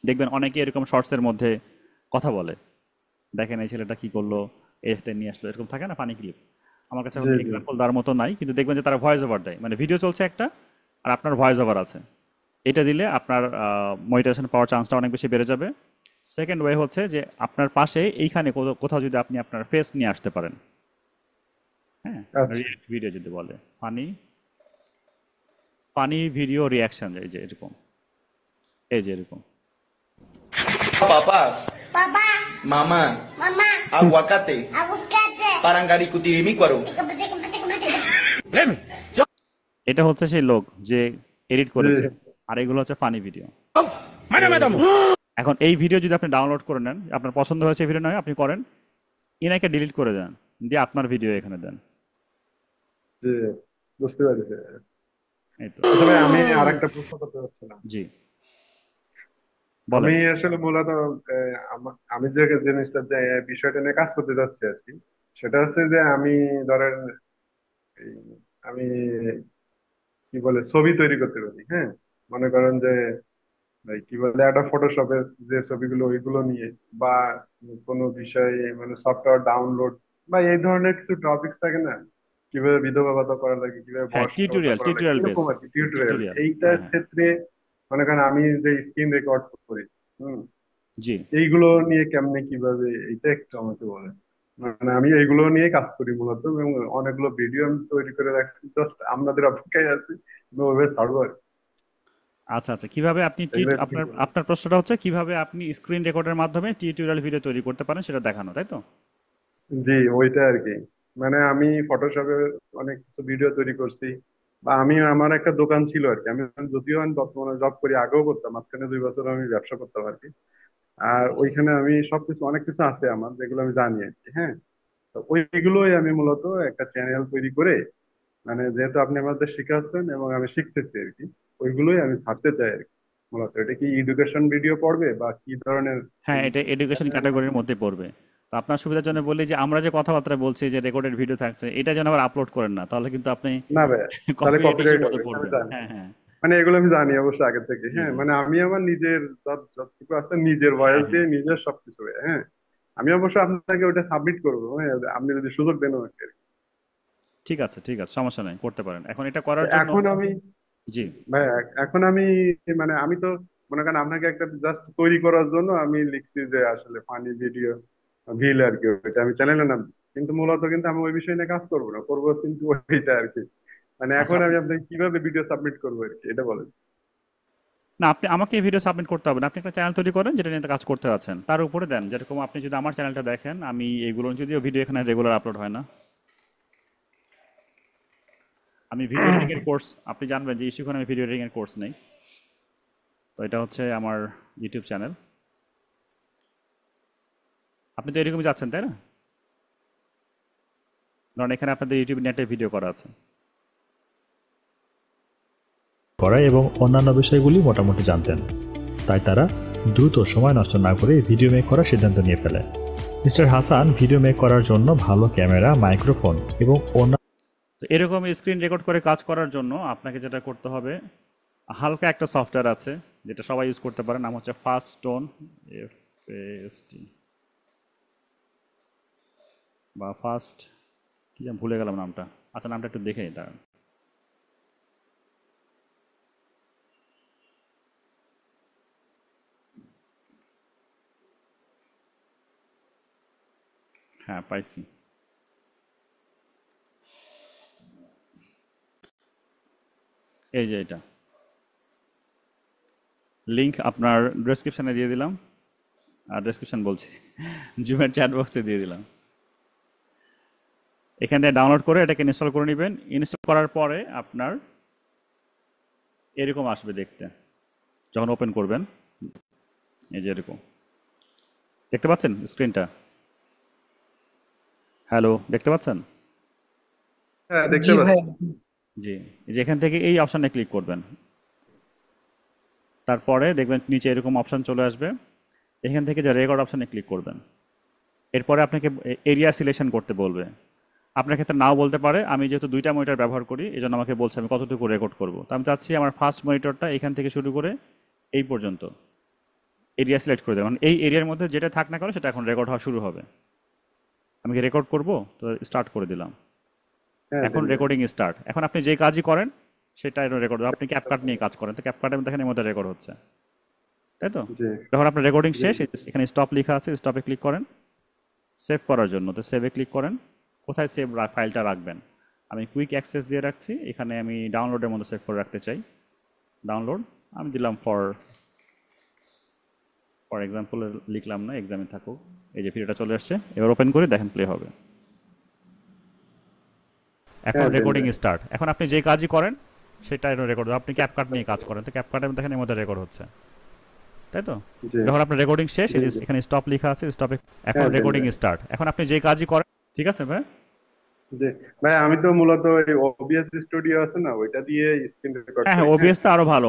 Speaker 1: দেখবেন অনেকে এরকম শর্টসের মধ্যে কথা বলে, দেখেন এই ছেলেটা কি করলো, এতে নিয়ে আসলো, এরকম থাকে না ফানি ক্লিপ। আমার কাছে
Speaker 5: জি জি
Speaker 1: এক্সাম্পল দেওয়ার মতো নাই, কিন্তু দেখবেন যে তারা ভয়েস ওভার দেয়, মানে ভিডিও চলছে একটা আর আপনার ভয়েস ওভার আছে। এটা দিলে আপনার মনিটাইজেশন পাওয়ার চান্সটা অনেক বেশি বেড়ে যাবে। সেকেন্ড ওয়ে হচ্ছে যে আপনার পাশে এইখানে কোথাও যদি আপনি আপনার ফেস নিয়ে আসতে পারেন, হ্যাঁ,
Speaker 5: আচ্ছা
Speaker 1: ভিডিও যদি বলে ফানি ফানি ভিডিও রিয়াকশন, এই যে এরকম, এই যে এরকম।
Speaker 7: Papas,
Speaker 8: Papá,
Speaker 7: mamá,
Speaker 8: mamá,
Speaker 7: aguacate,
Speaker 8: aguacate.
Speaker 7: parangari kutirimícuaro.
Speaker 1: এটা হচ্ছে সেই লোক যে এডিট করেছে,
Speaker 5: জি
Speaker 1: আর এগুলো হচ্ছে ফানি ভিডিও। এখন এই ভিডিও যদি আপনি ডাউনলোড করে নেন, আপনার পছন্দ হয়েছে ভিডিও নয়, আপনি করেন ইনাকে ডিলিট করে দেন, দিয়ে আপনার ভিডিও এখানে দেন,
Speaker 5: জি বুঝতে পারছি।
Speaker 1: এই তো।
Speaker 5: আসলে আমি আরেকটা প্রশ্ন করতে চাচ্ছিলাম।
Speaker 1: জি
Speaker 5: আমি
Speaker 1: বলেন।
Speaker 5: আসলে মূলত আমি যে জিনিসটা যে বিষয়টা নিয়ে কাজ করতে যাচ্ছি আর কি, সেটা হচ্ছে যে আমি ধরেন এই, আমি কি বলে ছবি তৈরি করতে পারি, হ্যাঁ। মনে করেন যে এই কি বলে একটা ফটোশপের যে ছবিগুলো ওইগুলো নিয়ে, বা কোনো বিষয়ে মানে সফটওয়্যার ডাউনলোড বা এই ধরনের কিছু টপিকস থাকে না, কিভাবে বিধবা ভাতা করা লাগে, কিভাবে
Speaker 1: হ্যাঁ,
Speaker 5: বয়স্ক ভাতা
Speaker 1: টিউটোরিয়াল
Speaker 5: করা লাগে,
Speaker 1: টিউটোরিয়াল বেস,
Speaker 5: এরকম আর কি টিউটোরিয়াল।
Speaker 1: টিউটোরিয়াল,
Speaker 5: এইটার
Speaker 1: হ্যাঁ হ্যাঁ।
Speaker 5: ক্ষেত্রে মনে করেন আমি যে স্ক্রিন রেকর্ড করি, হুম,
Speaker 1: জি
Speaker 5: এইগুলো নিয়ে কেমনে কিভাবে, এইটা একটু আমাকে বলেন। মানে আমি এইগুলো নিয়ে কাজ করি মূলত, এবং অনেকগুলো ভিডিও আমি তৈরি করে রাখছি, জাস্ট আপনাদের অপেক্ষায় আছি ওইভাবে ছাড়বো আর কি।
Speaker 1: আচ্ছা আচ্ছা, কিভাবে আপনি
Speaker 5: এগুলো একটু
Speaker 1: আপনার
Speaker 5: বলুন।
Speaker 1: আপনার প্রশ্নটা হচ্ছে কিভাবে আপনি স্ক্রিন রেকর্ডের মাধ্যমে টিউটোরিয়াল ভিডিও তৈরি করতে পারেন সেটা দেখানো, তাই তো?
Speaker 5: জি ওইটা আর কি। মানে আমি ফটোশপে অনেক কিছু ভিডিও তৈরি করছি, বা আমি আমার একটা দোকান ছিল আর কি। আমি যদিও আমি বর্তমানে জব করি, আগেও করতাম, মাঝখানে 2 বছর আমি ব্যবসা করতাম আর কি। আর
Speaker 1: আচ্ছা
Speaker 5: ওইখানে আমি সবকিছু অনেক কিছু আছে আমার যেগুলো আমি জানি আর কি, হ্যাঁ। তো ওইগুলোই আমি মূলত একটা চ্যানেল তৈরি করে, মানে যেহেতু আপনি আমাদের শিখাচ্ছেন এবং আমি শিখতেছি আর কি, ওইগুলোই আমি ছাড়তে চাই আর কি। মূলত এটা কি এডুকেশন ভিডিও পড়বে বা কি ধরনের
Speaker 1: হ্যাঁ,
Speaker 5: এই
Speaker 1: এটা এডুকেশন
Speaker 5: চ্যানেলের
Speaker 1: ক্যাটাগরির
Speaker 5: মাধ্যমে?
Speaker 1: মধ্যে পড়বে। তো আপনার সুবিধার জন্য বলি যে আমরা যে কথাবার্তা বলছি যে রেকর্ডেড ভিডিও থাকছে, এটা যেন আবার আপলোড করেন না, তাহলে কিন্তু আপনি
Speaker 5: না ভাই, তাহলে
Speaker 1: কপিরাইট
Speaker 5: কপিরাইট
Speaker 1: ইস্যুর মধ্যে
Speaker 5: হবে, এটা আমি
Speaker 1: পড়বেন।
Speaker 5: জানি।
Speaker 1: হ্যাঁ হ্যাঁ।
Speaker 5: মানে এগুলো আমি জানি অবশ্য আগে থেকে,
Speaker 1: জি
Speaker 5: হ্যাঁ।
Speaker 1: জি।
Speaker 5: মানে আমি আমার নিজের যতটুকু আছে নিজের
Speaker 1: হ্যাঁ
Speaker 5: ভয়েস
Speaker 1: হ্যাঁ।
Speaker 5: দিয়ে নিজের সবকিছু, হ্যাঁ। আমি অবশ্য আপনাকে ওটা সাবমিট করবো, হ্যাঁ, আপনি যদি সুযোগ দেন আমাকে আর কি।
Speaker 1: ঠিক আছে ঠিক আছে, সমস্যা নেই, করতে পারেন। এখন এটা
Speaker 5: তো
Speaker 1: করার জন্য
Speaker 5: এখন আমি
Speaker 1: জি
Speaker 5: ভাই এখন আমি মানে আমি তো মনে করেন আপনাকে একটা জাস্ট তৈরি করার জন্য আমি লিখছি যে আসলে ফানি ভিডিও ভিল আর কি, ওইটা আমি চ্যানেলের নাম দিচ্ছি। কিন্তু মূলত কিন্তু আমি ওই বিষয় নিয়ে কাজ করবো না, করবো কিন্তু ওইটা আর কি। মানে
Speaker 1: আচ্ছা,
Speaker 5: এখন আমি
Speaker 1: আপনি
Speaker 5: আপনাকে কিভাবে ভিডিও সাবমিট করবো আর কি, এটা বলেন।
Speaker 1: না, আপনি আমাকে ভিডিও সাবমিট করতে হবে না, আপনি একটা চ্যানেল তৈরি করেন যেটা নিয়ে কাজ করতে আছেন, তার উপরে দেন। যেরকম আপনি যদি আমার চ্যানেলটা দেখেন, আমি এগুলো যদিও ভিডিও এখানে রেগুলার আপলোড হয় না, আমি ভিডিও এডিটিং এর কোর্স, আপনি জানবেন যে ইস্যুখানে আমি ভিডিও এডিটিং এর কোর্স নেই। তো এটা হচ্ছে আমার ইউটিউব চ্যানেল, আপনি তো এরকমই যাচ্ছেন তাই না? ধরুন এখানে আপনাদের ইউটিউব নেটে ভিডিও করা আছে,
Speaker 9: করা এবং অন্যান্য বিষয়গুলি মোটামুটি জানতেন, তাই তারা দ্রুত সময় নষ্ট না করে ভিডিও মেক করার সিদ্ধান্ত নিয়ে ফেলে। মিস্টার হাসান ভিডিও মেক করার জন্য ভালো ক্যামেরা, মাইক্রোফোন এবং
Speaker 1: তো এরকম স্ক্রিন রেকর্ড করে কাজ করার জন্য আপনাকে যেটা করতে হবে, হালকা একটা সফটওয়্যার আছে যেটা সবাই ইউজ করতে পারে, নাম হচ্ছে ফাস্ট স্টোন, FAST বা ফাস্ট, কি যেন ভুলে গেলাম নামটা। আচ্ছা, নামটা একটু দেখে নিই দাঁড়ান। হ্যাঁ, পাইছি। এই যে এটা লিংক আপনার ডেসক্রিপশনে দিয়ে দিলাম, আর ডেসক্রিপশন বলছি জুমের চ্যাট বক্সে দিয়ে দিলাম। এখান থেকে ডাউনলোড করে এটাকে ইনস্টল করে নেবেন। ইনস্টল করার পরে আপনার এরকম আসবে দেখতে, যখন ওপেন করবেন। এই যে এরকম দেখতে পাচ্ছেন স্ক্রিনটা? হ্যালো, দেখতে পাচ্ছেন?
Speaker 5: হ্যাঁ, দেখতে
Speaker 8: জি
Speaker 5: পাচ্ছি।
Speaker 8: ভাই।
Speaker 1: জি, এই যে এখান থেকে এই অপশানে ক্লিক করবেন। তারপরে দেখবেন নিচে এরকম অপশান চলে আসবে। এখান থেকে যে রেকর্ড অপশানে ক্লিক করবেন। এরপরে আপনাকে এরিয়া সিলেকশন করতে বলবে। আপনার ক্ষেত্রে নাও বলতে পারে। আমি যেহেতু দুইটা মনিটর ব্যবহার করি, এই জন্য আমাকে বলছে আমি কতটুকু রেকর্ড করব। তো আমি চাচ্ছি আমার ফার্স্ট মনিটরটা এখান থেকে শুরু করে এই পর্যন্ত এরিয়া সিলেক্ট করে দেবেন। এই এরিয়ার মধ্যে যেটা থাক না কেন সেটা এখন রেকর্ড হওয়া শুরু হবে। আমি কি রেকর্ড করব? তো স্টার্ট করে দিলাম।
Speaker 5: হ্যাঁ,
Speaker 1: এখন রেকর্ডিং স্টার্ট। এখন আপনি যে কাজই করেন সেটা রেকর্ড। আপনি ক্যাপকাট নিয়ে কাজ করেন, তো ক্যাপকাটের দেখেন এর মধ্যে রেকর্ড হচ্ছে, তাই তো?
Speaker 5: জি
Speaker 1: যখন আপনার রেকর্ডিং
Speaker 5: জি
Speaker 1: শেষ, এখানে স্টপ লেখা আছে, স্টপে ক্লিক করেন। সেভ করার জন্য তো সেভে ক্লিক করেন। কোথায় সেভ ফাইলটা রাখবেন? আমি কুইক অ্যাক্সেস দিয়ে রাখছি। এখানে আমি ডাউনলোডের মধ্যে সেভ করে রাখতে চাই। ডাউনলোড আমি দিলাম ফর এক্সাম্পল, লিখলাম না, এক্সামে থাকুক। এই যে ভিডিওটা চলে আসছে, এবার ওপেন করে দেখেন প্লে হবে। এখন
Speaker 5: হ্যাঁ,
Speaker 1: রেকর্ডিং স্টার্ট। এখন আপনি যে কাজই করেন সেটা রেকর্ড। আপনি ক্যাপকাট নিয়ে কাজ করেন, তো ক্যাপকাটে দেখেন এর মধ্যে রেকর্ড হচ্ছে, তাই তো?
Speaker 5: জি
Speaker 1: যখন আপনার রেকর্ডিং শেষ, এই যে
Speaker 5: জি।
Speaker 1: এখানে স্টপ লেখা আছে, স্টপে এখন
Speaker 5: হ্যাঁ,
Speaker 1: রেকর্ডিং স্টার্ট। এখন আপনি যে কাজই করেন, ঠিক আছে ভাই?
Speaker 5: জি ভাই, আমি তো মূলত এই ওবিএস স্টুডিও আছে না, ওইটা দিয়ে স্ক্রিন রেকর্ড
Speaker 1: হ্যাঁ
Speaker 5: করি।
Speaker 1: হ্যাঁ,
Speaker 5: হ্যাঁ
Speaker 1: ওবিএসটা আরো ভালো।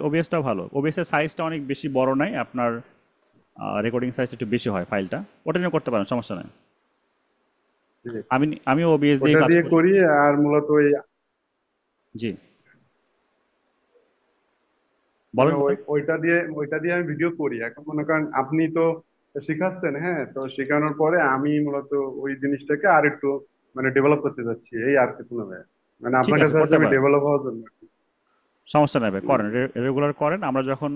Speaker 1: ওবিএসটাও ভালো। ওবিএসের সাইজটা অনেক বেশি বড় নাই, আপনার রেকর্ডিং সাইজটা একটু বেশি হয় ফাইলটা। ওটা নিয়ে করতে পারেন, সমস্যা নাই।
Speaker 5: জি,
Speaker 1: আমি ওবিএস দিয়ে
Speaker 5: ওটা
Speaker 1: কাজ
Speaker 5: দিয়ে
Speaker 1: করি।
Speaker 5: করি। আর মূলত ওই
Speaker 1: জি,
Speaker 5: মানে
Speaker 1: বলেন বলেন।
Speaker 5: ওইটা দিয়ে আমি ভিডিও করি। এখন মনে করেন আপনি তো শিখাচ্ছেন, হ্যাঁ, তো শেখানোর পরে আমি মূলত ওই জিনিসটাকে আর একটু মানে ডেভেলপ করতে যাচ্ছি, এই আর কিছু না ভাই। মানে
Speaker 1: ঠিক
Speaker 5: আপনার
Speaker 1: আছে,
Speaker 5: কাছে আসলে
Speaker 1: করতে
Speaker 5: আমি
Speaker 1: পারেন,
Speaker 5: ডেভেলপ হওয়ার জন্য আর কি।
Speaker 1: সমস্যা নাই ভাই,
Speaker 5: হুম,
Speaker 1: করেন, রেগুলার করেন। আমরা যখন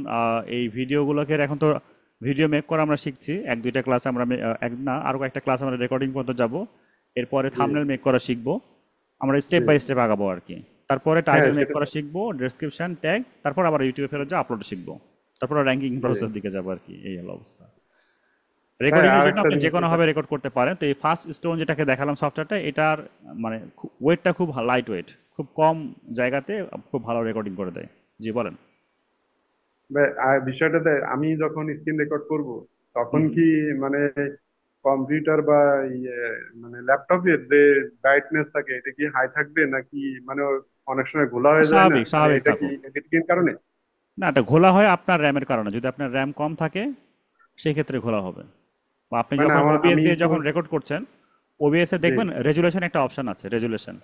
Speaker 1: এই ভিডিওগুলোকে এখন তো ভিডিও মেক করা আমরা শিখছি, এক দুইটা ক্লাস আমরা এক না আরো একটা ক্লাস আমরা রেকর্ডিং পর্যন্ত যাব। এরপরে
Speaker 5: জি
Speaker 1: থাম্বনেল মেক করা শিখবো। আমরা স্টেপ
Speaker 5: জি
Speaker 1: বাই স্টেপ আগাবো আর কি। তারপরে
Speaker 5: হ্যাঁ,
Speaker 1: টাইটেল মেক
Speaker 5: সেটা
Speaker 1: করা শিখবো, ডেসক্রিপশন, ট্যাগ, তারপর আবার ইউটিউবে ফেরত যা আপলোড শিখবো। তারপর র্যাঙ্কিং
Speaker 5: জি
Speaker 1: প্রসেসের দিকে যাবো আর কি। এই হলো অবস্থা।
Speaker 5: ভাই।
Speaker 1: রেকর্ডিং এর
Speaker 5: আর
Speaker 1: জন্য
Speaker 5: একটা
Speaker 1: আপনি যে
Speaker 5: জিনিস
Speaker 1: কোনোভাবে রেকর্ড করতে পারেন। তো এই ফার্স্ট স্টোন যেটাকে দেখালাম সফটওয়্যারটা, এটার মানে ওয়েটটা খুব লাইট ওয়েট, খুব কম জায়গাতে খুব ভালো রেকর্ডিং করে দেয়। জি বলেন।
Speaker 5: ভাই, আর বিষয়টাতে আমি যখন স্ক্রিন রেকর্ড করব তখন
Speaker 1: হুম,
Speaker 5: কি মানে কম্পিউটার বা ইয়ে মানে ল্যাপটপের যে ব্রাইটনেস থাকে এটা কি হাই থাকবে নাকি মানে অনেক সময় ঘোলা হয়ে যায় না,
Speaker 1: স্বাভাবিক
Speaker 5: মানে
Speaker 1: স্বাভাবিক
Speaker 5: এটা কি
Speaker 1: থাকুক।
Speaker 5: এডিটিং কারণে?
Speaker 1: না, এটা ঘোলা হয় আপনার র্যামের কারণে। যদি আপনার র্যাম কম থাকে সেই ক্ষেত্রে ঘোলা হবে। বা আপনি
Speaker 5: মানে
Speaker 1: যখন ওবিএস
Speaker 5: আমি
Speaker 1: দিয়ে
Speaker 5: তো
Speaker 1: যখন রেকর্ড করছেন, ওবিএস এ
Speaker 5: জি
Speaker 1: দেখবেন রেজুলেশন একটা অপশন আছে, রেজুলেশন।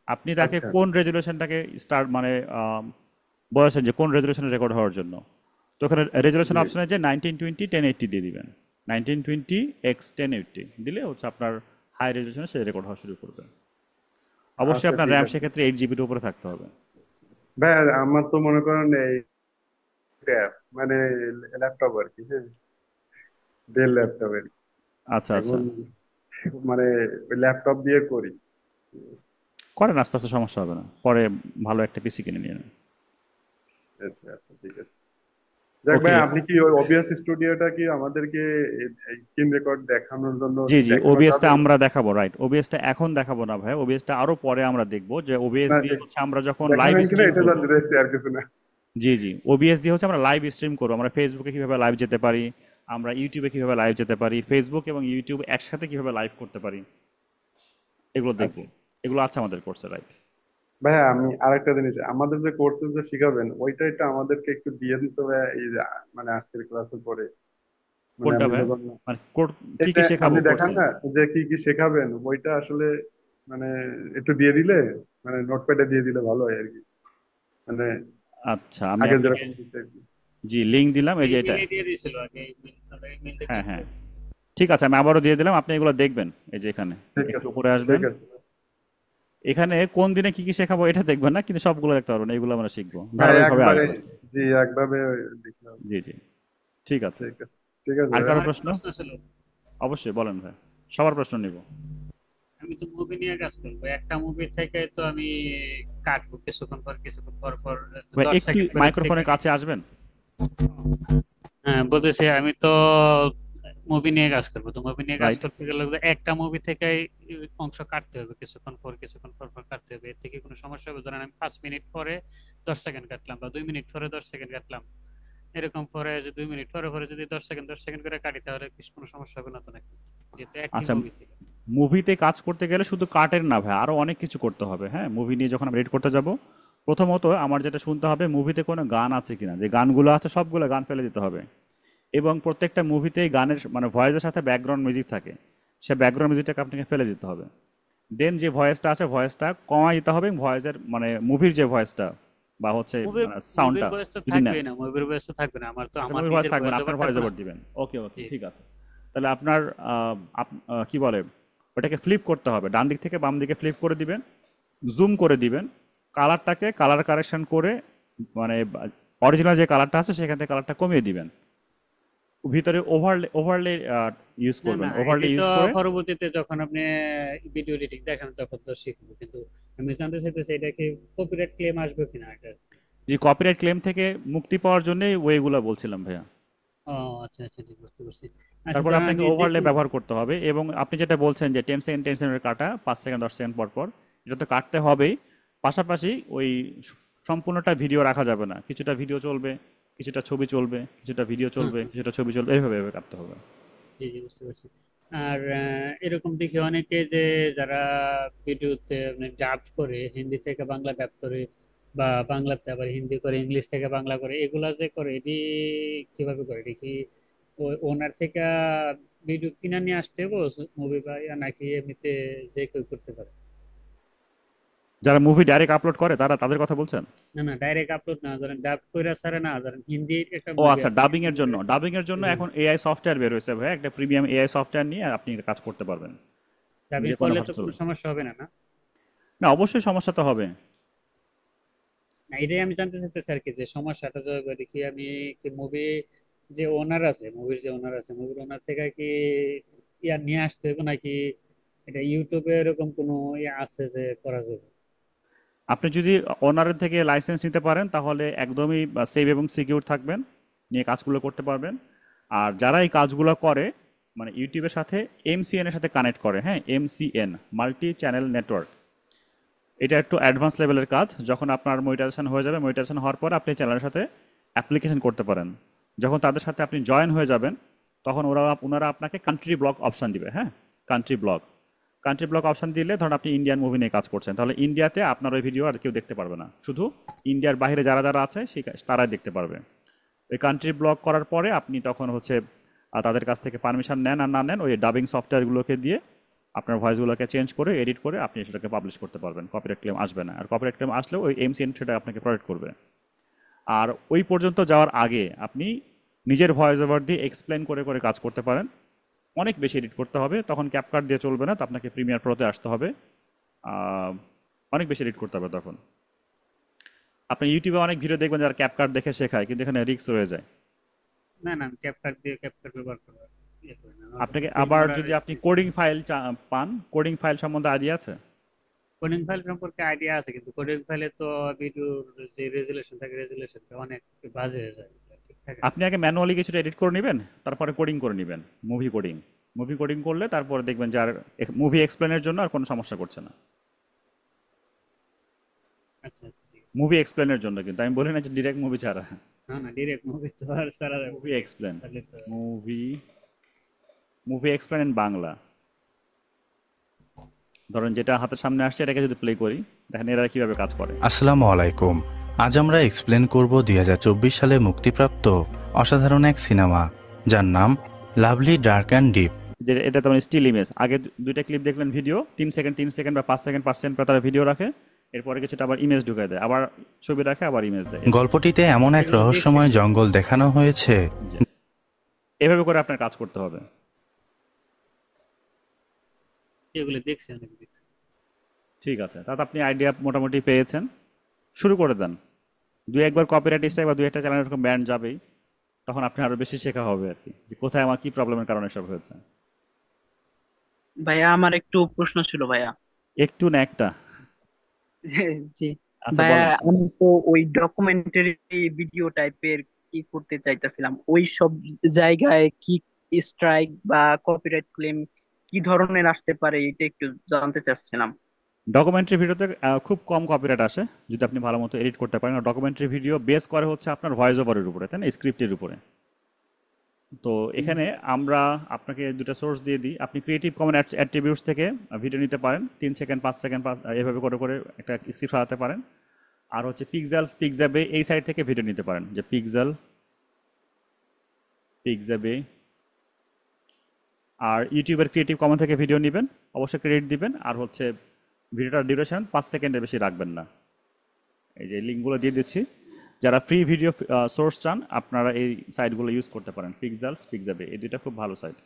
Speaker 1: আপনি তাকে
Speaker 5: আচ্ছা
Speaker 1: কোন রেজুলেশনটাকে স্টার্ট মানে বলেছেন যে কোন রেজুলেশনে রেকর্ড হওয়ার জন্য। তো ওখানে রেজুলেশন
Speaker 5: জি
Speaker 1: অপশনে যে 1920 1080 দিয়ে দিবেন। 1920x1080 দিলে হচ্ছে আপনার হাই রেজুলেশনে সে রেকর্ড হওয়া শুরু করবে। অবশ্যই
Speaker 5: আচ্ছা,
Speaker 1: আপনার
Speaker 5: ঠিক
Speaker 1: র্যাম
Speaker 5: আছে
Speaker 1: সেক্ষেত্রে 8 জিবির উপরে থাকতে হবে।
Speaker 5: ভাই। আমার তো মনে করেন এই ট্যাব মানে ল্যাপটপ আর কি, হ্যাঁ, ডেল ল্যাপটপ আর কি।
Speaker 1: আচ্ছা আচ্ছা,
Speaker 5: এখন মানে ল্যাপটপ দিয়ে করি।
Speaker 1: করেন, আস্তে আস্তে সমস্যা হবে না। পরে ভালো একটা পিসি কিনে নিয়ে নেন।
Speaker 5: আচ্ছা আচ্ছা, ঠিক আছে। যাক
Speaker 1: ওকে।
Speaker 5: ভাই, আপনি কি ওই ওবিএস স্টুডিওটা কি আমাদেরকে স্ক্রিন রেকর্ড দেখানোর জন্য
Speaker 1: জি জি,
Speaker 5: দেখানো
Speaker 1: ওবিএসটা
Speaker 5: যাবে?
Speaker 1: আমরা দেখাবো, রাইট। ওবিএসটা এখন দেখাবো না ভাই, ওবিএসটা আরো পরে আমরা দেখবো যে ওবিএস
Speaker 5: না,
Speaker 1: দিয়ে হচ্ছে আমরা যখন লাইভ
Speaker 5: দেখাবেন কিনা
Speaker 1: স্ট্রিম
Speaker 5: এটা
Speaker 1: করব।
Speaker 5: জানতে চাইছি, আর কিছু না।
Speaker 1: জি জি, ওবিএস দিয়ে হচ্ছে আমরা লাইভ স্ট্রিম করবো। আমরা ফেসবুকে কিভাবে লাইভ যেতে পারি, আমরা ইউটিউবে কিভাবে লাইভ যেতে পারি, ফেসবুক এবং ইউটিউব একসাথে কিভাবে লাইভ করতে পারি, এগুলো দেখবো।
Speaker 5: আচ্ছা
Speaker 1: এগুলো আছে আমাদের কোর্সে, রাইট।
Speaker 5: ভাইয়া, আমি আরেকটা জিনিস, আমাদের যে কোর্সে যে শিখাবেন ওইটা একটু আমাদেরকে একটু দিয়ে দিতে হবে এই যে মানে আজকের ক্লাসের পরে। মানে
Speaker 1: কোনটা
Speaker 5: আমি
Speaker 1: ভাই?
Speaker 5: যখন
Speaker 1: মানে কি
Speaker 5: এটা
Speaker 1: কি শেখাবো
Speaker 5: আপনি দেখান
Speaker 1: কোর্সে?
Speaker 5: না যে কি কি শেখাবেন ওইটা আসলে মানে একটু দিয়ে দিলে, মানে নোটপ্যাডে দিয়ে দিলে ভালো হয় আর কি। মানে
Speaker 1: আচ্ছা, আমি
Speaker 5: আগে
Speaker 1: আপনাকে
Speaker 5: যেরকম দিছে আর কি।
Speaker 1: জি লিঙ্ক দিলাম, এই যে এটা।
Speaker 3: ইমেলে দিয়ে দিয়েছিল আগে, ইমেল থেকে
Speaker 1: হ্যাঁ হ্যাঁ, ঠিক আছে, আমি আবারও দিয়ে দিলাম, আপনি এগুলো দেখবেন। এই যে এখানে
Speaker 5: ঠিক
Speaker 1: একটু
Speaker 5: আছে,
Speaker 1: উপরে আসবেন,
Speaker 5: ঠিক আছে।
Speaker 1: এখানে কোন দিনে কি কি শেখাবো এটা দেখবেন না, কিন্তু সবগুলো দেখতে পারবেন, এগুলো আমরা শিখবো,
Speaker 5: হ্যাঁ,
Speaker 1: ধারাবাহিকভাবে
Speaker 5: একবারে,
Speaker 1: আসবে।
Speaker 5: জি একভাবে দেখলাম।
Speaker 1: জি জি, ঠিক আছে।
Speaker 5: ঠিক আছে, ঠিক আছে
Speaker 1: আর
Speaker 5: ভাই।
Speaker 1: কারো
Speaker 3: আমার
Speaker 1: প্রশ্ন?
Speaker 3: প্রশ্ন ছিল,
Speaker 1: অবশ্যই বলেন ভাই, সবার প্রশ্ন নিব।
Speaker 3: আমি তো মুভি নিয়ে কাজ করবো, একটা মুভি থেকে তো আমি কাটবো কিছুক্ষণ পর পর
Speaker 1: ভাই
Speaker 3: 10
Speaker 1: একটু
Speaker 3: সেকেন্ড করে
Speaker 1: মাইক্রোফোনের কাছে আসবেন।
Speaker 3: হ্যাঁ বলতেছি, আমি তো মুভি নিয়ে কাজ করবো, তো মুভি নিয়ে কাজ
Speaker 1: রাইট।
Speaker 3: করতে গেলে তো একটা মুভি থেকে অংশ কাটতে হবে, কিছুক্ষণ পর পর কাটতে হবে, এর থেকে কোনো সমস্যা হবে? ধরেন আমি 5 মিনিট পরে 10 সেকেন্ড কাটলাম, বা 2 মিনিট পরে 10 সেকেন্ড কাটলাম, এরকম পরে যে 2 মিনিট পরে পরে যদি 10 সেকেন্ড করে কাটি, তাহলে কি কোনো সমস্যা হবে না তো নাকি? যেহেতু একই
Speaker 1: আচ্ছা,
Speaker 3: মুভি থেকে।
Speaker 1: মুভিতে কাজ করতে গেলে শুধু কাটের না ভাই, আরো অনেক কিছু করতে হবে। হ্যাঁ, মুভি নিয়ে যখন আমি এডিট করতে যাব, প্রথমত আমার যেটা শুনতে হবে মুভিতে কোনো গান আছে কিনা, যে গানগুলো আছে সবগুলো গান ফেলে দিতে হবে। এবং প্রত্যেকটা মুভিতেই গানের মানে ভয়েসের সাথে ব্যাকগ্রাউন্ড মিউজিক থাকে, সে ব্যাকগ্রাউন্ড মিউজিকটাকে আপনাকে ফেলে দিতে হবে। দেন যে ভয়েসটা আছে ভয়েসটা কমাই দিতে হবে, ভয়েসের মানে মুভির যে ভয়েসটা বা হচ্ছে
Speaker 3: মুভির মুভির
Speaker 1: সাউন্ডটা
Speaker 3: বয়স তো
Speaker 1: যদি নেন।
Speaker 3: থাকবেই না, মুভির বয়স তো থাকবে না, আমার তো
Speaker 1: আচ্ছা,
Speaker 3: আমার
Speaker 1: মুভির ভয়েস
Speaker 3: নিজের
Speaker 1: থাকবে না,
Speaker 3: ভয়েস
Speaker 1: আপনার
Speaker 3: ওভার
Speaker 1: ভয়েস
Speaker 3: থাকবে না।
Speaker 1: ওভার দিবেন। ওকে ওকে,
Speaker 3: জি।
Speaker 1: ঠিক আছে। তাহলে আপনার কি বলে, ওটাকে ফ্লিপ করতে হবে, ডান দিক থেকে বাম দিকে ফ্লিপ করে দিবেন, জুম করে দিবেন, কালারটাকে কালার কারেকশন করে, মানে অরিজিনাল যে কালারটা আছে সেখান থেকে কালারটা কমিয়ে দিবেন, ভিতরে ওভারলে ওভারলে ইউজ
Speaker 3: না
Speaker 1: করবেন,
Speaker 3: না,
Speaker 1: ওভারলে
Speaker 3: এটি তো
Speaker 1: ইউজ করে।
Speaker 3: পরবর্তীতে যখন আপনি ভিডিও এডিটিং দেখেন তখন তো শিখবো, কিন্তু আমি জানতে চাইতেছি এটা কি কপিরাইট ক্লেম আসবে কিনা এটা।
Speaker 1: যে কপিরাইট ক্লেম থেকে মুক্তি পাওয়ার জন্য ওয়েগুলো বলছিলাম ভাইয়া।
Speaker 3: ও আচ্ছা আচ্ছা, ঠিক বুঝতে পারছি। আচ্ছা,
Speaker 1: তারপর
Speaker 3: তো
Speaker 1: আপনাকে
Speaker 3: আমি যে
Speaker 1: ওভারলে ব্যবহার করতে হবে, এবং আপনি যেটা বলছেন যে 10 সেকেন্ড কাটা, 5 সেকেন্ড 10 সেকেন্ড পর পর, এটা তো কাটতে হবেই। পাশাপাশি ওই সম্পূর্ণটা ভিডিও রাখা যাবে না, কিছুটা ভিডিও চলবে, কিছুটা ছবি চলবে, কিছুটা ভিডিও
Speaker 3: হুম,
Speaker 1: চলবে,
Speaker 3: হুম,
Speaker 1: কিছুটা ছবি চলবে, এইভাবে এইভাবে কাটতে হবে।
Speaker 3: জি জি, বুঝতে পারছি। আর এরকম দেখি অনেকে যে যারা ভিডিওতে ডাব করে, হিন্দি থেকে বাংলা ডাব করে, বা বাংলাতে আবার হিন্দি করে, ইংলিশ থেকে বাংলা করে, এগুলা যে করে এটি কিভাবে করে দেখি? ওই ওনার থেকে ভিডিও কিনে নিয়ে আসতে হবে মুভি, বা নাকি এমনিতে যে কেউ করতে পারে?
Speaker 1: যারা মুভি ডাইরেক্ট আপলোড করে তারা, তাদের কথা বলছেন?
Speaker 3: না না, ডাইরেক্ট আপলোড না, ধরেন ডাব কইরা ছাড়ে না, ধরেন হিন্দি একটা
Speaker 1: ও
Speaker 3: মুভি
Speaker 1: আচ্ছা,
Speaker 3: আছে,
Speaker 1: ডাবিং
Speaker 3: হিন্দি
Speaker 1: এর জন্য,
Speaker 3: মুভি।
Speaker 1: ডাবিং এর জন্য এখন এআই সফটওয়্যার বের হয়েছে ভাই, একটা প্রিমিয়াম এআই সফটওয়্যার নিয়ে আপনি কাজ করতে পারবেন
Speaker 3: ডাবিং
Speaker 1: যে কোনো
Speaker 3: করলে তো
Speaker 1: ভাষা
Speaker 3: কোনো
Speaker 1: চলবে।
Speaker 3: সমস্যা হবে না, না?
Speaker 1: না, অবশ্যই সমস্যা তো হবে।
Speaker 3: না, এটাই আমি জানতে চাইতেছি আর কি, যে সমস্যাটা যে হবে দেখি আমি, কি মুভি যে ওনার আছে, মুভির যে ওনার আছে, মুভির ওনার থেকে কি ইয়া নিয়ে আসতে হবে, নাকি এটা ইউটিউবে এরকম কোনো ইয়ে আছে যে করা যাবে?
Speaker 1: আপনি যদি ওনারের থেকে লাইসেন্স নিতে পারেন তাহলে একদমই সেভ এবং সিকিউর থাকবেন, নিয়ে কাজগুলো করতে পারবেন। আর যারা এই কাজগুলো করে, মানে ইউটিউবের সাথে এমসিএন এর সাথে কানেক্ট করে, হ্যাঁ, এমসিএন মাল্টি চ্যানেল নেটওয়ার্ক, এটা একটু অ্যাডভান্স লেভেলের কাজ। যখন আপনার মনিটাইজেশন হয়ে যাবে, মনিটাইজেশন হওয়ার পর আপনি চ্যানেলের সাথে অ্যাপ্লিকেশন করতে পারেন। যখন তাদের সাথে আপনি জয়েন হয়ে যাবেন, তখন ওনারা আপনাকে কান্ট্রি ব্লক অপশান দিবে। হ্যাঁ, কান্ট্রি ব্লক অপশান দিলে, ধরুন আপনি ইন্ডিয়ান মুভি নিয়ে কাজ করছেন, তাহলে ইন্ডিয়াতে আপনার ওই ভিডিও আর কেউ দেখতে পারবে না, শুধু ইন্ডিয়ার বাইরে যারা যারা আছে তারাই দেখতে পারবে। ওই কান্ট্রি ব্লক করার পরে আপনি তখন হচ্ছে তাদের কাছ থেকে পারমিশন নেন আর না নেন, ওই ডাবিং সফটওয়্যারগুলোকে দিয়ে আপনার ভয়েসগুলোকে চেঞ্জ করে এডিট করে আপনি সেটাকে পাবলিশ করতে পারবেন, কপিরাইট ক্লেম আসবে না। আর কপিরাইট ক্লেম আসলেও ওই এমসিএন সেটা আপনাকে প্রোভাইড করবে। আর ওই পর্যন্ত যাওয়ার আগে আপনি নিজের ভয়েস ওভার দিয়ে এক্সপ্লেন করে করে কাজ করতে পারেন। অনেক বেশি এডিট করতে হবে, তখন ক্যাপকাট দিয়ে চলবে না, তো আপনাকে প্রিমিয়ার প্রোতে আসতে হবে। অনেক বেশি এডিট করতে হবে তখন। আপনি ইউটিউবে অনেক ভিডিও দেখবেন যারা ক্যাপকাট দেখে শেখায়, কিন্তু এখানে রিস্ক রয়ে যায়।
Speaker 3: না না, আমি ক্যাপকাট ব্যবহার করবো, ইয়ে করি না, আমার কাছে
Speaker 1: আপনাকে
Speaker 3: ফিল্ম
Speaker 1: আবার
Speaker 3: করার
Speaker 1: যদি আপনি কোডিং ফাইল পান, কোডিং ফাইল সম্বন্ধে আইডিয়া আছে?
Speaker 3: কোডিং ফাইল সম্পর্কে আইডিয়া আছে, কিন্তু কোডিং ফাইলে তো ভিডিওর যে রেজুলেশন থাকে, রেজুলেশনটা অনেক বাজে হয়ে যায়, ঠিক থাকে না।
Speaker 1: আপনি আগে ম্যানুয়ালি কিছুটা এডিট করে নেবেন, তারপরে কোডিং করে নেবেন, মুভি কোডিং করলে তারপরে দেখবেন যে আর মুভি এক্সপ্লেনের জন্য আর কোনো সমস্যা করছে না।
Speaker 3: আচ্ছা আচ্ছা, ঠিক আছে।
Speaker 1: মুভি এক্সপ্লেনের জন্য, কিন্তু আমি বলি না যে ডিরেক্ট মুভি ছাড়া।
Speaker 3: না না, ডিরেক্ট মুভি তো আর সারা যাবে
Speaker 1: মুভি এক্সপ্লেন,
Speaker 3: তাহলে তো।
Speaker 1: Movie movie explain in Bangla. ধরেন যেটা হাতের সামনে আসছে এটাকে যদি প্লে করি, দেখেন এরা কিভাবে কাজ করে।
Speaker 8: আসসালামু আলাইকুম। আজ আমরা এক্সপ্লেন করব 2024 সালে মুক্তিপ্রাপ্ত অসাধারণ এক সিনেমা, যার নাম লাভলি ডার্ক অ্যান্ড ডিপ।
Speaker 1: যে এটা তেমন স্টিল ইমেজ, আগে দুইটা ক্লিপ দেখলেন ভিডিও, 3 সেকেন্ড 3 সেকেন্ড বা 5 সেকেন্ড 5 সেকেন্ড তারা ভিডিও রাখে, এরপরে কিছুটা আবার ইমেজ ঢুকায় দেয়, আবার ছবি রাখে, আবার ইমেজ দেয়।
Speaker 8: গল্পটিতে এমন এক
Speaker 3: এগুলো দেখছি
Speaker 8: রহস্যময় জঙ্গল দেখানো হয়েছে
Speaker 1: জি। এভাবে করে আপনার কাজ করতে হবে।
Speaker 3: এগুলো দেখছি, অনেক দেখছি।
Speaker 1: ঠিক আছে, তাতে আপনি আইডিয়া মোটামুটি পেয়েছেন, শুরু করে দেন। দুই একবার কপিরাইট স্ট্রাইক বা দুই একটা চ্যানেল এরকম ব্যান্ড যাবেই, তখন আপনি আরো বেশি শেখা হবে আর কি, যে কোথায় আমার কি প্রবলেমের কারণে সব হয়েছে।
Speaker 10: ভাইয়া আমার একটু প্রশ্ন ছিল ভাইয়া।
Speaker 1: একটু না একটা।
Speaker 10: জি
Speaker 1: আচ্ছা
Speaker 10: ভাইয়া,
Speaker 1: বলেন।
Speaker 10: আমি তো ওই ডকুমেন্টারি ভিডিও টাইপের কি করতে চাইতেছিলাম, ওই সব জায়গায় কি স্ট্রাইক বা কপিরাইট ক্লেম কি ধরনের আসতে পারে এটা একটু জানতে চাচ্ছিলাম।
Speaker 1: ডকুমেন্টারি ভিডিওতে খুব কম কপিরাইট আসে যদি আপনি ভালো মতো এডিট করতে পারেন। ডকুমেন্টারি ভিডিও বেস করে হচ্ছে আপনার ভয়েস ওভারের উপরে, তাই না, স্ক্রিপ্টের উপরে। তো এখানে আমরা আপনাকে দুটো সোর্স দিয়ে দিই, আপনি ক্রিয়েটিভ কমন অ্যাট্রিবিউটস থেকে ভিডিও নিতে পারেন, 3 সেকেন্ড 5 সেকেন্ড এভাবে করে করে একটা স্ক্রিপ্ট সাজাতে পারেন। আর হচ্ছে পিক্সাবে এই সাইড থেকে ভিডিও নিতে পারেন, যে পিক্সাবে। আর ইউটিউবের ক্রিয়েটিভ কমন থেকে ভিডিও নেবেন, অবশ্যই ক্রেডিট দিবেন। আর হচ্ছে ভিডিওটার ডিউরেশন 5 সেকেন্ডের বেশি রাখবেন না। এই যে লিঙ্কগুলো দিয়ে দিচ্ছি, যারা ফ্রি ভিডিও সোর্স চান আপনারা এই সাইটগুলো ইউজ করতে পারেন, পিক্সাবে, এই দুইটা খুব ভালো সাইট।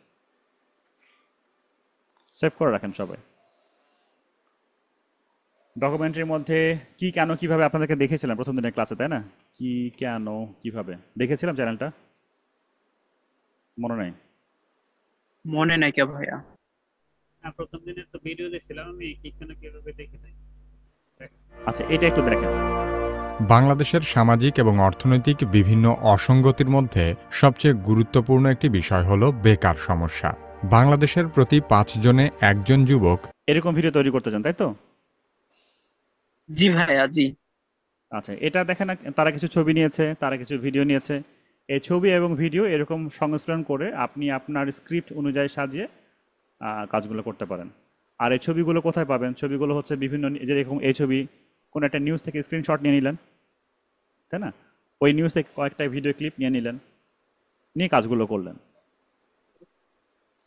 Speaker 1: সেভ করে রাখেন সবাই। ডকুমেন্টারির মধ্যে কি কেন কিভাবে আপনাদেরকে দেখেছিলাম প্রথম দিনের ক্লাসে, তাই না? কি কেন কিভাবে দেখেছিলাম চ্যানেলটা, মনে নেই?
Speaker 10: মনে নাই কে ভাইয়া?
Speaker 3: প্রথম দিনের তো ভিডিও দেখছিলাম আমি, কি কেন কিভাবে দেখে নাই।
Speaker 1: আচ্ছা, এটা একটু দেখেন।
Speaker 11: বাংলাদেশের সামাজিক এবং অর্থনৈতিক বিভিন্ন অসঙ্গতির মধ্যে সবচেয়ে গুরুত্বপূর্ণ একটি বিষয় হল বেকার সমস্যা। বাংলাদেশের প্রতি 5 জনে 1 জন যুবক
Speaker 1: এরকম ভিডিও তৈরি করতে চান, তাই তো?
Speaker 10: জি ভাইয়া, জি।
Speaker 1: আচ্ছা, এটা দেখেন না, তারা কিছু ছবি নিয়েছে, তারা কিছু ভিডিও নিয়েছে। এই ছবি এবং ভিডিও এরকম সংমিশ্রণ করে আপনি আপনার স্ক্রিপ্ট অনুযায়ী সাজিয়ে কাজগুলো করতে পারেন। আর এই ছবিগুলো কোথায় পাবেন? ছবিগুলো হচ্ছে বিভিন্ন, যেরকম এই ছবি কোনো একটা নিউজ থেকে স্ক্রিনশট নিয়ে নিলেন, তাই না? ওই নিউজ থেকে কয়েকটা ভিডিও ক্লিপ নিয়ে নিলেন, নিয়ে কাজগুলো করলেন।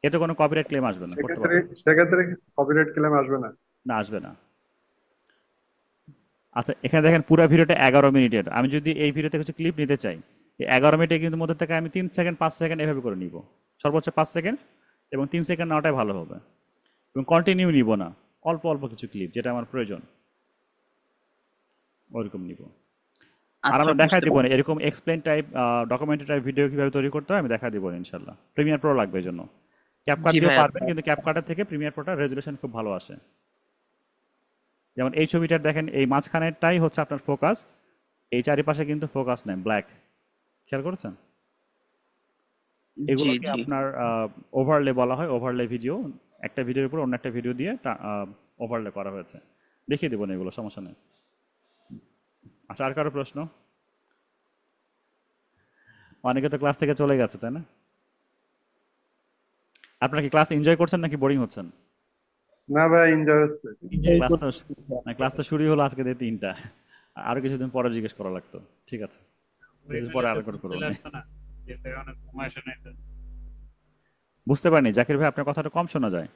Speaker 1: এতে কোনো কপিরাইট ক্লেম আসবে না, করতে পারবেন।
Speaker 5: সেক্ষেত্রে কপিরাইট ক্লেম আসবে না?
Speaker 1: না, আসবে না। আচ্ছা, এখানে দেখেন পুরো ভিডিওটা 11 মিনিটের। আমি যদি এই ভিডিওতে কিছু ক্লিপ নিতে চাই, এই 11 মিনিটের কিন্তু মধ্যে থেকে আমি 3 সেকেন্ড 5 সেকেন্ড এভাবে করে নিব, সর্বোচ্চ 5 সেকেন্ড, এবং 3 সেকেন্ড নেওয়াটাই ভালো হবে। এবং কন্টিনিউ নিব না, অল্প অল্প কিছু ক্লিপ যেটা আমার প্রয়োজন ওইরকম নিব। আর আমরা দেখা দিব না এরকম explain type documentary type video কিভাবে তৈরি করতে হয়, আমি দেখা দিব না ইনশাল্লাহ। প্রিমিয়ার প্রো লাগবে এই জন্য। ক্যাপকাট দিয়েও পারবেন, কিন্তু ক্যাপকাটের থেকে প্রিমিয়ার প্রোটার রেজুলেশন খুব ভালো আসে। যেমন এই ছবিটার দেখেন, এই মাঝখানেরটাই হচ্ছে আপনার ফোকাস, এই চারিপাশে কিন্তু ফোকাস নেই, ব্ল্যাক। খেয়াল করেছেন? এগুলোকে আপনার ওভারলে বলা হয়। ওভারলে ভিডিও, একটা ভিডিওর উপর অন্য একটা ভিডিও দিয়ে ওভারলে করা হয়েছে। দেখিয়ে দেবো না এগুলো, সমস্যা নেই। আচ্ছা, আর কারো প্রশ্ন? অনেকে তো ক্লাস থেকে চলে গেছে, তাই না? আপনারা কি ক্লাস এনজয় করছেন নাকি বোরিং হচ্ছেন?
Speaker 5: না ভাই, এনজয় হচ্ছে।
Speaker 1: ক্লাস তো শুরু হলো আজকে দিয়ে 3টা, আরো কিছুদিন পরে জিজ্ঞেস করা লাগতো। ঠিক আছে, পরে আরো করে করবো। বুঝতে পারিনি জাকির ভাই, আপনার কথাটা কম শোনা যায়।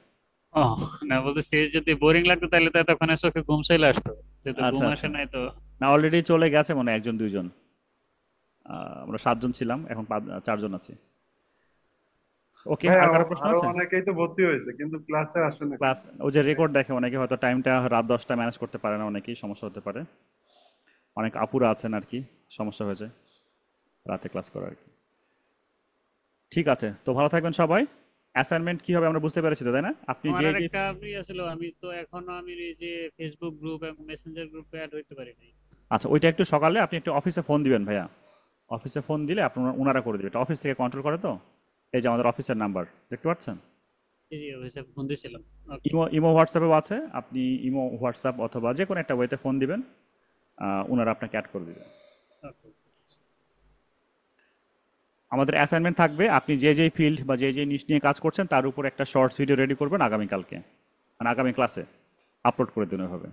Speaker 3: ও না, বলতে সে যদি বোরিং লাগতো তাহলে তো তখন চোখে ঘুম চলে আসতো, সে তো ঘুম আসে নাই তো।
Speaker 1: না, অলরেডি চলে গেছে মনে হয় 1 জন 2 জন। আমরা 7 জন ছিলাম, এখন 4 জন আছি। ওকে, আর কারো প্রশ্ন আছে?
Speaker 5: অনেকেই তো ভর্তি হয়েছে কিন্তু ক্লাসে আসে না।
Speaker 1: ক্লাস ওই যে রেকর্ড দেখে অনেকে, হয়তো টাইমটা রাত 10টা ম্যানেজ করতে পারে না, অনেকেই সমস্যা হতে পারে। অনেক আপুরা আছেন আর কি, সমস্যা হয়ে যায় রাতে ক্লাস করা আর কি। ঠিক আছে, তো ভালো থাকবেন সবাই। অ্যাসাইনমেন্ট কি হবে আমরা বুঝতে পেরেছি তো, তাই না? আপনি যে
Speaker 3: একটা ইয়ে ছিল, আমি তো এখনো আমি এই যে ফেসবুক গ্রুপ এবং মেসেঞ্জার গ্রুপে অ্যাড হইতে পারি নাই।
Speaker 1: আচ্ছা, ওইটা একটু সকালে আপনি একটু অফিসে ফোন দিবেন ভাইয়া। অফিসে ফোন দিলে আপনারা ওনারা করে দেবে, এটা অফিস থেকে কন্ট্রোল করে তো। এই যে আমাদের অফিসের নাম্বার দেখতে পাচ্ছেন,
Speaker 3: জি অফিসে ফোন দিয়েছিলাম।
Speaker 1: ইমো হোয়াটসঅ্যাপেও আছে, আপনি ইমো হোয়াটসঅ্যাপ অথবা যে কোনো একটা ওয়েতে ফোন দিবেন, ওনারা আপনাকে অ্যাড করে দেবে। আমাদের অ্যাসাইনমেন্ট থাকবে, আপনি যে যে ফিল্ড বা যে যে নিশ নিয়ে কাজ করছেন তার উপর একটা শর্টস ভিডিও রেডি করবেন আগামীকালকে, মানে আগামী ক্লাসে আপলোড করে দিন হবে।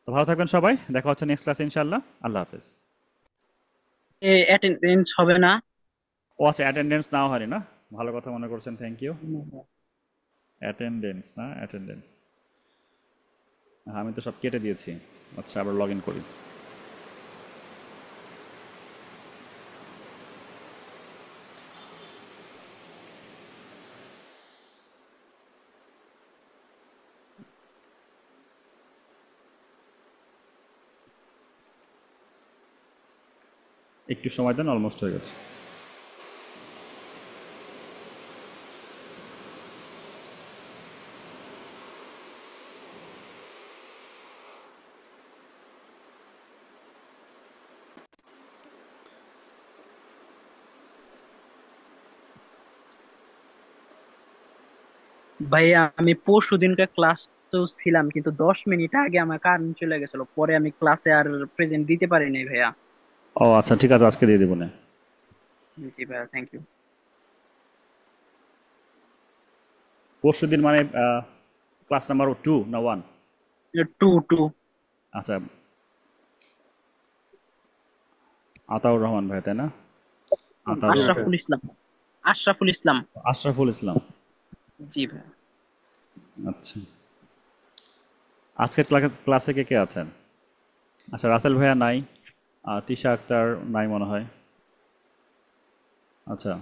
Speaker 1: তো ভালো থাকবেন সবাই, দেখা হচ্ছে নেক্সট ক্লাসে ইনশাআল্লাহ। আল্লাহ হাফেজ।
Speaker 10: অ্যাটেন্ডেন্স হবে না?
Speaker 1: ও আচ্ছা, অ্যাটেন্ডেন্স নাও হয়নি না, ভালো কথা মনে করছেন, থ্যাংক ইউ। অ্যাটেন্ডেন্স না, অ্যাটেন্ডেন্স আমি তো সব কেটে দিয়েছি। আচ্ছা, আবার লগ ইন করি। একটু সময় দেন, অলমোস্ট হয়ে গেছে।
Speaker 10: ভাইয়া আমি পরশু দিনকার ক্লাস তো ছিলাম, কিন্তু 10 মিনিট আগে আমার কারেন্ট চলে গেছিল, পরে আমি ক্লাসে আর প্রেজেন্ট দিতে পারিনি ভাইয়া।
Speaker 1: ও আচ্ছা, ঠিক আছে, আজকে দিয়ে দেবো না।
Speaker 10: জি ভাইয়া, থ্যাংক ইউ।
Speaker 1: পরশু দিন মানে ক্লাস নাম্বার 2 না 1?
Speaker 10: 2 2।
Speaker 1: আচ্ছা, আতাউর রহমান ভাই, তাই না? আতাউর
Speaker 10: আশরাফুল ইসলাম। আশরাফুল ইসলাম।
Speaker 1: আশরাফুল ইসলাম।
Speaker 10: জি ভাইয়া।
Speaker 1: আচ্ছা, আজকের ক্লাসে কে কে আছেন? আচ্ছা, রাসেল ভাইয়া নাই, তিশা আক্তার নাই মনে হয়। আচ্ছা,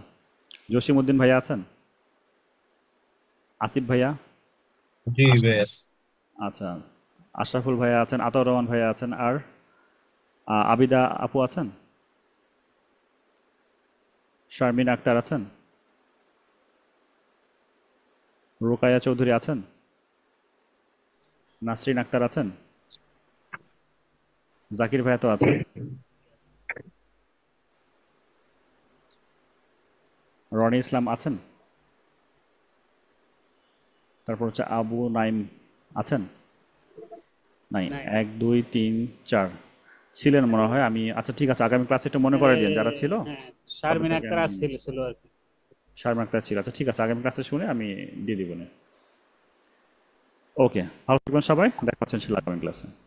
Speaker 1: জসিমউদ্দিন ভাইয়া আছেন? আসিফ ভাইয়া?
Speaker 2: জি ভাইয়া।
Speaker 1: আচ্ছা, আশরাফুল ভাইয়া আছেন, আতাউর রহমান ভাইয়া আছেন, আর আবিদা আপু আছেন? শারমিন আক্তার আছেন? রোকায়া চৌধুরী আছেন? নাসরিন আক্তার আছেন? জাকির ভাইয়া তো আছেন। রনি ইসলাম আছেন? তারপর হচ্ছে আবু নাইম আছেন? নাই। 1 2 3 4 ছিলেন মনে হয়। আমি আচ্ছা, ঠিক আছে, আগামী ক্লাসে একটু মনে করে দিন যারা ছিল।
Speaker 3: হ্যাঁ, শারমিন
Speaker 1: তাদেরকে
Speaker 3: আক্তার
Speaker 1: আমি-
Speaker 3: ছিল আর কি।
Speaker 1: শারমিন আক্তার ছিল। আচ্ছা, ঠিক আছে, আগামী ক্লাসে শুনে আমি দিয়ে দিব না। ওকে, ভালো থাকবেন সবাই, দেখা হচ্ছে ইনশাআল্লাহ আগামী ক্লাসে।